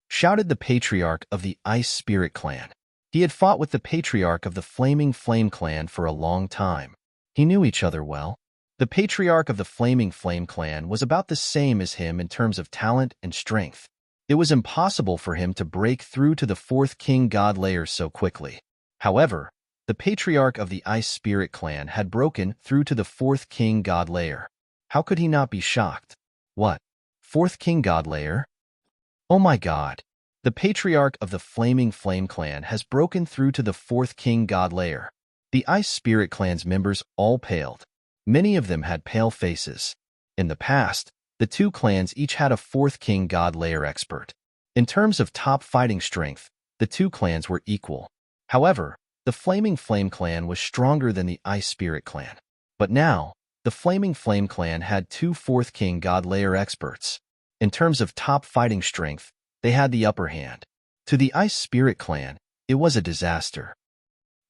Shouted the patriarch of the Ice Spirit clan. He had fought with the patriarch of the Flaming Flame clan for a long time. He knew each other well. The patriarch of the Flaming Flame clan was about the same as him in terms of talent and strength. It was impossible for him to break through to the fourth King God layer so quickly. However, the patriarch of the Ice Spirit clan had broken through to the fourth King God layer. How could he not be shocked? What? Fourth King God layer? Oh my God! The patriarch of the Flaming Flame clan has broken through to the fourth King God layer. The Ice Spirit clan's members all paled. Many of them had pale faces. In the past, the two clans each had a fourth King God layer expert. In terms of top fighting strength, the two clans were equal. However, the Flaming Flame clan was stronger than the Ice Spirit clan. But now, the Flaming Flame clan had two fourth King God layer experts. In terms of top fighting strength, they had the upper hand. To the Ice Spirit clan, it was a disaster.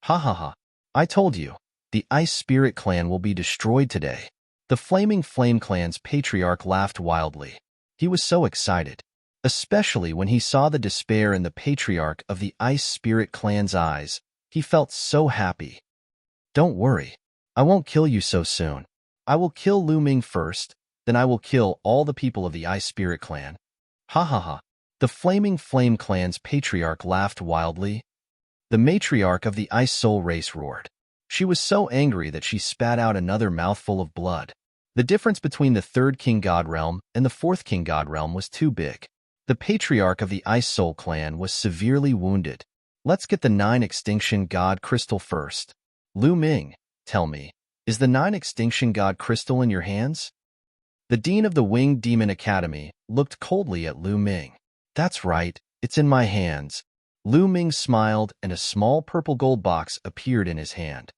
Ha ha ha. I told you, the Ice Spirit clan will be destroyed today. The Flaming Flame clan's patriarch laughed wildly. He was so excited, especially when he saw the despair in the patriarch of the Ice Spirit clan's eyes. He felt so happy. Don't worry, I won't kill you so soon. I will kill Lu Ming first, then I will kill all the people of the Ice Spirit clan. Ha ha ha. The Flaming Flame clan's patriarch laughed wildly. The matriarch of the Ice Soul race roared. She was so angry that she spat out another mouthful of blood. The difference between the third King God realm and the fourth King God realm was too big. The patriarch of the Ice Soul clan was severely wounded. Let's get the 9 Extinction God Crystal first. Lu Ming, tell me, is the 9 Extinction God Crystal in your hands? The dean of the Winged Demon Academy looked coldly at Lu Ming. That's right, it's in my hands. Lu Ming smiled and a small purple gold box appeared in his hand.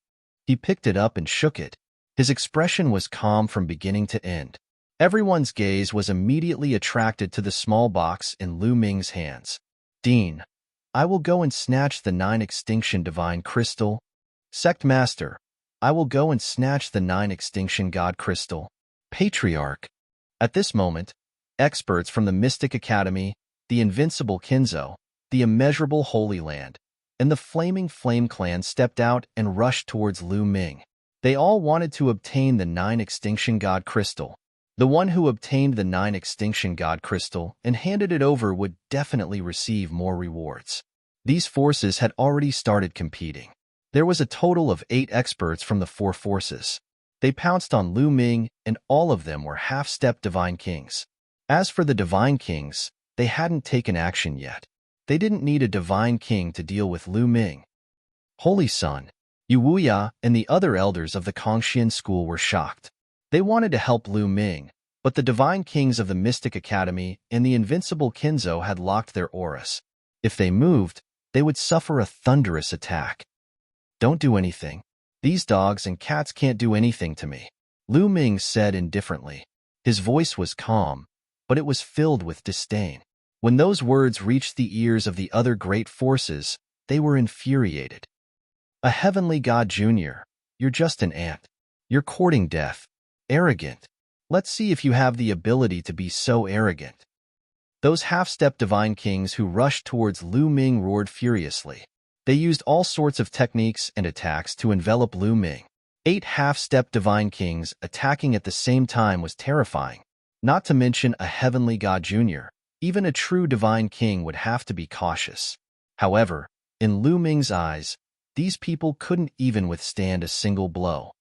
He picked it up and shook it. His expression was calm from beginning to end. Everyone's gaze was immediately attracted to the small box in Lu Ming's hands. Dean, I will go and snatch the 9 Extinction Divine Crystal. Sect Master, I will go and snatch the 9 Extinction God Crystal. Patriarch. At this moment, experts from the Mystic Academy, the Invincible Kinzo, the Immeasurable Holy Land, and the Flaming Flame clan stepped out and rushed towards Lu Ming. They all wanted to obtain the 9 Extinction God Crystal. The one who obtained the 9 Extinction God Crystal and handed it over would definitely receive more rewards. These forces had already started competing. There was a total of 8 experts from the 4 forces. They pounced on Lu Ming, and all of them were half-step divine kings. As for the divine kings, they hadn't taken action yet. They didn't need a divine king to deal with Lu Ming. Holy Sun, Yu Wuya, and the other elders of the Kongxian school were shocked. They wanted to help Lu Ming, but the divine kings of the Mystic Academy and the invincible Kinzo had locked their auras. If they moved, they would suffer a thunderous attack. Don't do anything. These dogs and cats can't do anything to me, Lu Ming said indifferently. His voice was calm, but it was filled with disdain. When those words reached the ears of the other great forces, they were infuriated. A heavenly god junior, you're just an ant. You're courting death. Arrogant. Let's see if you have the ability to be so arrogant. Those half-step divine kings who rushed towards Lu Ming roared furiously. They used all sorts of techniques and attacks to envelop Lu Ming. 8 half-step divine kings attacking at the same time was terrifying. Not to mention a heavenly god junior. Even a true divine king would have to be cautious. However, in Lu Ming's eyes, these people couldn't even withstand a single blow.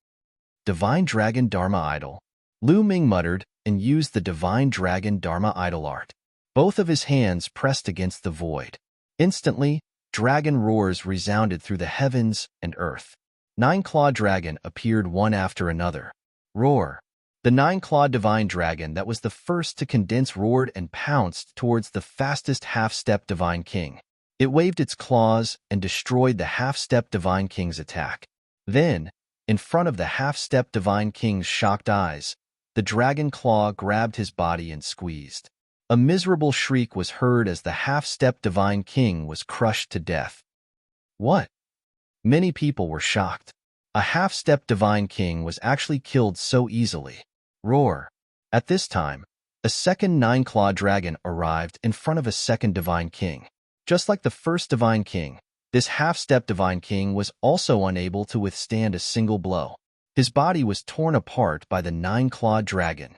Divine Dragon Dharma Idol. Lu Ming muttered and used the Divine Dragon Dharma Idol art. Both of his hands pressed against the void. Instantly, dragon roars resounded through the heavens and earth. 9-clawed dragon appeared one after another. Roar. The 9-clawed divine dragon that was the first to condense roared and pounced towards the fastest half-step divine king. It waved its claws and destroyed the half-step divine king's attack. Then, in front of the half-step divine king's shocked eyes, the dragon claw grabbed his body and squeezed. A miserable shriek was heard as the half-step divine king was crushed to death. What? Many people were shocked. A half-step divine king was actually killed so easily. Roar. At this time, a second 9-clawed dragon arrived in front of a second divine king. Just like the first divine king, this half-step divine king was also unable to withstand a single blow. His body was torn apart by the 9-clawed dragon.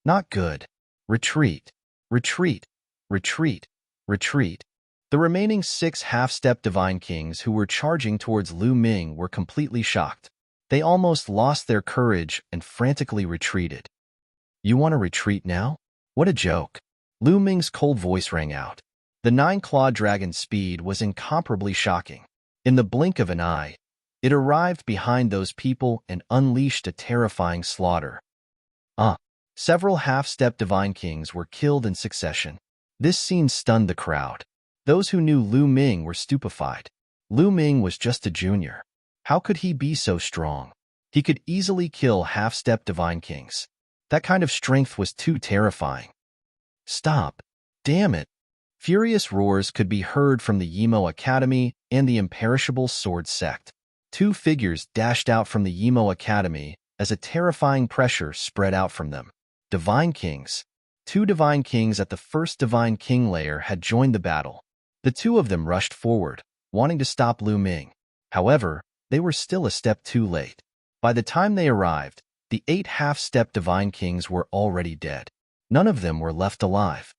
Not good. Retreat. Retreat. Retreat. Retreat. The remaining 6 half-step divine kings who were charging towards Lu Ming were completely shocked. They almost lost their courage and frantically retreated. You want to retreat now? What a joke. Lu Ming's cold voice rang out. The 9-clawed dragon's speed was incomparably shocking. In the blink of an eye, it arrived behind those people and unleashed a terrifying slaughter. Several half-step divine kings were killed in succession. This scene stunned the crowd. Those who knew Lu Ming were stupefied. Lu Ming was just a junior. How could he be so strong? He could easily kill half-step divine kings. That kind of strength was too terrifying. Stop. Damn it. Furious roars could be heard from the Yimo Academy and the Imperishable Sword Sect. 2 figures dashed out from the Yimo Academy as a terrifying pressure spread out from them. Divine Kings. 2 divine kings at the first divine king layer had joined the battle. The 2 of them rushed forward, wanting to stop Lu Ming. However, they were still a step too late. By the time they arrived, the 8 half-step divine kings were already dead. None of them were left alive.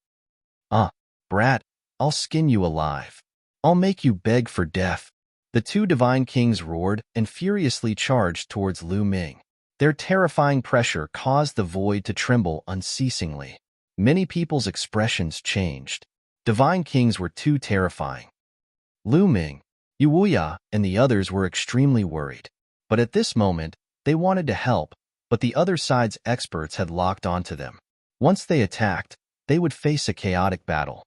Brat, I'll skin you alive. I'll make you beg for death. The 2 divine kings roared and furiously charged towards Lu Ming. Their terrifying pressure caused the void to tremble unceasingly. Many people's expressions changed. Divine kings were too terrifying. Lu Ming, Yu Wuya, and the others were extremely worried. But at this moment, they wanted to help, but the other side's experts had locked onto them. Once they attacked, they would face a chaotic battle.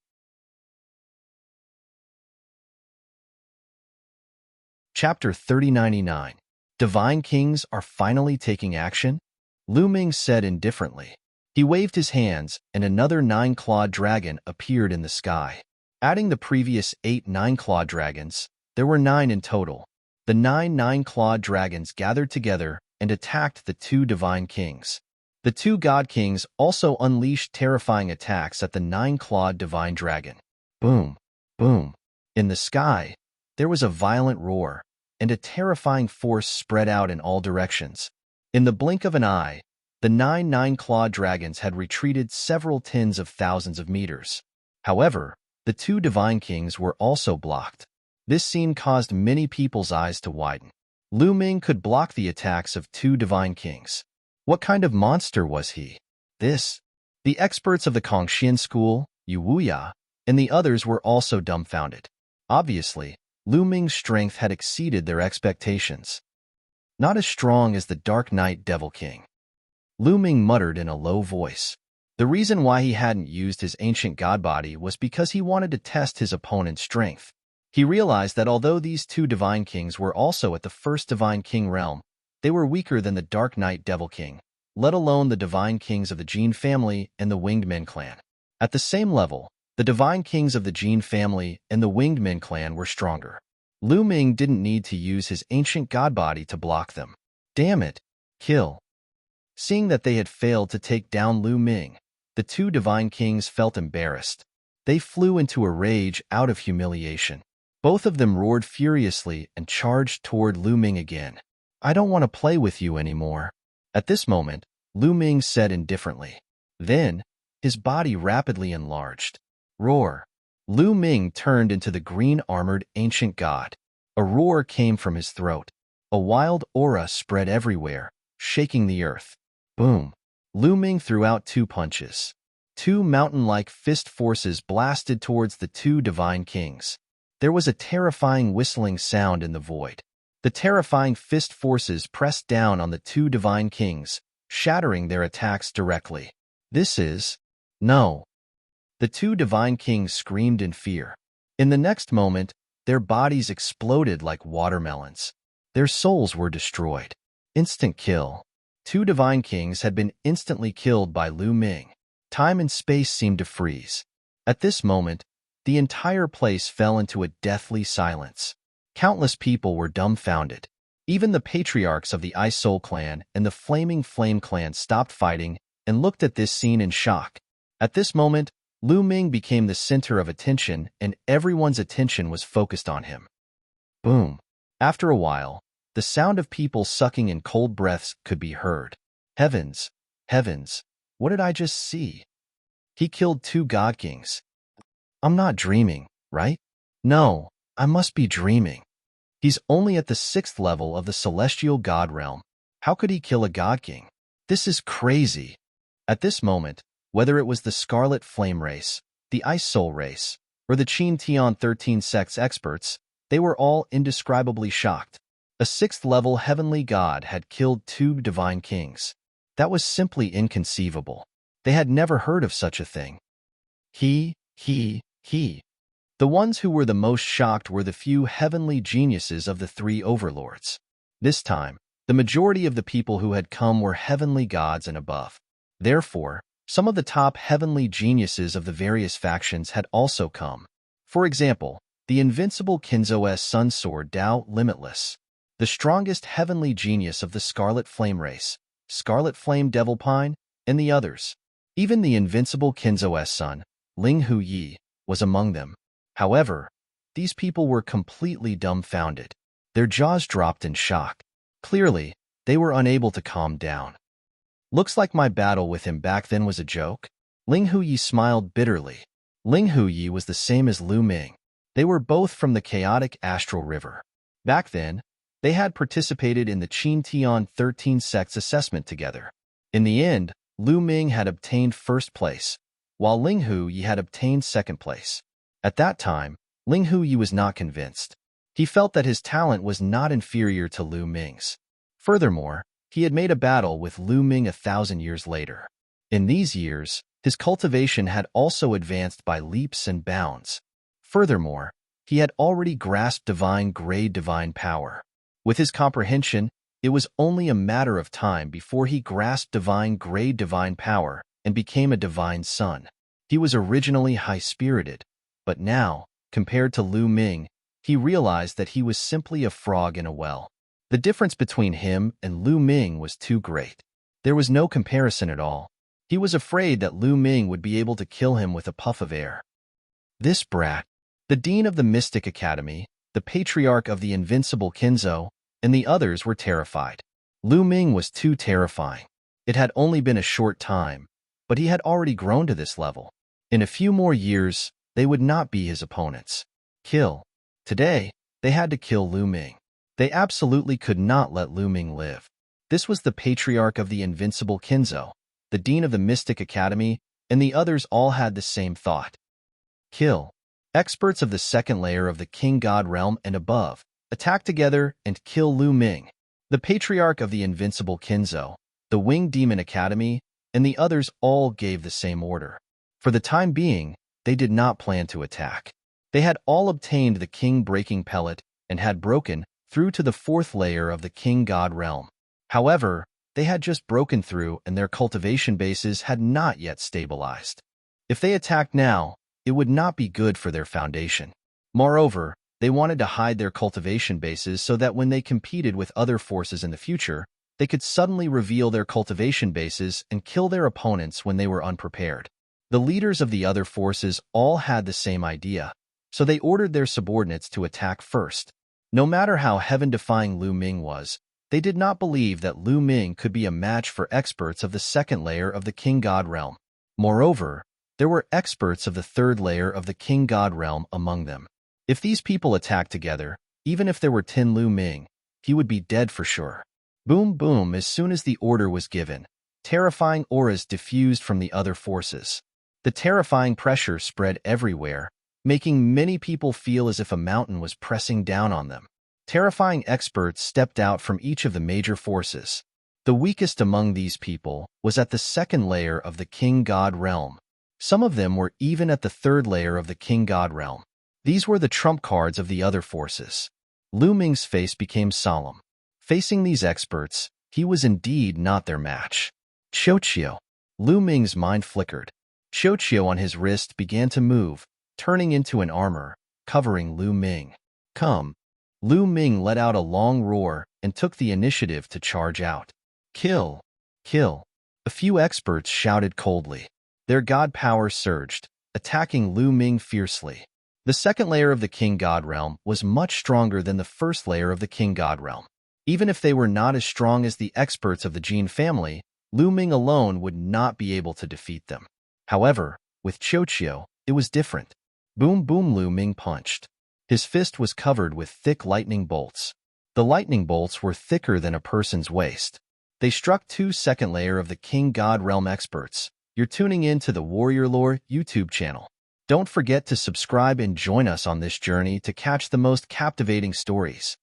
Chapter 3099. Divine Kings are finally taking action? Lu Ming said indifferently. He waved his hands, and another 9-clawed dragon appeared in the sky. Adding the previous 8 9-clawed dragons, there were 9 in total. The 9 9-clawed dragons gathered together and attacked the 2 divine kings. The 2 god kings also unleashed terrifying attacks at the 9-clawed divine dragon. Boom, boom. In the sky, there was a violent roar, and a terrifying force spread out in all directions. In the blink of an eye, the 9 9-clawed dragons had retreated several tens of thousands of meters. However, the 2 divine kings were also blocked. This scene caused many people's eyes to widen. Lu Ming could block the attacks of two divine kings. What kind of monster was he? The experts of the Kongxian school, Yu Wuya, and the others were also dumbfounded. Obviously, Lu Ming's strength had exceeded their expectations. Not as strong as the Dark Knight Devil King. Lu Ming muttered in a low voice. The reason why he hadn't used his ancient god body was because he wanted to test his opponent's strength. He realized that although these two divine kings were also at the first divine king realm, they were weaker than the Dark Knight Devil King, let alone the divine kings of the Jin family and the Winged Men clan. At the same level, the divine kings of the Jin family and the Winged Men clan were stronger. Lu Ming didn't need to use his ancient god body to block them. Damn it! Kill! Seeing that they had failed to take down Lu Ming, the two divine kings felt embarrassed. They flew into a rage out of humiliation. Both of them roared furiously and charged toward Lu Ming again. I don't want to play with you anymore. At this moment, Lu Ming said indifferently. Then, his body rapidly enlarged. Roar! Lu Ming turned into the green-armored ancient god. A roar came from his throat. A wild aura spread everywhere, shaking the earth. Boom! Lu Ming threw out two punches. Two mountain-like fist forces blasted towards the two divine kings. There was a terrifying whistling sound in the void. The terrifying fist forces pressed down on the two divine kings, shattering their attacks directly. No. The two divine kings screamed in fear. In the next moment, their bodies exploded like watermelons. Their souls were destroyed. Instant kill. Two divine kings had been instantly killed by Lu Ming. Time and space seemed to freeze. At this moment, the entire place fell into a deathly silence. Countless people were dumbfounded. Even the patriarchs of the Ice Soul clan and the Flaming Flame clan stopped fighting and looked at this scene in shock. At this moment, Lu Ming became the center of attention and everyone's attention was focused on him. Boom. After a while, the sound of people sucking in cold breaths could be heard. Heavens, heavens, what did I just see? He killed two god kings. I'm not dreaming, right? No, I must be dreaming. He's only at the 6th level of the celestial god realm. How could he kill a god king? This is crazy. At this moment, whether it was the Scarlet Flame race, the Ice Soul race, or the Qin Tian 13 sects experts, they were all indescribably shocked. A 6th level heavenly god had killed two divine kings. That was simply inconceivable. They had never heard of such a thing. He. The ones who were the most shocked were the few heavenly geniuses of the three overlords. This time, the majority of the people who had come were heavenly gods and above. Therefore, some of the top heavenly geniuses of the various factions had also come. For example, the invincible Kinzo's Sun Sword Tao Limitless, the strongest heavenly genius of the Scarlet Flame race, Scarlet Flame Devil Pine, and the others. Even the invincible Kinzo's son, Ling Hu Yi, was among them. However, these people were completely dumbfounded. Their jaws dropped in shock. Clearly, they were unable to calm down. Looks like my battle with him back then was a joke. Ling Hu Yi smiled bitterly. Ling Hu Yi was the same as Lu Ming. They were both from the chaotic astral river. Back then, they had participated in the Qin Tian 13 sects assessment together. In the end, Lu Ming had obtained first place, while Ling Hu Yi had obtained second place. At that time, Ling Hu Yi was not convinced. He felt that his talent was not inferior to Lu Ming's. Furthermore, he had made a battle with Lu Ming 1,000 years later. In these years, his cultivation had also advanced by leaps and bounds. Furthermore, he had already grasped divine-grade divine power. With his comprehension, it was only a matter of time before he grasped divine-grade divine power and became a divine son. He was originally high-spirited, but now, compared to Lu Ming, he realized that he was simply a frog in a well. The difference between him and Lu Ming was too great. There was no comparison at all. He was afraid that Lu Ming would be able to kill him with a puff of air. This brat, the dean of the Mystic Academy, the patriarch of the invincible Kinzo, and the others were terrified. Lu Ming was too terrifying. It had only been a short time, but he had already grown to this level. In a few more years, they would not be his opponents. Kill. Today, they had to kill Lu Ming. They absolutely could not let Lu Ming live. This was the patriarch of the invincible Kinzo, the dean of the Mystic Academy, and the others all had the same thought. Kill. Experts of the second layer of the King God realm and above, attack together and kill Lu Ming. The patriarch of the invincible Kinzo, the Winged Demon Academy, and the others all gave the same order. For the time being, they did not plan to attack. They had all obtained the king-breaking pellet and had broken through to the fourth layer of the King God realm. However, they had just broken through and their cultivation bases had not yet stabilized. If they attacked now, it would not be good for their foundation. Moreover, they wanted to hide their cultivation bases so that when they competed with other forces in the future, they could suddenly reveal their cultivation bases and kill their opponents when they were unprepared. The leaders of the other forces all had the same idea, so they ordered their subordinates to attack first. No matter how heaven-defying Lu Ming was, they did not believe that Lu Ming could be a match for experts of the second layer of the King God realm. Moreover, there were experts of the third layer of the King God realm among them. If these people attacked together, even if there were 10 Lu Ming, he would be dead for sure. Boom boom as soon as the order was given. Terrifying auras diffused from the other forces. The terrifying pressure spread everywhere, making many people feel as if a mountain was pressing down on them. Terrifying experts stepped out from each of the major forces. The weakest among these people was at the second layer of the King God realm. Some of them were even at the third layer of the King God realm. These were the trump cards of the other forces. Lu Ming's face became solemn. Facing these experts, he was indeed not their match. Qiuqiu. Lu Ming's mind flickered. Qiuqiu on his wrist began to move, turning into an armor, covering Lu Ming. Come. Lu Ming let out a long roar and took the initiative to charge out. Kill. Kill. A few experts shouted coldly. Their god power surged, attacking Lu Ming fiercely. The second layer of the King God realm was much stronger than the first layer of the King God realm. Even if they were not as strong as the experts of the Jin family, Lu Ming alone would not be able to defeat them. However, with Qiuqiu, it was different. Boom boom Lu Ming punched. His fist was covered with thick lightning bolts. The lightning bolts were thicker than a person's waist. They struck two second layer of the King God realm experts. You're tuning in to the Warrior Lore YouTube channel. Don't forget to subscribe and join us on this journey to catch the most captivating stories.